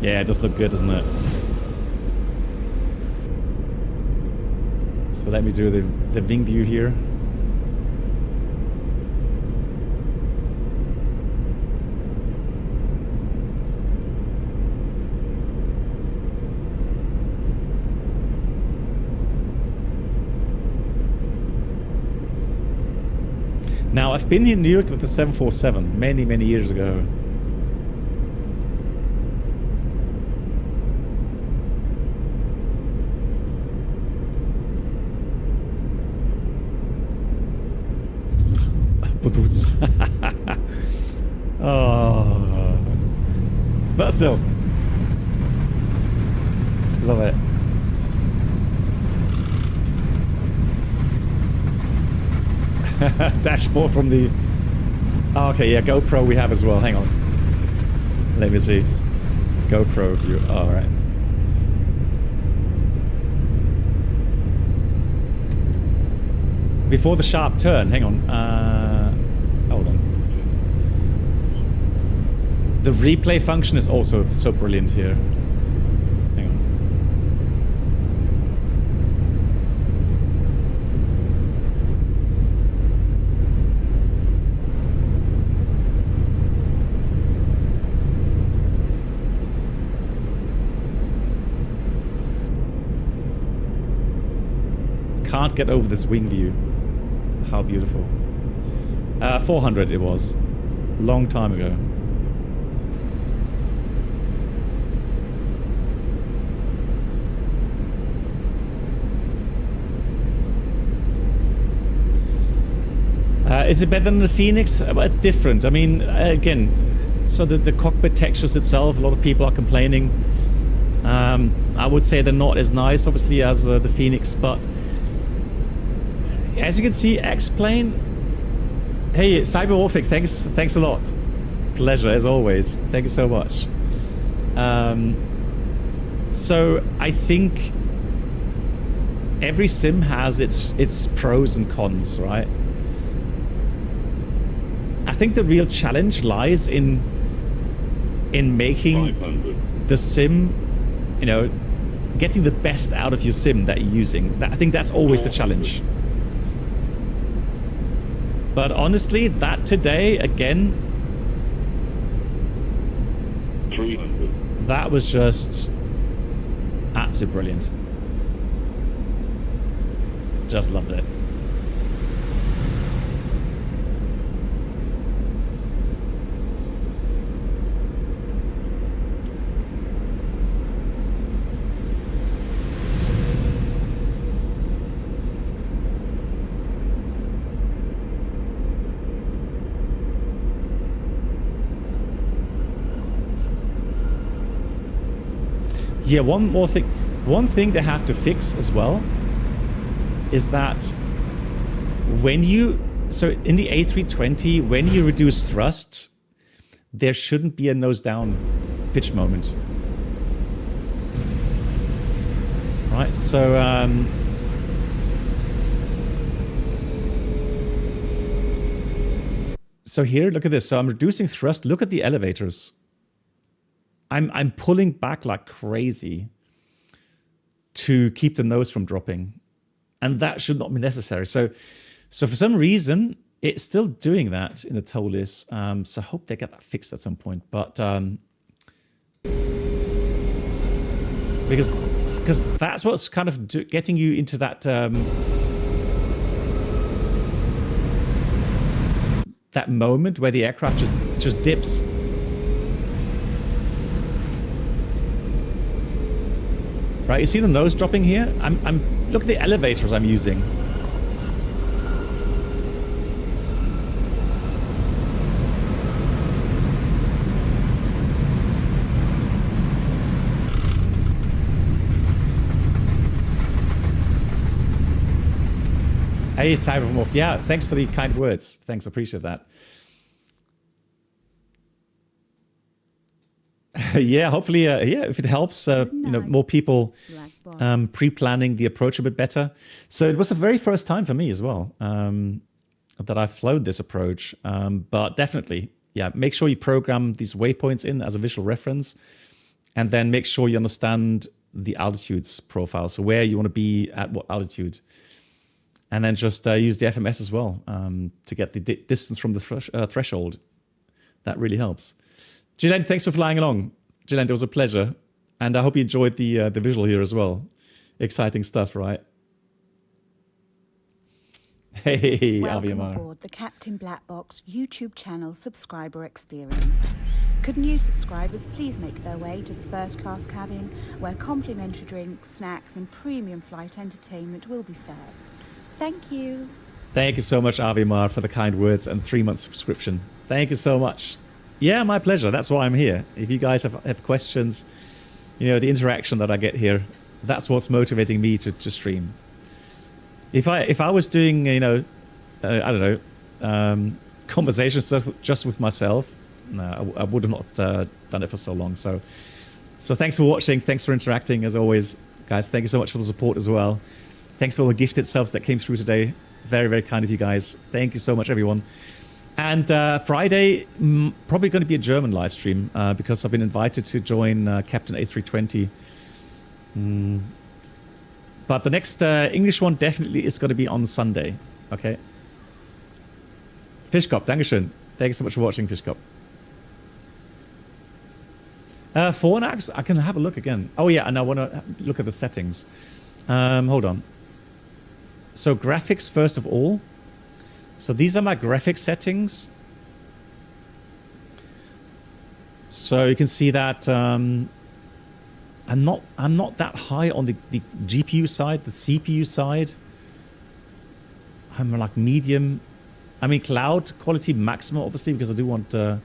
Yeah, it does look good, doesn't it? So let me do the wing view here. Now, I've been in Newark with the 747 many, many years ago. Oh, but still, love it. Dashboard from the... Oh, okay, yeah, GoPro we have as well. Hang on. Let me see. GoPro view. All right. Before the sharp turn. Hang on. Hold on. The replay function is also so brilliant here. Hang on. Can't get over this wing view. How beautiful. 400 it was. Long time ago. Is it better than the Phoenix? Well, it's different. I mean, again, so the cockpit textures itself, a lot of people are complaining. I would say they're not as nice, obviously, as the Phoenix, but as you can see, X-Plane. Hey, Cyberwarfic, thanks a lot. Pleasure, as always. Thank you so much. So I think every sim has its pros and cons, right? I think the real challenge lies in making the sim, you know, getting the best out of your sim that you're using. I think that's always the challenge. But honestly, that today, again, 300. That was just absolutely brilliant. Just loved it. Yeah, one thing they have to fix as well is that when so in the A320, when you reduce thrust, there shouldn't be a nose down pitch moment. Right, so so here, look at this. So I'm reducing thrust. Look at the elevators. I'm pulling back like crazy to keep the nose from dropping, and that should not be necessary. So for some reason, it's still doing that in the Toliss. So I hope they get that fixed at some point. But because that's what's kind of getting you into that that moment where the aircraft just dips. Right, you see the nose dropping here? Look at the elevators I'm using. Hey, Cybermorph. Yeah, thanks for the kind words. Thanks, appreciate that. Yeah, hopefully, yeah, if it helps, you know, more people pre-planning the approach a bit better. So it was the very first time for me as well that I've flown this approach. But definitely, yeah, make sure you program these waypoints in as a visual reference. And then make sure you understand the altitudes profile. So where you want to be at what altitude. And then just use the FMS as well to get the distance from the threshold. That really helps. Gillian, thanks for flying along. Gillian, it was a pleasure. And I hope you enjoyed the visual here as well. Exciting stuff, right? Hey, Welcome aboard the Captain Black Box YouTube channel subscriber experience. Could new subscribers please make their way to the first class cabin where complimentary drinks, snacks and premium flight entertainment will be served. Thank you. Thank you so much, Avimar, for the kind words and 3-month subscription. Thank you so much. Yeah, my pleasure. That's why I'm here. If you guys have questions, you know, the interaction that I get here, that's what's motivating me to stream. If I was doing, you know, I don't know, conversations just with myself, no, I would have not done it for so long. So thanks for watching. Thanks for interacting as always, guys. Thank you so much for the support as well. Thanks for all the gifted subs that came through today. Very, very kind of you guys. Thank you so much, everyone. And Friday, probably going to be a German live stream because I've been invited to join Captain A320. But the next English one definitely is going to be on Sunday. Okay. Fischkopf, Dankeschön. Thank you so much for watching, Fischkopf. Fornax, I can have a look again. Oh yeah, and I want to look at the settings. Hold on. So graphics first of all. So these are my graphics settings. So you can see that I'm not that high on the GPU side, the CPU side. I'm like medium. I mean cloud quality maximum obviously because I do want the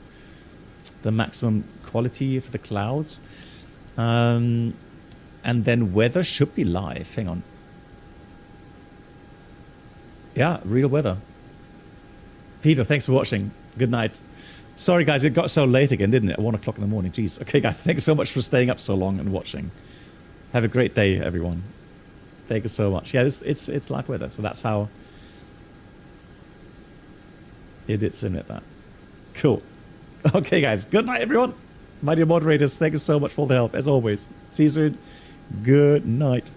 maximum quality for the clouds. And then weather should be live. Hang on. Yeah, real weather. Peter, thanks for watching. Good night. Sorry, guys, it got so late again, didn't it? At 1 o'clock in the morning. Jeez. Okay, guys, thanks so much for staying up so long and watching. Have a great day, everyone. Thank you so much. Yeah, it's live weather, so that's how it did simulate that. Cool. Okay, guys. Good night, everyone. My dear moderators, thank you so much for the help, as always. See you soon. Good night.